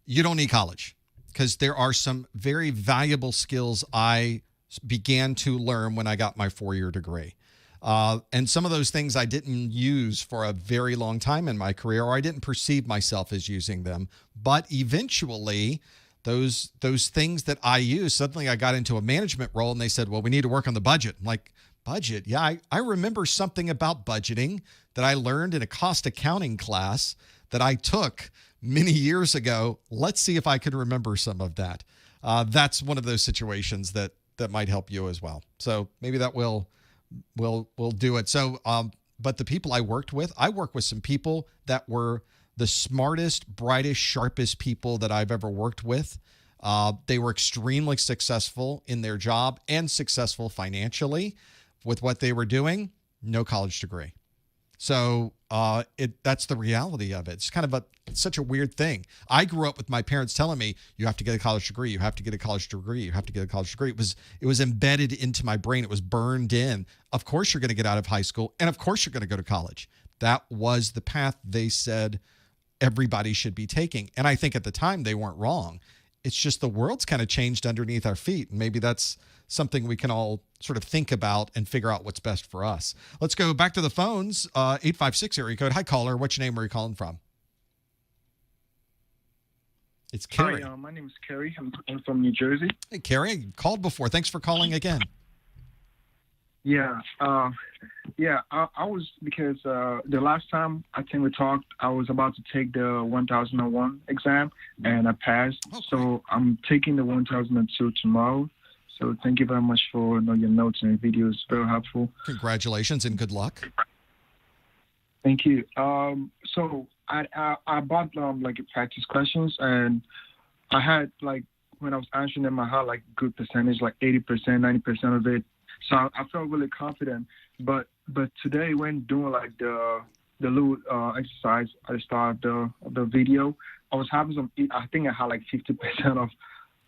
you don't need college, because there are some very valuable skills I began to learn when I got my 4-year degree. And some of those things I didn't use for a very long time in my career, or I didn't perceive myself as using them. But eventually, those things that I used, suddenly I got into a management role and they said, well, we need to work on the budget. I'm like, budget? Yeah, I remember something about budgeting that I learned in a cost accounting class that I took many years ago. Let's see if I could remember some of that. That's one of those situations that might help you as well. So maybe that will do it. So, but the people I worked with some people that were the smartest, brightest, sharpest people that I've ever worked with. They were extremely successful in their job and successful financially with what they were doing. No college degree. So that's the reality of it. It's kind of such a weird thing. I grew up with my parents telling me, you have to get a college degree. You have to get a college degree. You have to get a college degree. It was embedded into my brain. It was burned in. Of course you're going to get out of high school, and of course you're going to go to college. That was the path they said everybody should be taking. And I think at the time they weren't wrong. It's just the world's kind of changed underneath our feet. And maybe that's something we can all sort of think about and figure out what's best for us. Let's go back to the phones. 856 area code. Hi, caller. What's your name? Where are you calling from? It's Carrie. Hi, my name is Carrie. I'm from New Jersey. Hey, Carrie. I called before. Thanks for calling again. Yeah. I was, because the last time I think we talked, I was about to take the 1001 exam and I passed. Okay. So I'm taking the 1002 tomorrow. So thank you very much for your notes and videos. Very helpful. Congratulations and good luck. Thank you. So I bought like practice questions, and I had like when I was answering them, I had like good percentage, like 80%, 90% of it. So I felt really confident. But today when doing like the little exercise at the start of the video, I was having some. I think I had like 50%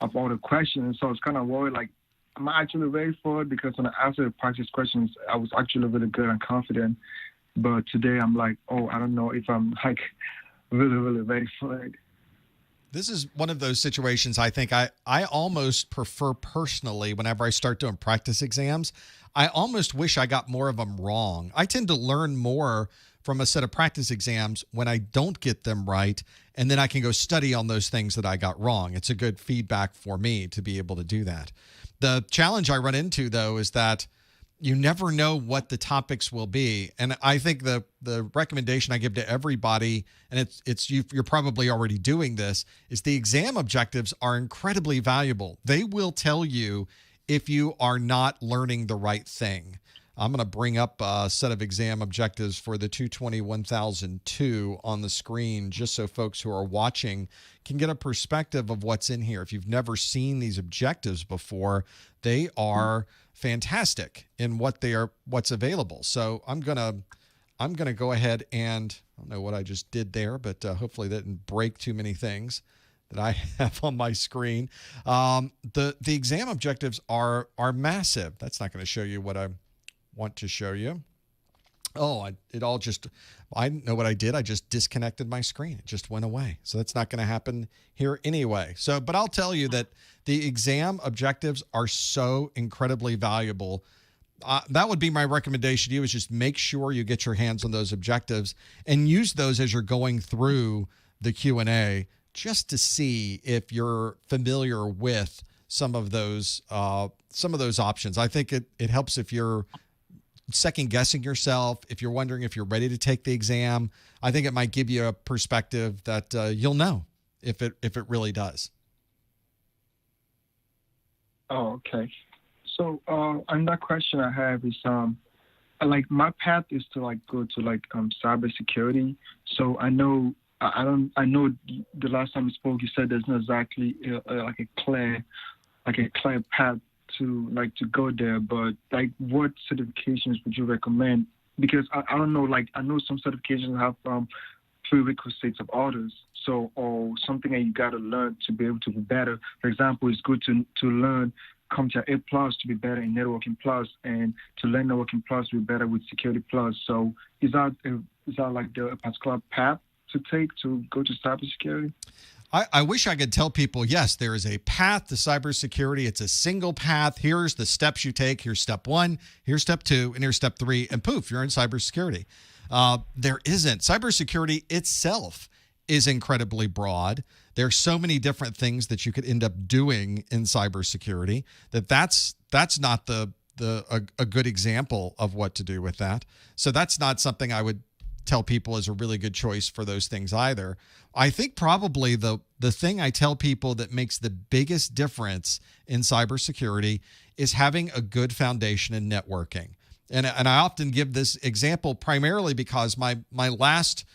of all the questions. So I was kind of worried, like, am I actually ready for it? Because when I answered the practice questions, I was actually really good and confident. But today I'm like, oh, I don't know if I'm like really, really ready for it. This is one of those situations I think I almost prefer personally whenever I start doing practice exams. I almost wish I got more of them wrong. I tend to learn more from a set of practice exams when I don't get them right, and then I can go study on those things that I got wrong. It's a good feedback for me to be able to do that. The challenge I run into, though, is that you never know what the topics will be. And I think the recommendation I give to everybody, and you're probably already doing this, is the exam objectives are incredibly valuable. They will tell you if you are not learning the right thing. I'm going to bring up a set of exam objectives for the 220-1002 on the screen just so folks who are watching can get a perspective of what's in here. If you've never seen these objectives before, they are fantastic in what's available. So I'm gonna go ahead and I don't know what I just did there, but hopefully that didn't break too many things that I have on my screen. The exam objectives are massive. That's not going to show you what I want to show you. Oh, I know what I did. I just disconnected my screen. It just went away. So that's not going to happen here anyway. So, but I'll tell you that the exam objectives are so incredibly valuable. That would be my recommendation to you, is just make sure you get your hands on those objectives and use those as you're going through the Q&A just to see if you're familiar with some of those options. I think it helps if you're second guessing yourself, if you're wondering if you're ready to take the exam. I think it might give you a perspective that you'll know if it really does. Oh, okay. So another question I have is like my path is to like go to like cybersecurity. So I know the last time we spoke you said there's not exactly like a clear path to go there, but like what certifications would you recommend? Because I don't know, like I know some certifications have prerequisites of others, so or something that you got to learn to be able to be better. For example, it's good to learn CompTIA A plus to be better in networking plus, and to learn networking plus to be better with security plus. So is that like the particular path to take to go to cybersecurity? I wish I could tell people, yes, there is a path to cybersecurity. It's a single path. Here's the steps you take. Here's step 1, here's step 2, and here's step 3, and poof, you're in cybersecurity. There isn't. Cybersecurity itself is incredibly broad. There's so many different things that you could end up doing in cybersecurity that's not a good example of what to do with that. So that's not something I would tell people is a really good choice for those things either. I think probably the thing I tell people that makes the biggest difference in cybersecurity is having a good foundation in networking. And I often give this example primarily because my last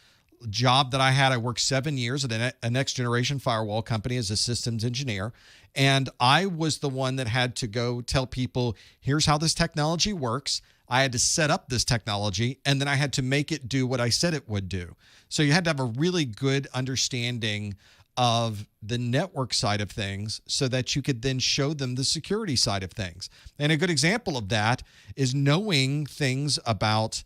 job that I had, I worked 7 years at a next generation firewall company as a systems engineer. And I was the one that had to go tell people, here's how this technology works. I had to set up this technology, and then I had to make it do what I said it would do. So you had to have a really good understanding of the network side of things so that you could then show them the security side of things. And a good example of that is knowing things about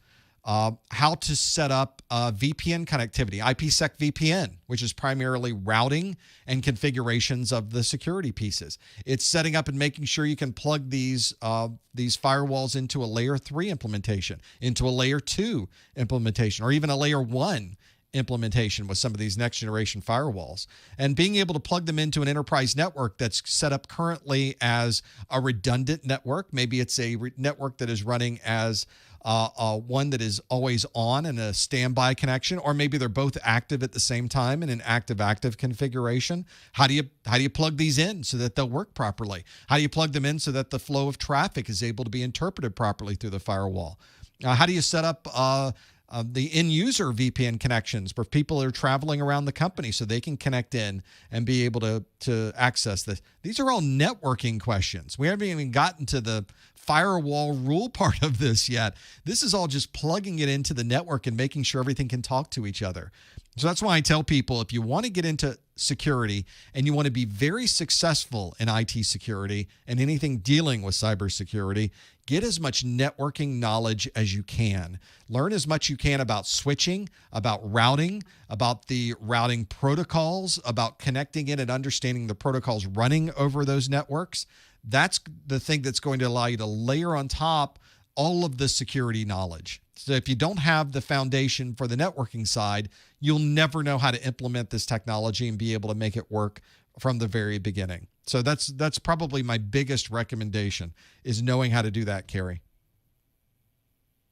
how to set up VPN connectivity, IPsec VPN, which is primarily routing and configurations of the security pieces. It's setting up and making sure you can plug these firewalls into a layer 3 implementation, into a layer 2 implementation, or even a layer 1 implementation with some of these next generation firewalls, and being able to plug them into an enterprise network that's set up currently as a redundant network. Maybe it's a network that is running as one that is always on and a standby connection, or maybe they're both active at the same time in an active-active configuration. How do you plug these in so that they'll work properly? How do you plug them in so that the flow of traffic is able to be interpreted properly through the firewall? How do you set up the end-user VPN connections for people that are traveling around the company so they can connect in and be able to access this? These are all networking questions. We haven't even gotten to the firewall rule part of this yet. This is all just plugging it into the network and making sure everything can talk to each other. So that's why I tell people, if you want to get into security and you want to be very successful in IT security and anything dealing with cybersecurity, get as much networking knowledge as you can. Learn as much you can about switching, about routing, about the routing protocols, about connecting in and understanding the protocols running over those networks. That's the thing that's going to allow you to layer on top all of the security knowledge. So if you don't have the foundation for the networking side, you'll never know how to implement this technology and be able to make it work from the very beginning. So that's probably my biggest recommendation, is knowing how to do that, Carrie.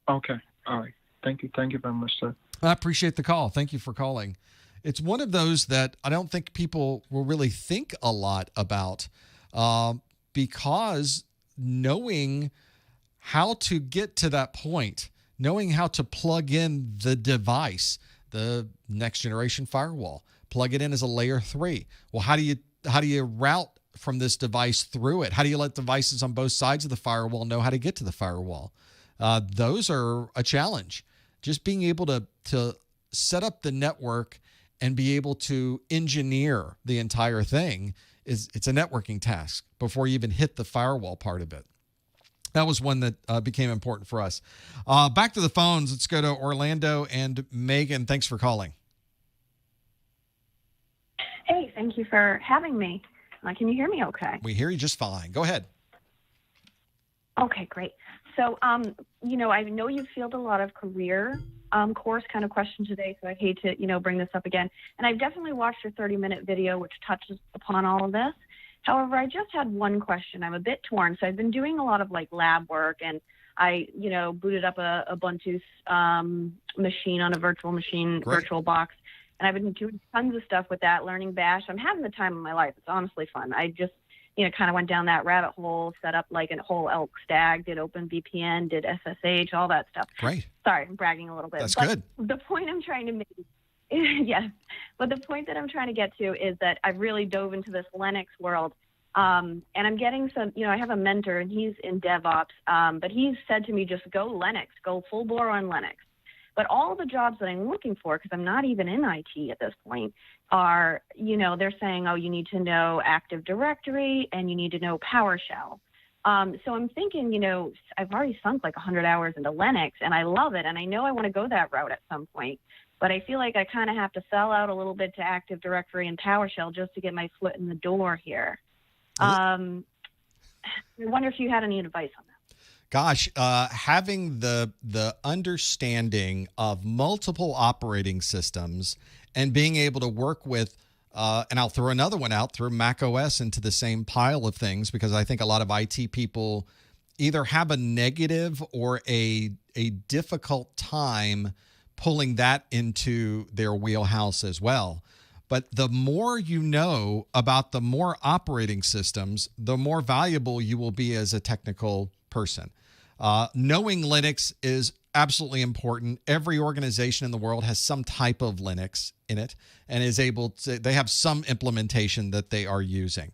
Okay. All right. Thank you. Thank you very much, sir. I appreciate the call. Thank you for calling. It's one of those that I don't think people will really think a lot about, because knowing how to get to that point, knowing how to plug in the device, the next generation firewall, plug it in as a layer 3. Well, how do you route from this device through it? How do you let devices on both sides of the firewall know how to get to the firewall? Those are a challenge. Just being able to set up the network and be able to engineer the entire thing it's a networking task before you even hit the firewall part of it. That was one that became important for us. Back to the phones. Let's go to Orlando and Megan. Thanks for calling. Hey, thank you for having me. Can you hear me okay? We hear you just fine. Go ahead. Okay, great. So, I know you've fielded a lot of career course kind of questions today, so I hate to, bring this up again. And I've definitely watched your 30-minute video, which touches upon all of this. However, I just had one question. I'm a bit torn. So I've been doing a lot of lab work, and I, booted up a Ubuntu machine on a virtual machine, Great. virtual box. And I've been doing tons of stuff with that, learning Bash. I'm having the time of my life. It's honestly fun. I just, kind of went down that rabbit hole, set up a whole elk stack, did OpenVPN, did SSH, all that stuff. Great. Sorry, I'm bragging a little bit. That's but good. The point I'm trying to make, yes, but the point that I'm trying to get to is that I've really dove into this Linux world. And I'm getting some, I have a mentor and he's in DevOps, but he's said to me, just go Linux, go full bore on Linux. But all the jobs that I'm looking for, because I'm not even in IT at this point, are, they're saying, oh, you need to know Active Directory and you need to know PowerShell. So I'm thinking, I've already sunk 100 hours into Linux and I love it. And I know I want to go that route at some point. But I feel like I kind of have to sell out a little bit to Active Directory and PowerShell just to get my foot in the door here. I wonder if you had any advice on that. Gosh, having the understanding of multiple operating systems and being able to work with, and I'll throw another one out, throw Mac OS into the same pile of things, because I think a lot of IT people either have a negative or a difficult time pulling that into their wheelhouse as well. But the more you know about the more operating systems, the more valuable you will be as a technical person. Knowing Linux is absolutely important. Every organization in the world has some type of Linux in it and is able to, they have some implementation that they are using.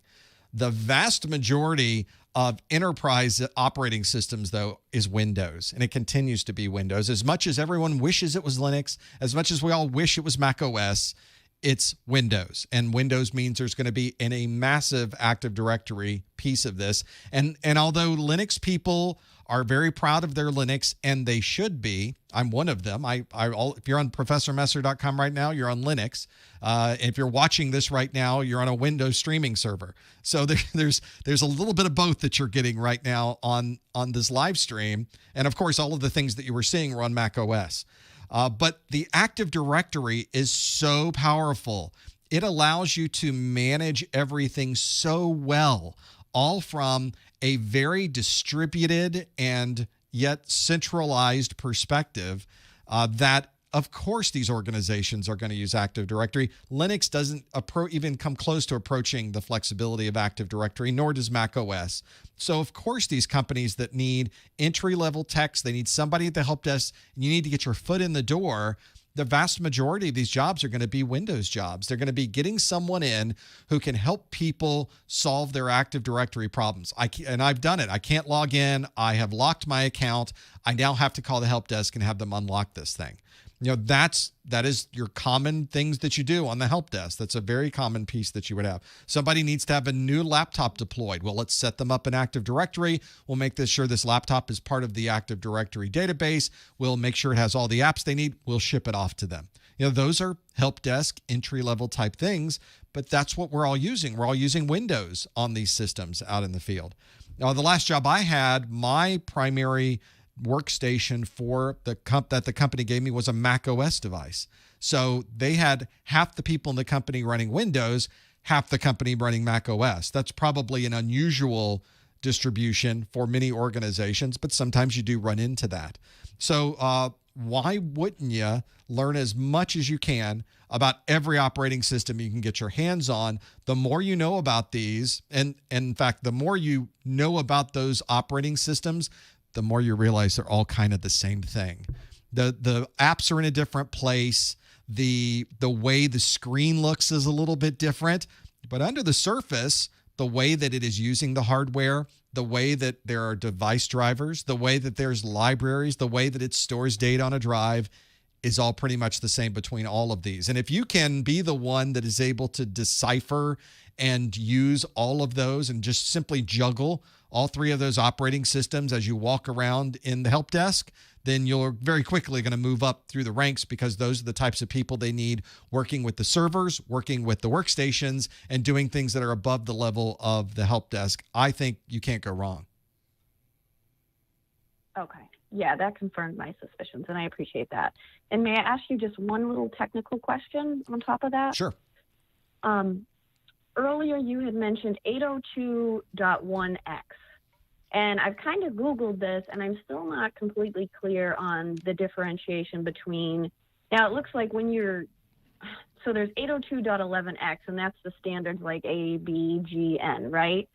The vast majority of enterprise operating systems, though, is Windows, and it continues to be Windows. As much as everyone wishes it was Linux, as much as we all wish it was Mac OS, it's Windows, and Windows means there's going to be a massive Active Directory piece of this. And although Linux people are very proud of their Linux, and they should be, I'm one of them. If you're on ProfessorMesser.com right now, you're on Linux. If you're watching this right now, you're on a Windows streaming server. So there's a little bit of both that you're getting right now on this live stream. And of course, all of the things that you were seeing were on Mac OS. But the Active Directory is so powerful. It allows you to manage everything so well, all from a very distributed and yet centralized perspective that, of course, these organizations are going to use Active Directory. Linux doesn't even come close to approaching the flexibility of Active Directory, nor does Mac OS. So, of course, these companies that need entry-level techs, they need somebody at the help desk, and you need to get your foot in the door. The vast majority of these jobs are going to be Windows jobs. They're going to be getting someone in who can help people solve their Active Directory problems. And I've done it. I can't log in. I have locked my account. I now have to call the help desk and have them unlock this thing. That is your common things that you do on the help desk. That's a very common piece that you would have. Somebody needs to have a new laptop deployed. Well, let's set them up in Active Directory. We'll make sure this laptop is part of the Active Directory database. We'll make sure it has all the apps they need. We'll ship it off to them. Those are help desk entry-level type things, but that's what we're all using. We're all using Windows on these systems out in the field. Now, the last job I had, my primary workstation that the company gave me was a Mac OS device. So they had half the people in the company running Windows, half the company running Mac OS. That's probably an unusual distribution for many organizations, but sometimes you do run into that. So why wouldn't you learn as much as you can about every operating system you can get your hands on? The more you know about these, and in fact, the more you know about those operating systems, the more you realize they're all kind of the same thing. The apps are in a different place. The way the screen looks is a little bit different, but under the surface, the way that it is using the hardware, the way that there are device drivers, the way that there's libraries, the way that it stores data on a drive is all pretty much the same between all of these. And if you can be the one that is able to decipher and use all of those and just simply juggle all three of those operating systems as you walk around in the help desk, then you're very quickly going to move up through the ranks, because those are the types of people they need working with the servers, working with the workstations, and doing things that are above the level of the help desk. I think you can't go wrong. Okay. Yeah, that confirmed my suspicions, and I appreciate that. And may I ask you just one little technical question on top of that? Sure. Earlier you had mentioned 802.1x, and I've kind of Googled this, and I'm still not completely clear on the differentiation between, now it looks like so there's 802.11x, and that's the standards like A, B, G, N, right?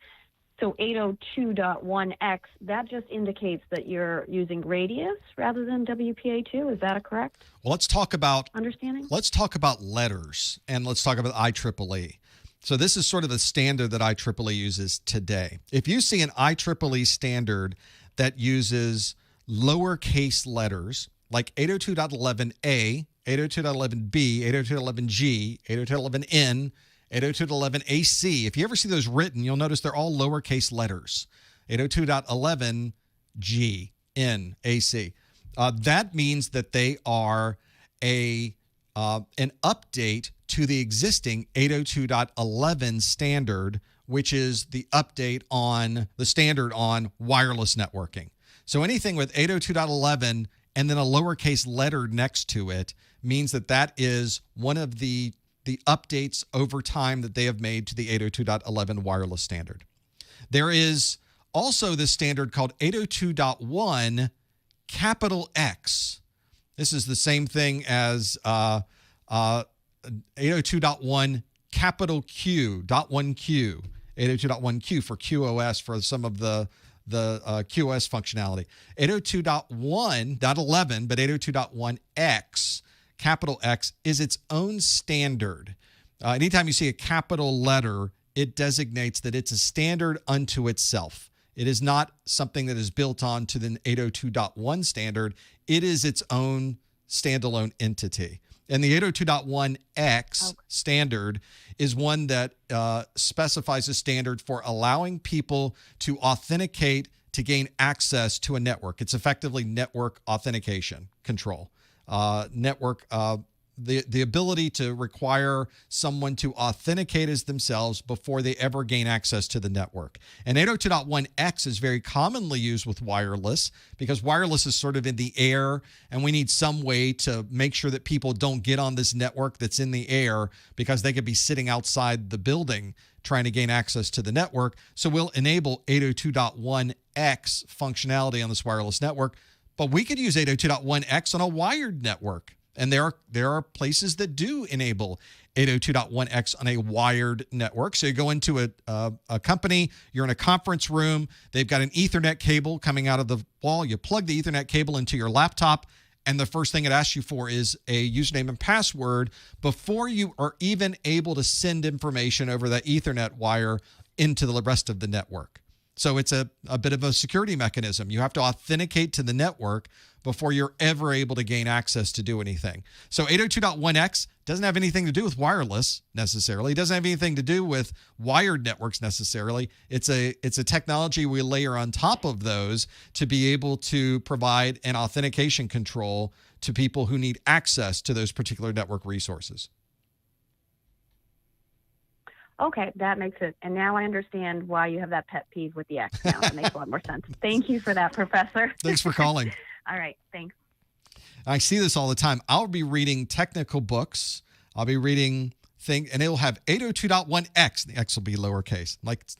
So 802.1x, that just indicates that you're using radius rather than WPA2. Is that correct? Well, let's talk about understanding. Let's talk about letters, and let's talk about IEEE. So this is sort of the standard that IEEE uses today. If you see an IEEE standard that uses lowercase letters like 802.11a, 802.11b, 802.11g, 802.11n, 802.11ac, if you ever see those written, you'll notice they're all lowercase letters. 802.11g, n, ac. That means that they are an update to the existing 802.11 standard, which is the update on the standard on wireless networking. So anything with 802.11 and then a lowercase letter next to it means that that is one of the updates over time that they have made to the 802.11 wireless standard. There is also this standard called 802.1 capital X. This is the same thing as 802.1 capital Q, .1Q, 802.1Q for QoS for some of the QoS functionality. 802.1.11, but 802.1X, capital X, is its own standard. Anytime you see a capital letter, it designates that it's a standard unto itself. It is not something that is built on to the 802.1 standard. It is its own standalone entity. And the 802.1x standard is one that specifies a standard for allowing people to authenticate to gain access to a network. It's effectively network authentication control. Network the ability to require someone to authenticate as themselves before they ever gain access to the network. And 802.1x is very commonly used with wireless because wireless is sort of in the air, and we need some way to make sure that people don't get on this network that's in the air because they could be sitting outside the building trying to gain access to the network. So we'll enable 802.1x functionality on this wireless network, but we could use 802.1x on a wired network. And there are places that do enable 802.1x on a wired network. So you go into a company, you're in a conference room, they've got an Ethernet cable coming out of the wall. You plug the Ethernet cable into your laptop, and the first thing it asks you for is a username and password before you are even able to send information over that Ethernet wire into the rest of the network. So it's a bit of a security mechanism. You have to authenticate to the network before you're ever able to gain access to do anything. So 802.1x doesn't have anything to do with wireless necessarily. It doesn't have anything to do with wired networks necessarily. It's a technology we layer on top of those to be able to provide an authentication control to people who need access to those particular network resources. Okay, that makes it. And now I understand why you have that pet peeve with the X now. It makes a lot more sense. Thank you for that, Professor. Thanks for calling. All right, thanks. I see this all the time. I'll be reading technical books. I'll be reading things, and it'll have 802.1x. The X will be lowercase. Like, it's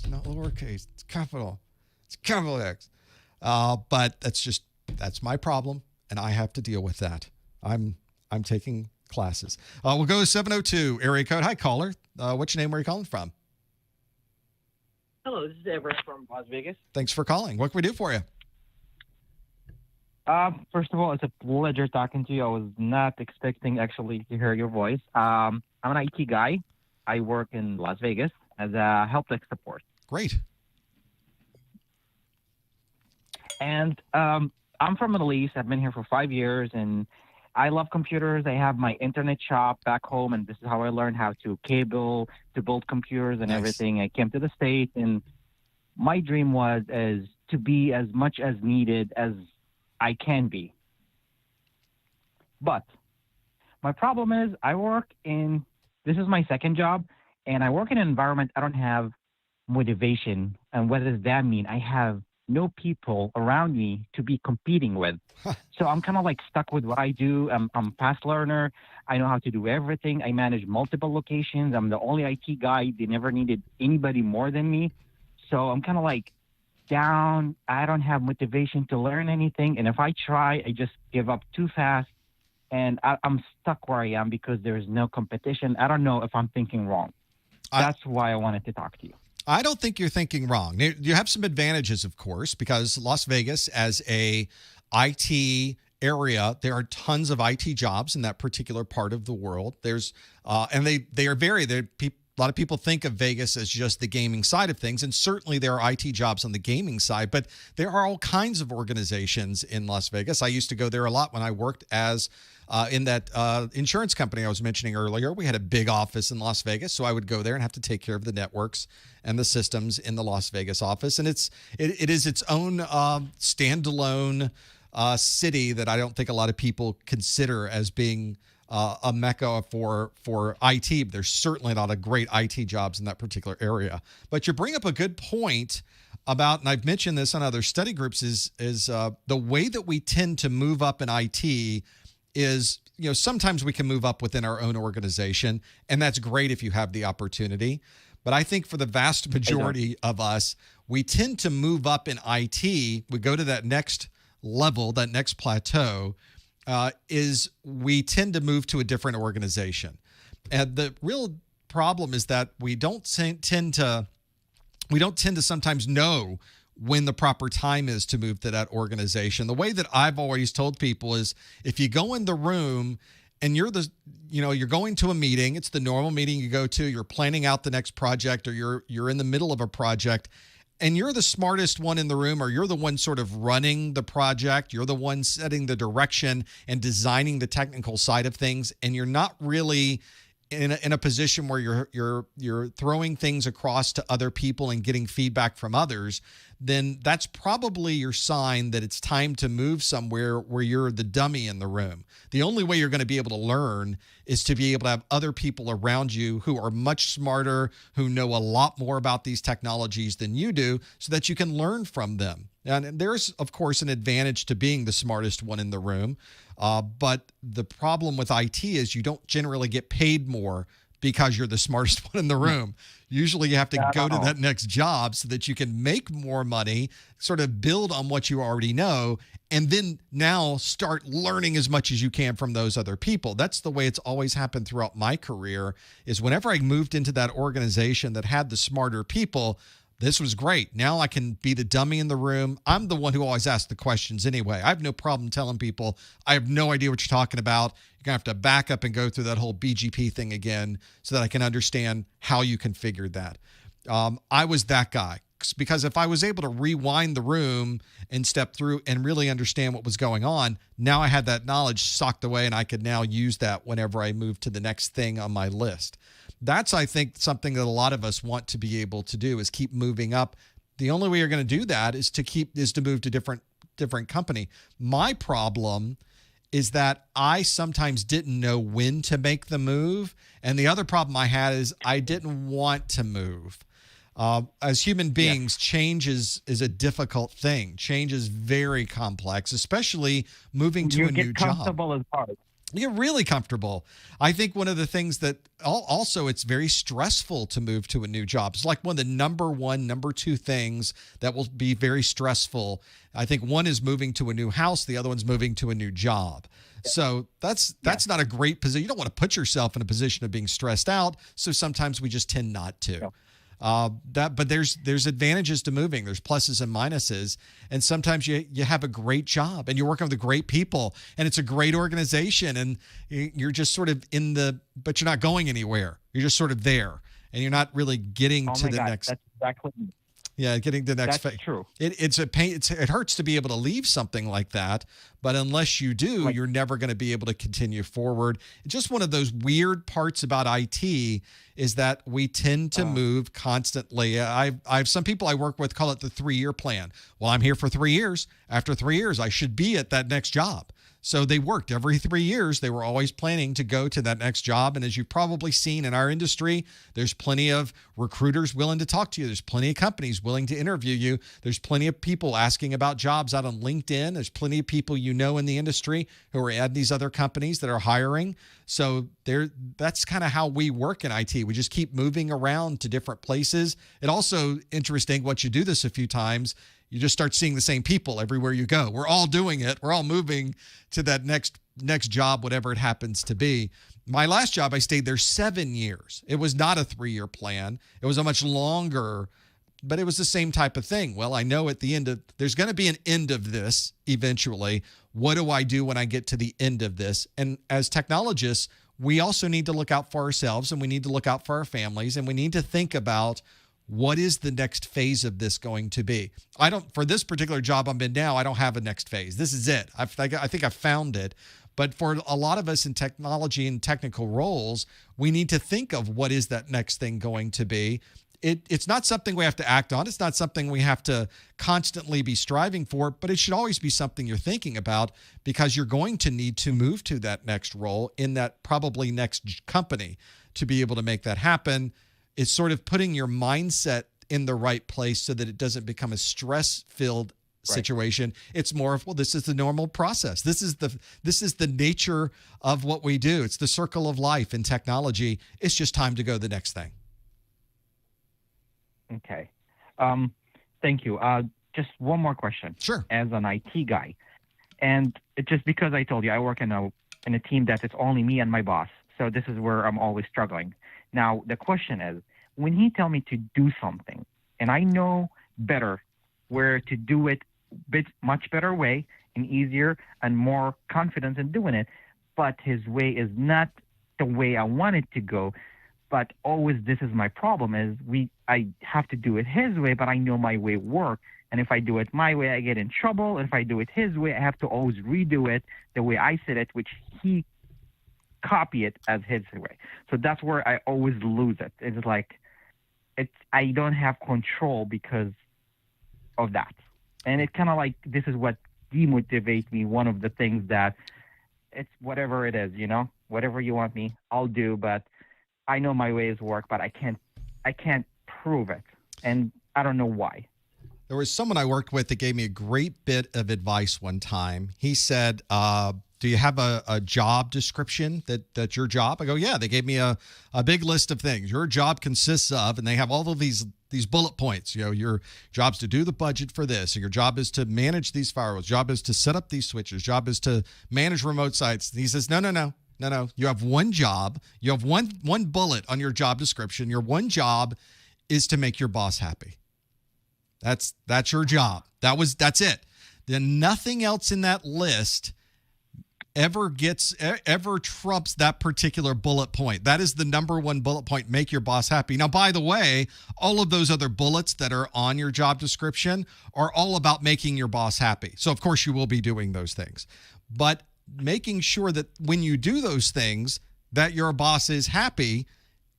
not lowercase. It's capital. It's capital X. But that's my problem, and I have to deal with that. I'm taking classes. We'll go to 702 area code. Hi, caller. What's your name? Where are you calling from? Hello, this is Everett from Las Vegas. Thanks for calling. What can we do for you? First of all, it's a pleasure talking to you. I was not expecting actually to hear your voice. I'm an IT guy. I work in Las Vegas as a help desk support. Great. And I'm from Middle East. I've been here for 5 years, and I love computers. I have my internet shop back home, and this is how I learned how to cable, to build computers and everything. I came to the States, and my dream was to be as much as needed as I can be. But my problem is this is my second job, and I work in an environment I don't have motivation. And what does that mean? I have no people around me to be competing with. So I'm kind of like stuck with what I do. I'm a fast learner. I know how to do everything. I manage multiple locations. I'm the only IT guy. They never needed anybody more than me. So I'm kind of like down. I don't have motivation to learn anything. And if I try, I just give up too fast. And I'm stuck where I am because there's no competition. I don't know if I'm thinking wrong. That's why I wanted to talk to you. I don't think you're thinking wrong. You have some advantages, of course, because Las Vegas as a IT area, there are tons of IT jobs in that particular part of the world. There's and they are varied. A lot of people think of Vegas as just the gaming side of things, and certainly there are IT jobs on the gaming side, but there are all kinds of organizations in Las Vegas. I used to go there a lot when I worked as in that insurance company I was mentioning earlier. We had a big office in Las Vegas, so I would go there and have to take care of the networks and the systems in the Las Vegas office. And it is its own standalone city that I don't think a lot of people consider as being a mecca for IT. There's certainly a lot of great IT jobs in that particular area. But you bring up a good point about, and I've mentioned this on other study groups, is the way that we tend to move up in IT is, sometimes we can move up within our own organization, and that's great if you have the opportunity. But I think for the vast majority of us, we tend to move up in IT. We go to that next level, that next plateau, is we tend to move to a different organization. And the real problem is that we don't tend to sometimes know when the proper time is to move to that organization. The way that I've always told people is, if you go in the room and you're going to a meeting, it's the normal meeting you go to, you're planning out the next project, or you're in the middle of a project, and you're the smartest one in the room, or you're the one sort of running the project, you're the one setting the direction and designing the technical side of things, and you're not really in a position where you're throwing things across to other people and getting feedback from others, then that's probably your sign that it's time to move somewhere where you're the dummy in the room. The only way you're going to be able to learn is to be able to have other people around you who are much smarter, who know a lot more about these technologies than you do, so that you can learn from them. And there's, of course, an advantage to being the smartest one in the room. But the problem with IT is you don't generally get paid more because you're the smartest one in the room. Usually you have to go to that next job so that you can make more money, sort of build on what you already know, and then now start learning as much as you can from those other people. That's the way it's always happened throughout my career, is whenever I moved into that organization that had the smarter people, this was great. Now I can be the dummy in the room. I'm the one who always asks the questions anyway. I have no problem telling people, I have no idea what you're talking about. You're going to have to back up and go through that whole BGP thing again so that I can understand how you configured that. I was that guy, because if I was able to rewind the room and step through and really understand what was going on, now I had that knowledge socked away, and I could now use that whenever I moved to the next thing on my list. That's, I think, something that a lot of us want to be able to do, is keep moving up. The only way you're going to do that is to move to different company. My problem is that I sometimes didn't know when to make the move. And the other problem I had is I didn't want to move. As human beings, change is a difficult thing. Change is very complex, especially moving to a new job. You get comfortable as hard. You're really comfortable. I think one of the things that also, it's very stressful to move to a new job. It's like one of the number two things that will be very stressful. I think one is moving to a new house. The other one's moving to a new job. So that's not a great position. You don't want to put yourself in a position of being stressed out. So sometimes we just tend not to. Yeah. But there's advantages to moving. There's pluses and minuses. And sometimes you have a great job and you're working with great people and it's a great organization and you're just sort of but you're not going anywhere. You're just sort of there and you're not really getting to the next. That's exactly. Yeah, getting to the next phase. That's true. It's a pain. It hurts to be able to leave something like that, but unless you do, you're never going to be able to continue forward. It's just one of those weird parts about IT is that we tend to move constantly. I have some people I work with call it the 3-year plan. Well, I'm here for 3 years. After 3 years, I should be at that next job. So they worked every 3 years. They were always planning to go to that next job. And as you've probably seen in our industry, there's plenty of recruiters willing to talk to you. There's plenty of companies willing to interview you. There's plenty of people asking about jobs out on LinkedIn. There's plenty of people you know in the industry who are at these other companies that are hiring. So that's kind of how we work in IT. We just keep moving around to different places. It also interesting, once you do this a few times, you just start seeing the same people everywhere you go. We're all doing it. We're all moving to that next job, whatever it happens to be. My last job, I stayed there 7 years. It was not a 3-year plan. It was a much longer, but it was the same type of thing. Well, I know at the end there's going to be an end of this eventually. What do I do when I get to the end of this? And as technologists, we also need to look out for ourselves and we need to look out for our families and we need to think about what is the next phase of this going to be? For this particular job I'm in now, I don't have a next phase. This is it. I think I found it. But for a lot of us in technology and technical roles, we need to think of what is that next thing going to be. It's not something we have to act on. It's not something we have to constantly be striving for, but it should always be something you're thinking about because you're going to need to move to that next role in that probably next company to be able to make that happen. It's sort of putting your mindset in the right place so that it doesn't become a stress-filled situation. It's more of, well, this is the normal process. This is the nature of what we do. It's the circle of life in technology. It's just time to go to the next thing. Okay. Thank you. Just one more question. Sure. As an IT guy, and it's just because I told you I work in a team that it's only me and my boss, so this is where I'm always struggling. Now, the question is, when he tell me to do something, and I know better where to do it much better way and easier and more confidence in doing it, but his way is not the way I want it to go. But always this is my problem is I have to do it his way, but I know my way works. And if I do it my way, I get in trouble. And if I do it his way, I have to always redo it the way I said it, which he copy it as his way. So that's where I always lose it. It's like I don't have control because of that. And it's kind of like this is what demotivates me. One of the things that it's whatever it is, whatever you want me, I'll do, but I know my ways work, but I can't prove it. And I don't know why. There was someone I worked with that gave me a great bit of advice one time. He said, do you have a job description that's your job? I go, yeah. They gave me a big list of things your job consists of, and they have all of these bullet points. Your job's to do the budget for this, or your job is to manage these firewalls, job is to set up these switches, job is to manage remote sites. And he says, no. You have one job. You have one bullet on your job description. Your one job is to make your boss happy. That's your job. That's it. Then nothing else in that list ever trumps that particular bullet point. That is the number one bullet point, make your boss happy. Now, by the way, all of those other bullets that are on your job description are all about making your boss happy. So, of course, you will be doing those things. But making sure that when you do those things, that your boss is happy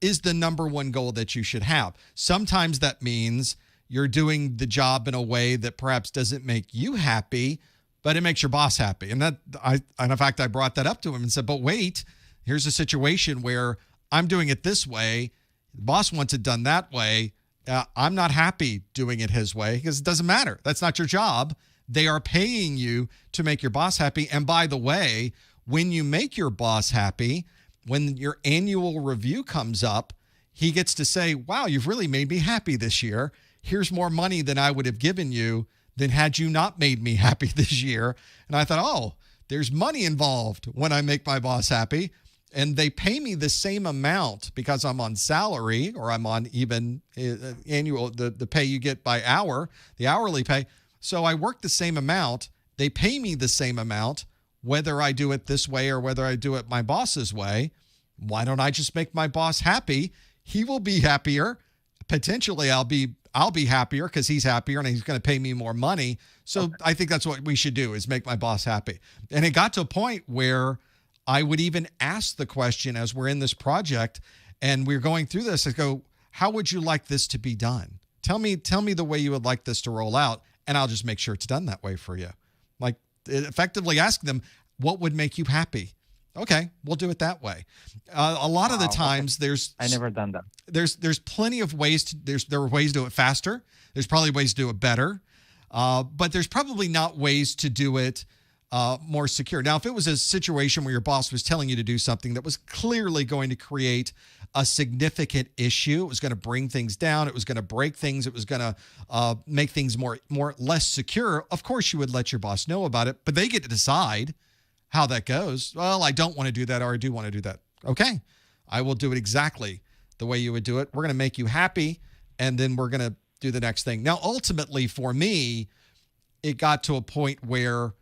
is the number one goal that you should have. Sometimes that means you're doing the job in a way that perhaps doesn't make you happy, but it makes your boss happy. And in fact, I brought that up to him and said, but wait, here's a situation where I'm doing it this way. The boss wants it done that way. I'm not happy doing it his way because it doesn't matter. That's not your job. They are paying you to make your boss happy. And by the way, when you make your boss happy, when your annual review comes up, he gets to say, wow, you've really made me happy this year. Here's more money than I would have given you than had you not made me happy this year. And I thought, oh, there's money involved when I make my boss happy. And they pay me the same amount because I'm on salary, or I'm on even annual, the pay you get by hour, the hourly pay. So I work the same amount. They pay me the same amount, whether I do it this way or whether I do it my boss's way. Why don't I just make my boss happy? He will be happier. Potentially, I'll be happier because he's happier and he's going to pay me more money. So okay. I think that's what we should do, is make my boss happy. And it got to a point where I would even ask the question as we're in this project and we're going through this. I go, how would you like this to be done? Tell me the way you would like this to roll out, and I'll just make sure it's done that way for you. Like, effectively ask them, what would make you happy? Okay, we'll do it that way. A lot of the times I never done that. There's plenty of ways there are ways to do it faster. There's probably ways to do it better. But there's probably not ways to do it more secure. Now, if it was a situation where your boss was telling you to do something that was clearly going to create a significant issue, it was going to bring things down, it was going to break things, it was going to make things less secure, of course you would let your boss know about it, but they get to decide how that goes. Well, I don't want to do that, or I do want to do that. Okay, I will do it exactly the way you would do it. We're going to make you happy, and then we're going to do the next thing. Now, ultimately, for me, it got to a point where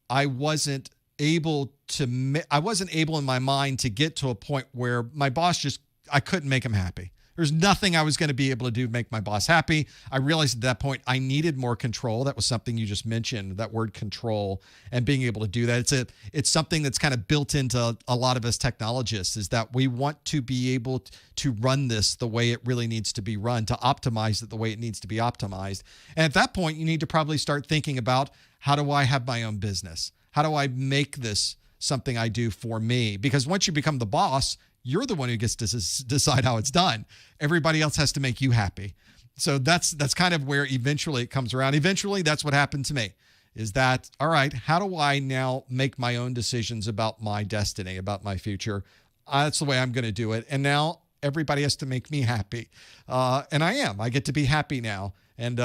I wasn't able in my mind to get to a point where my boss I couldn't make him happy. There's nothing I was going to be able to do to make my boss happy. I realized at that point I needed more control. That was something you just mentioned, that word control, and being able to do that. It's something that's kind of built into a lot of us technologists, is that we want to be able to run this the way it really needs to be run, to optimize it the way it needs to be optimized. And at that point, you need to probably start thinking about, how do I have my own business? How do I make this something I do for me? Because once you become the boss, you're the one who gets to decide how it's done. Everybody else has to make you happy. So that's kind of where eventually it comes around. Eventually, that's what happened to me, is that, all right, how do I now make my own decisions about my destiny, about my future? That's the way I'm going to do it. And now everybody has to make me happy. And I am. I get to be happy now. And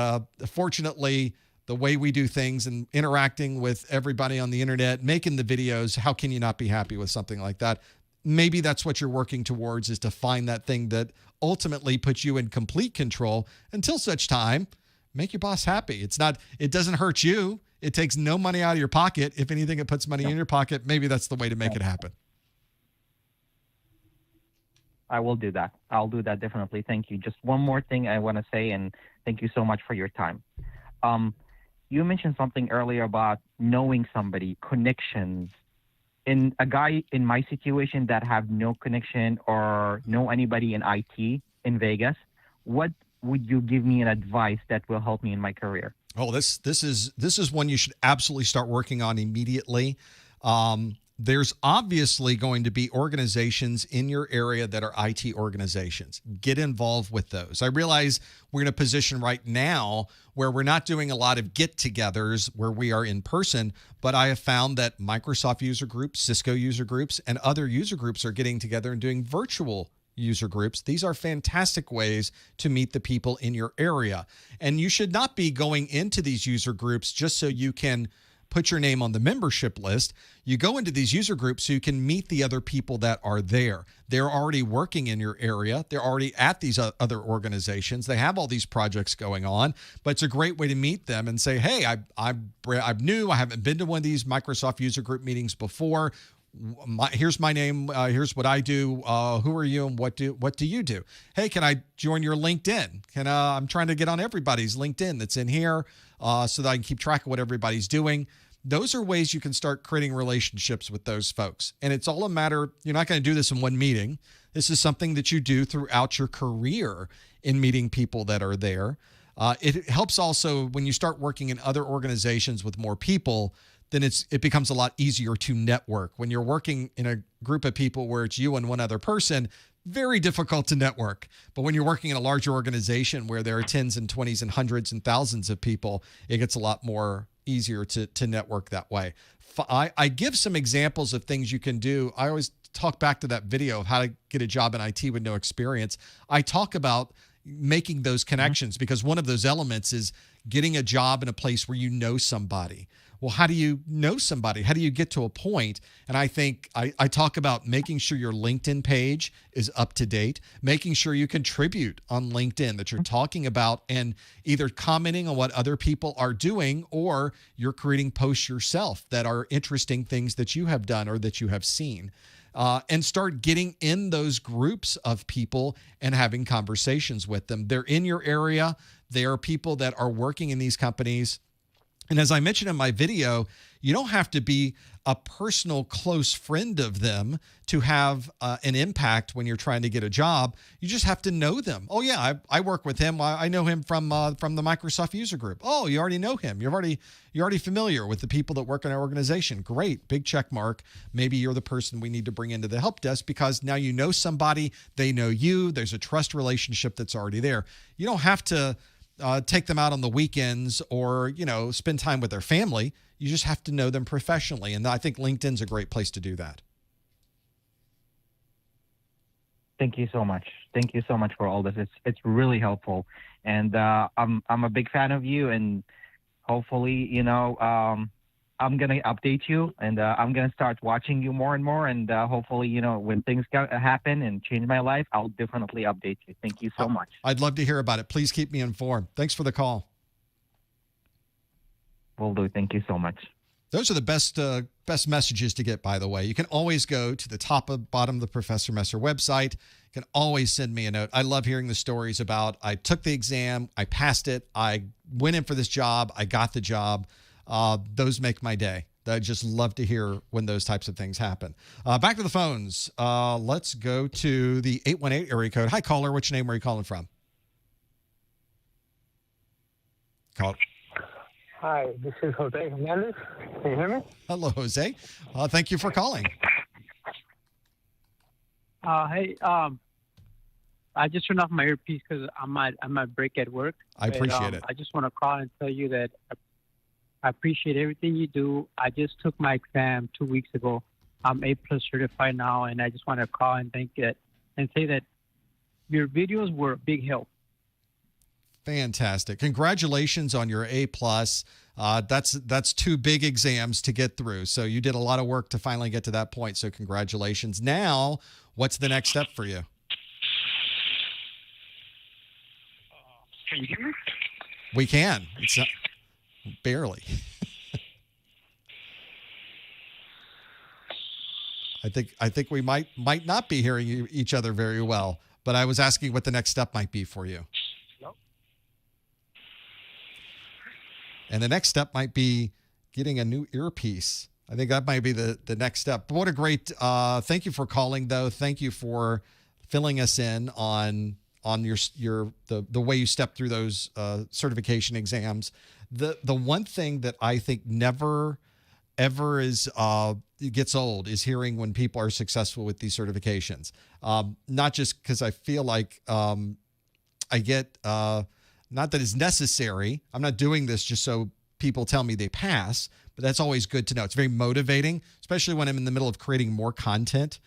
fortunately, the way we do things and interacting with everybody on the internet, making the videos, how can you not be happy with something like that? Maybe that's what you're working towards, is to find that thing that ultimately puts you in complete control. Until such time, make your boss happy. It doesn't hurt you. It takes no money out of your pocket. If anything, it puts money in your pocket. Maybe that's the way to make it happen. I will do that. I'll do that definitely. Thank you. Just one more thing I want to say, and thank you so much for your time. You mentioned something earlier about knowing somebody, connections. in a guy in my situation that have no connection or know anybody in IT in Vegas, what would you give me an advice that will help me in my career? Oh, this is one you should absolutely start working on immediately. There's obviously going to be organizations in your area that are IT organizations. Get involved with those. I realize we're in a position right now where we're not doing a lot of get-togethers where we are in person, but I have found that Microsoft user groups, Cisco user groups, and other user groups are getting together and doing virtual user groups. These are fantastic ways to meet the people in your area. And you should not be going into these user groups just so you can put your name on the membership list. You go into these user groups so you can meet the other people that are there. They're already working in your area. They're already at these other organizations. They have all these projects going on, but it's a great way to meet them and say, hey, I'm new. I haven't been to one of these Microsoft user group meetings before. Here's my name. Here's what I do. Who are you and what do you do? Hey, can I join your LinkedIn? I'm trying to get on everybody's LinkedIn that's in here so that I can keep track of what everybody's doing. Those are ways you can start creating relationships with those folks. And it's all a matter, you're not going to do this in one meeting. This is something that you do throughout your career in meeting people that are there. It helps also when you start working in other organizations with more people, then it becomes a lot easier to network. When you're working in a group of people where it's you and one other person, very difficult to network. But when you're working in a larger organization where there are tens and 20s and hundreds and thousands of people, it gets a lot more easier to network that way. I give some examples of things you can do. I always talk back to that video of how to get a job in IT with no experience. I talk about making those connections because one of those elements is getting a job in a place where you know somebody. Well, how do you know somebody? How do you get to a point? And I think I talk about making sure your LinkedIn page is up to date, making sure you contribute on LinkedIn, that you're talking about and either commenting on what other people are doing or you're creating posts yourself that are interesting things that you have done or that you have seen. And start getting in those groups of people and having conversations with them. They're in your area. They are people that are working in these companies. And as I mentioned in my video, you don't have to be a personal close friend of them to have an impact when you're trying to get a job. You just have to know them. Oh yeah, I work with him. I know him from the Microsoft user group. Oh, you already know him. You're already familiar with the people that work in our organization. Great, big check mark. Maybe you're the person we need to bring into the help desk because now you know somebody, they know you. There's a trust relationship that's already there. You don't have to take them out on the weekends or, spend time with their family. You just have to know them professionally. And I think LinkedIn's a great place to do that. Thank you so much. Thank you so much for all this. It's really helpful. And I'm a big fan of you. And hopefully, I'm going to update you and I'm going to start watching you more and more. And hopefully, when things happen and change my life, I'll definitely update you. Thank you so much. I'd love to hear about it. Please keep me informed. Thanks for the call. Will do. Thank you so much. Those are the best messages to get, by the way. You can always go to the bottom of the Professor Messer website. You can always send me a note. I love hearing the stories about I took the exam, I passed it, I went in for this job, I got the job. Those make my day. I just love to hear when those types of things happen. Back to the phones. Let's go to the 818 area code. Hi, caller. What's your name? Where are you calling from? Call. Hi, this is Jose Hernandez. Can you hear me? Hello, Jose. Thank you for calling. Hey, I just turned off my earpiece because I'm at break at work. I appreciate it. I just want to call and tell you that I appreciate everything you do. I just took my exam 2 weeks ago. I'm A+ certified now, and I just want to call and thank it and say that your videos were a big help. Fantastic. Congratulations on your A+. That's 2 big exams to get through. So you did a lot of work to finally get to that point. So congratulations. Now, what's the next step for you? Can you hear me? We can. It's not, barely. I think we might not be hearing each other very well, but I was asking what the next step might be for you. And the next step might be getting a new earpiece. I think that might be the next step. But what a great, thank you for calling, though. Thank you for filling us in on the way you step through those certification exams. The one thing that I think never ever gets old is hearing when people are successful with these certifications. Not just because I feel like I get, not that it's necessary. I'm not doing this just so people tell me they pass, but that's always good to know. It's very motivating, especially when I'm in the middle of creating more content.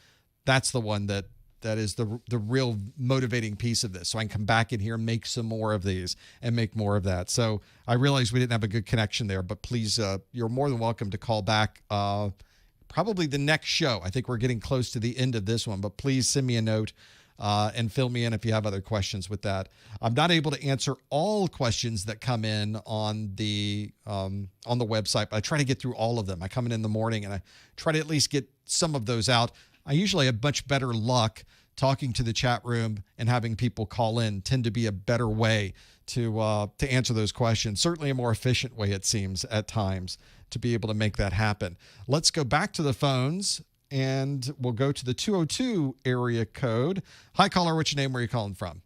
That's the one that is the real motivating piece of this. So I can come back in here and make some more of these and make more of that. So I realize we didn't have a good connection there, but please, you're more than welcome to call back probably the next show. I think we're getting close to the end of this one, but please send me a note and fill me in if you have other questions with that. I'm not able to answer all questions that come in on the website, but I try to get through all of them. I come in the morning and I try to at least get some of those out. I usually have much better luck talking to the chat room and having people call in. Tend to be a better way to answer those questions. Certainly a more efficient way, it seems, at times to be able to make that happen. Let's go back to the phones, and we'll go to the 202 area code. Hi, caller. What's your name? Where are you calling from?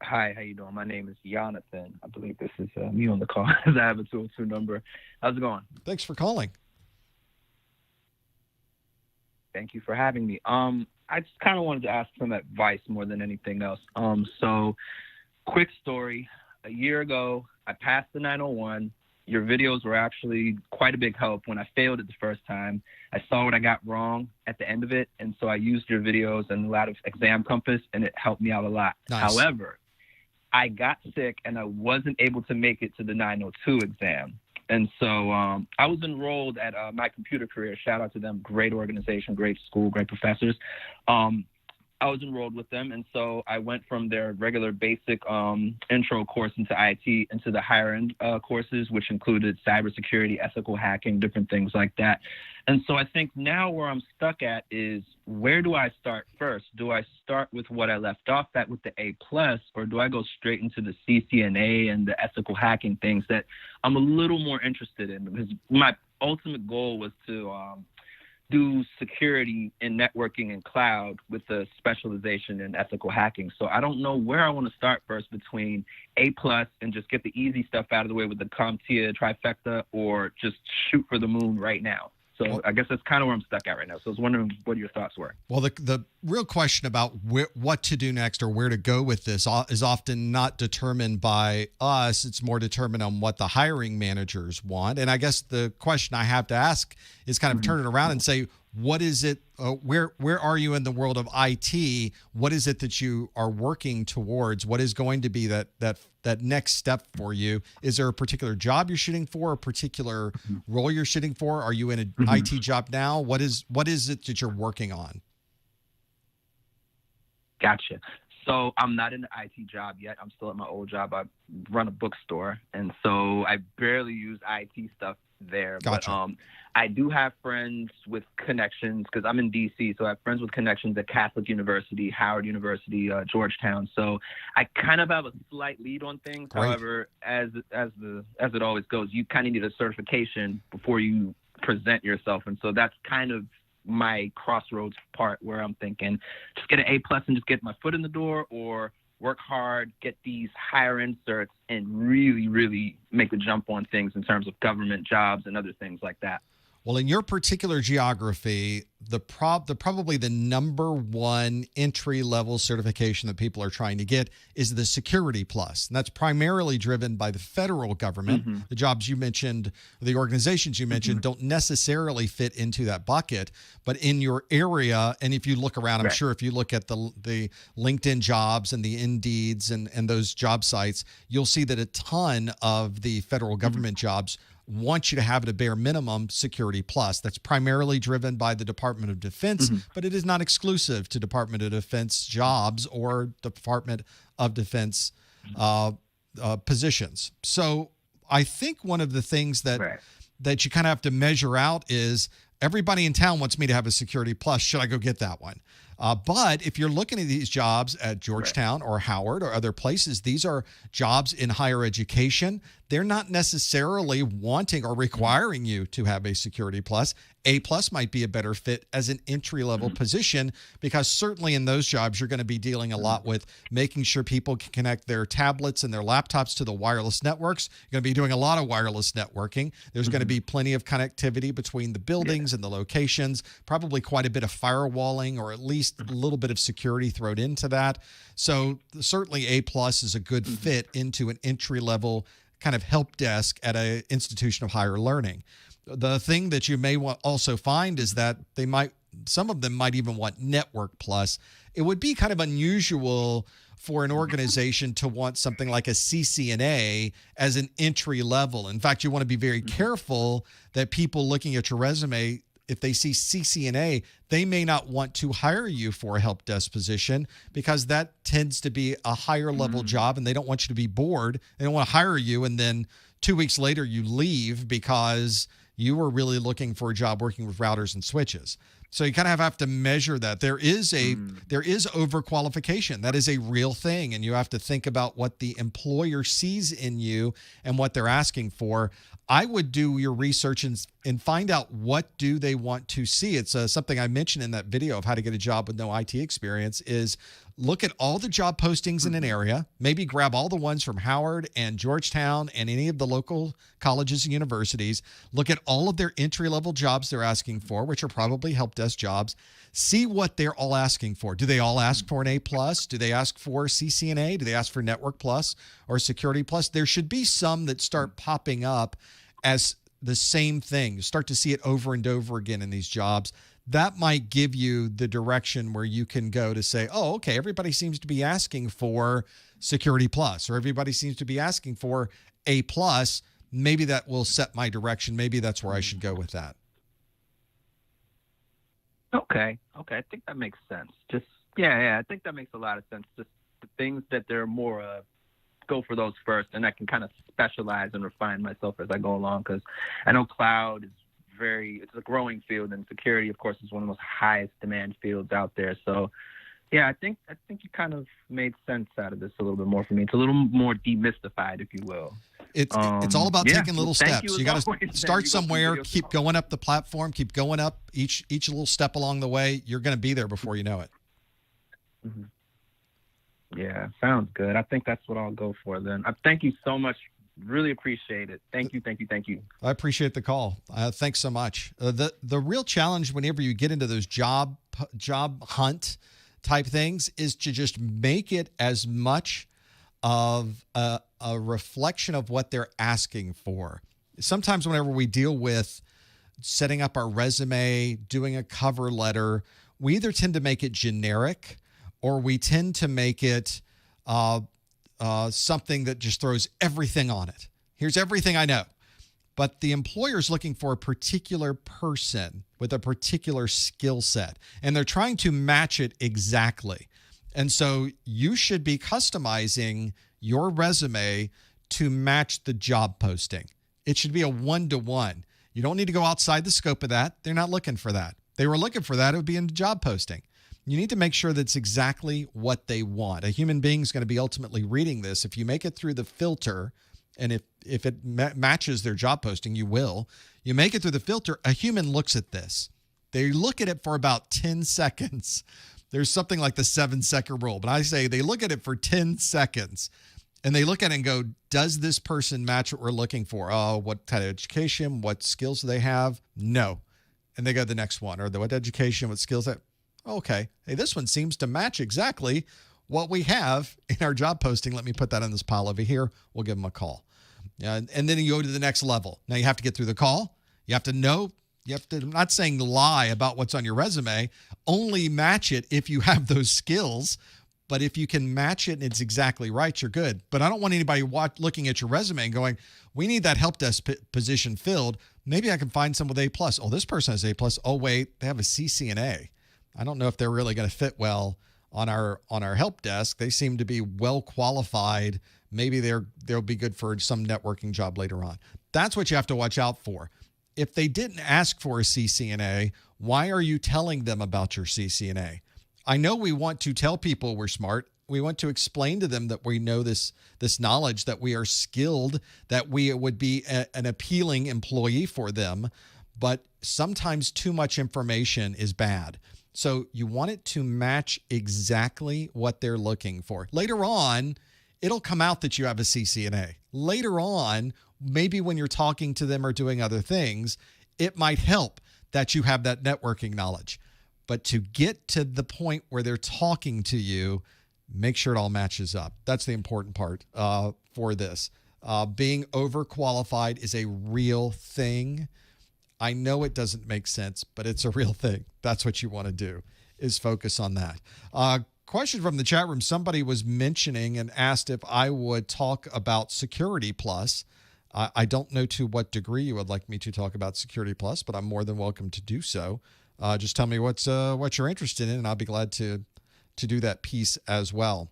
Hi, how you doing? My name is Jonathan. I believe this is me on the call as I have a 202 number. How's it going? Thanks for calling. Thank you for having me. I just kind of wanted to ask some advice more than anything else. So quick story. A year ago, I passed the 901. Your videos were actually quite a big help. When I failed it the first time, I saw what I got wrong at the end of it. And so I used your videos and a lot of Exam Compass, and it helped me out a lot. Nice. However, I got sick and I wasn't able to make it to the 902 exam. And so I was enrolled at My Computer Career. Shout out to them. Great organization, great school, great professors. I was enrolled with them. And so I went from their regular basic intro course into IT into the higher end courses, which included cybersecurity, ethical hacking, different things like that. And so I think now where I'm stuck at is, where do I start first? Do I start with what I left off at with the A+, or do I go straight into the CCNA and the ethical hacking things that I'm a little more interested in? Because my ultimate goal was to do security in networking and cloud with a specialization in ethical hacking. So I don't know where I want to start first between A+ and just get the easy stuff out of the way with the CompTIA trifecta, or just shoot for the moon right now. So I guess that's kind of where I'm stuck at right now. So I was wondering what your thoughts were. Well, the real question about what to do next or where to go with this is often not determined by us. It's more determined on what the hiring managers want. And I guess the question I have to ask is kind of turn it around and say, what is it? Where are you in the world of IT? What is it that you are working towards? What is going to be that next step for you? Is there a particular job you're shooting for, a particular role you're shooting for? Are you in an IT job now? What is it that you're working on? Gotcha. So I'm not in the IT job yet. I'm still at my old job. I run a bookstore, and so I barely use IT stuff there. Gotcha. But I do have friends with connections, because I'm in D.C., so I have friends with connections at Catholic University, Howard University, Georgetown. So I kind of have a slight lead on things. Great. However, as it always goes, you kind of need a certification before you present yourself, and so that's kind of my crossroads part where I'm thinking just get an A+ and just get my foot in the door, or work hard, get these higher end certs, and really, really make a jump on things in terms of government jobs and other things like that. Well, in your particular geography, probably the number one entry-level certification that people are trying to get is the Security Plus. And that's primarily driven by the federal government. The jobs you mentioned, the organizations you mentioned, don't necessarily fit into that bucket. But in your area, and if you look around, I'm sure if you look at the LinkedIn jobs and the Indeeds and those job sites, you'll see that a ton of the federal government jobs want you to have at a bare minimum Security Plus. That's primarily driven by the Department of Defense, but it is not exclusive to Department of Defense jobs or Department of Defense positions. So I think one of the things that you kind of have to measure out is, everybody in town wants me to have a Security Plus. Should I go get that one? But if you're looking at these jobs at Georgetown or Howard or other places, these are jobs in higher education. They're not necessarily wanting or requiring you to have a Security Plus. A Plus might be a better fit as an entry-level position, because certainly in those jobs, you're going to be dealing a lot with making sure people can connect their tablets and their laptops to the wireless networks. You're going to be doing a lot of wireless networking. There's going to be plenty of connectivity between the buildings and the locations, probably quite a bit of firewalling, or at least a little bit of security thrown into that. So certainly A Plus is a good fit into an entry-level kind of help desk at an institution of higher learning. The thing that you may also find is that some of them might even want Network Plus. It would be kind of unusual for an organization to want something like a CCNA as an entry level. In fact, you want to be very careful that people looking at your resume, if they see CCNA, they may not want to hire you for a help desk position, because that tends to be a higher level job and they don't want you to be bored. They don't want to hire you and then 2 weeks later you leave because you were really looking for a job working with routers and switches. So you kind of have to measure that. There is overqualification. That is a real thing. And you have to think about what the employer sees in you and what they're asking for. I would do your research and find out what do they want to see. It's something I mentioned in that video of how to get a job with no IT experience, is look at all the job postings in an area, maybe grab all the ones from Howard and Georgetown and any of the local colleges and universities, look at all of their entry-level jobs they're asking for, which are probably help desk jobs, see what they're all asking for. Do they all ask for an A+? Do they ask for CCNA? Do they ask for Network Plus or Security Plus? There should be some that start popping up as the same thing. You start to see it over and over again in these jobs. That might give you the direction where you can go to say, oh, okay, everybody seems to be asking for Security Plus, or everybody seems to be asking for A+. Maybe that will set my direction. Maybe that's where I should go with that. Okay. I think that makes sense. I think that makes a lot of sense. Just the things that they're more of, go for those first, and I can kind of specialize and refine myself as I go along, because I know cloud is it's a growing field, and security, of course, is one of the most highest demand fields out there. So yeah, I think you kind of made sense out of this a little bit more for me. It's a little more demystified, if you will. It's all about taking little steps. You got to start somewhere, keep going up the platform, keep going up each little step along the way. You're going to be there before you know it. Yeah, sounds good. I think that's what I'll go for then. Thank you so much. Really appreciate it. Thank you. I appreciate the call. Thanks so much. The real challenge whenever you get into those job hunt type things is to just make it as much of a reflection of what they're asking for. Sometimes whenever we deal with setting up our resume, doing a cover letter, we either tend to make it generic or we tend to make it something that just throws everything on it. Here's everything I know. But the employer's looking for a particular person with a particular skill set, and they're trying to match it exactly. And so you should be customizing your resume to match the job posting. It should be a one-to-one. You don't need to go outside the scope of that. They're not looking for that. If they were looking for that, it would be in the job posting. You need to make sure that's exactly what they want. A human being is going to be ultimately reading this. If you make it through the filter, and if it matches their job posting, you make it through the filter, a human looks at this. They look at it for about 10 seconds. There's something like the 7-second rule, but I say they look at it for 10 seconds, and they look at it and go, does this person match what we're looking for? Oh, what kind of education? What skills do they have? No. And they go to the next one. Or what education, what skills? Okay. Hey, this one seems to match exactly what we have in our job posting. Let me put that in this pile over here. We'll give them a call. And then you go to the next level. Now you have to get through the call. You have to know. I'm not saying lie about what's on your resume. Only match it if you have those skills. But if you can match it and it's exactly right, you're good. But I don't want anybody looking at your resume and going, we need that help desk position filled. Maybe I can find someone with A+. Oh, this person has A+. Oh, wait, they have a CCNA. I don't know if they're really going to fit well on our help desk. They seem to be well qualified. Maybe they'll be good for some networking job later on. That's what you have to watch out for. If they didn't ask for a CCNA, why are you telling them about your CCNA? I know we want to tell people we're smart. We want to explain to them that we know this knowledge, that we are skilled, that we would be an appealing employee for them. But sometimes too much information is bad. So you want it to match exactly what they're looking for. Later on, it'll come out that you have a CCNA. Later on, maybe when you're talking to them or doing other things, it might help that you have that networking knowledge. But to get to the point where they're talking to you, make sure it all matches up. That's the important part for this. Being overqualified is a real thing. I know it doesn't make sense, but it's a real thing. That's what you want to do, is focus on that. Question from the chat room. Somebody was mentioning and asked if I would talk about Security Plus. I don't know to what degree you would like me to talk about Security Plus, but I'm more than welcome to do so. Just tell me what you're interested in, and I'll be glad to do that piece as well.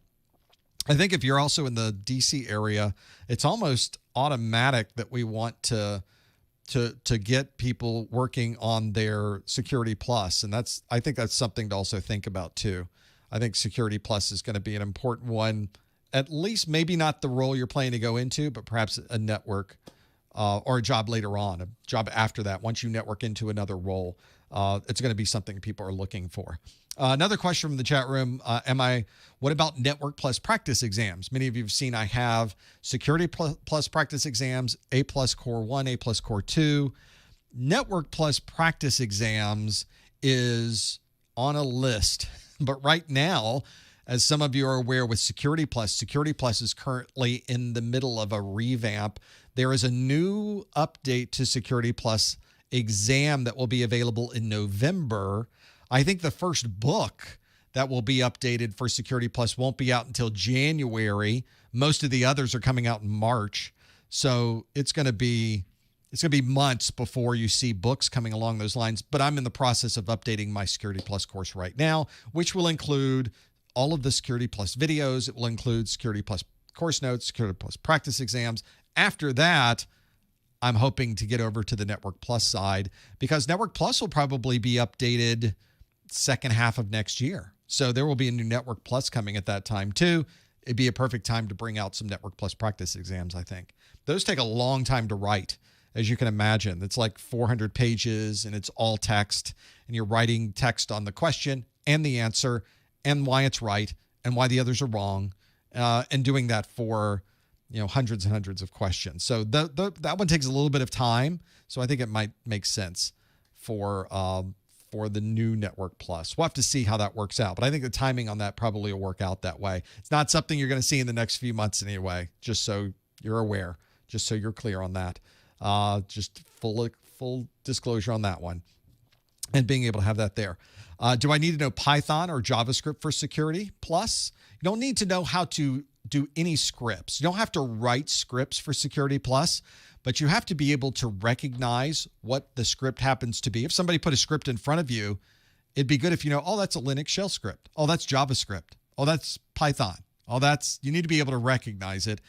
I think if you're also in the DC area, it's almost automatic that we want to get people working on their Security Plus, and I think that's something to also think about too. I think Security Plus is going to be an important one, at least maybe not the role you're planning to go into, but perhaps a network or a job later on, a job after that. Once you network into another role, it's going to be something people are looking for. Another question from the chat room. What about Network Plus practice exams? Many of you have seen I have Security Plus practice exams, A Plus Core 1, A Plus Core 2. Network Plus practice exams is on a list. But right now, as some of you are aware with Security Plus is currently in the middle of a revamp. There is a new update to Security Plus exam that will be available in November. I think the first book that will be updated for Security Plus won't be out until January. Most of the others are coming out in March. So it's going to be months before you see books coming along those lines. But I'm in the process of updating my Security Plus course right now, which will include all of the Security Plus videos. It will include Security Plus course notes, Security Plus practice exams. After that, I'm hoping to get over to the Network Plus side, because Network Plus will probably be updated second half of next year. So there will be a new Network Plus coming at that time too. It'd be a perfect time to bring out some Network Plus practice exams, I think. Those take a long time to write, as you can imagine. It's like 400 pages and it's all text, and you're writing text on the question and the answer and why it's right and why the others are wrong, and doing that for hundreds and hundreds of questions. So that one takes a little bit of time. So I think it might make sense for the new Network Plus. We'll have to see how that works out. But I think the timing on that probably will work out that way. It's not something you're going to see in the next few months anyway, just so you're aware, just so you're clear on that. Just full disclosure on that one, and being able to have that there. Do I need to know Python or JavaScript for Security Plus? You don't need to know how to do any scripts. You don't have to write scripts for Security Plus, but you have to be able to recognize what the script happens to be. If somebody put a script in front of you, it'd be good if you know, oh, that's a Linux shell script. Oh, that's JavaScript. Oh, that's Python. Oh, you need to be able to recognize it.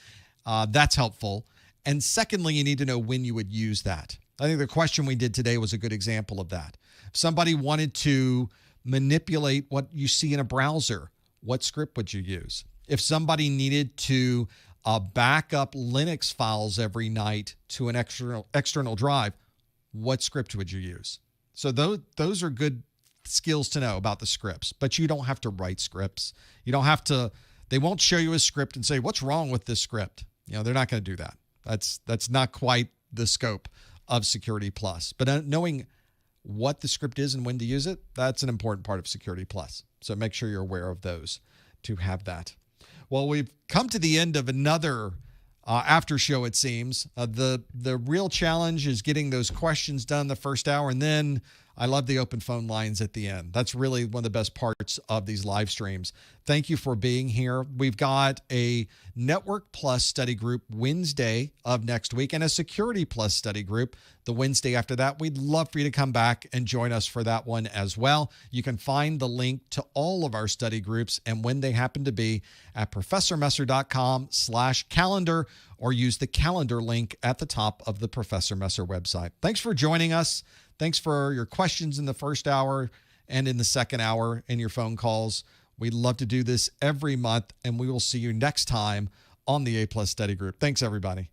That's helpful. And secondly, you need to know when you would use that. I think the question we did today was a good example of that. If somebody wanted to manipulate what you see in a browser, what script would you use? If somebody needed to back up Linux files every night to an external drive, what script would you use? So those are good skills to know about the scripts, but you don't have to write scripts. You don't have to, they won't show you a script and say, what's wrong with this script? They're not going to do that. That's not quite the scope of Security Plus. But knowing what the script is and when to use it, that's an important part of Security Plus. So make sure you're aware of those to have that. Well, we've come to the end of another after show, it seems. The real challenge is getting those questions done the first hour, and then I love the open phone lines at the end. That's really one of the best parts of these live streams. Thank you for being here. We've got a Network Plus study group Wednesday of next week and a Security Plus study group the Wednesday after that. We'd love for you to come back and join us for that one as well. You can find the link to all of our study groups and when they happen to be at professormesser.com/calendar, or use the calendar link at the top of the Professor Messer website. Thanks for joining us. Thanks for your questions in the first hour, and in the second hour in your phone calls. We love to do this every month, and we will see you next time on the A+ Study Group. Thanks, everybody.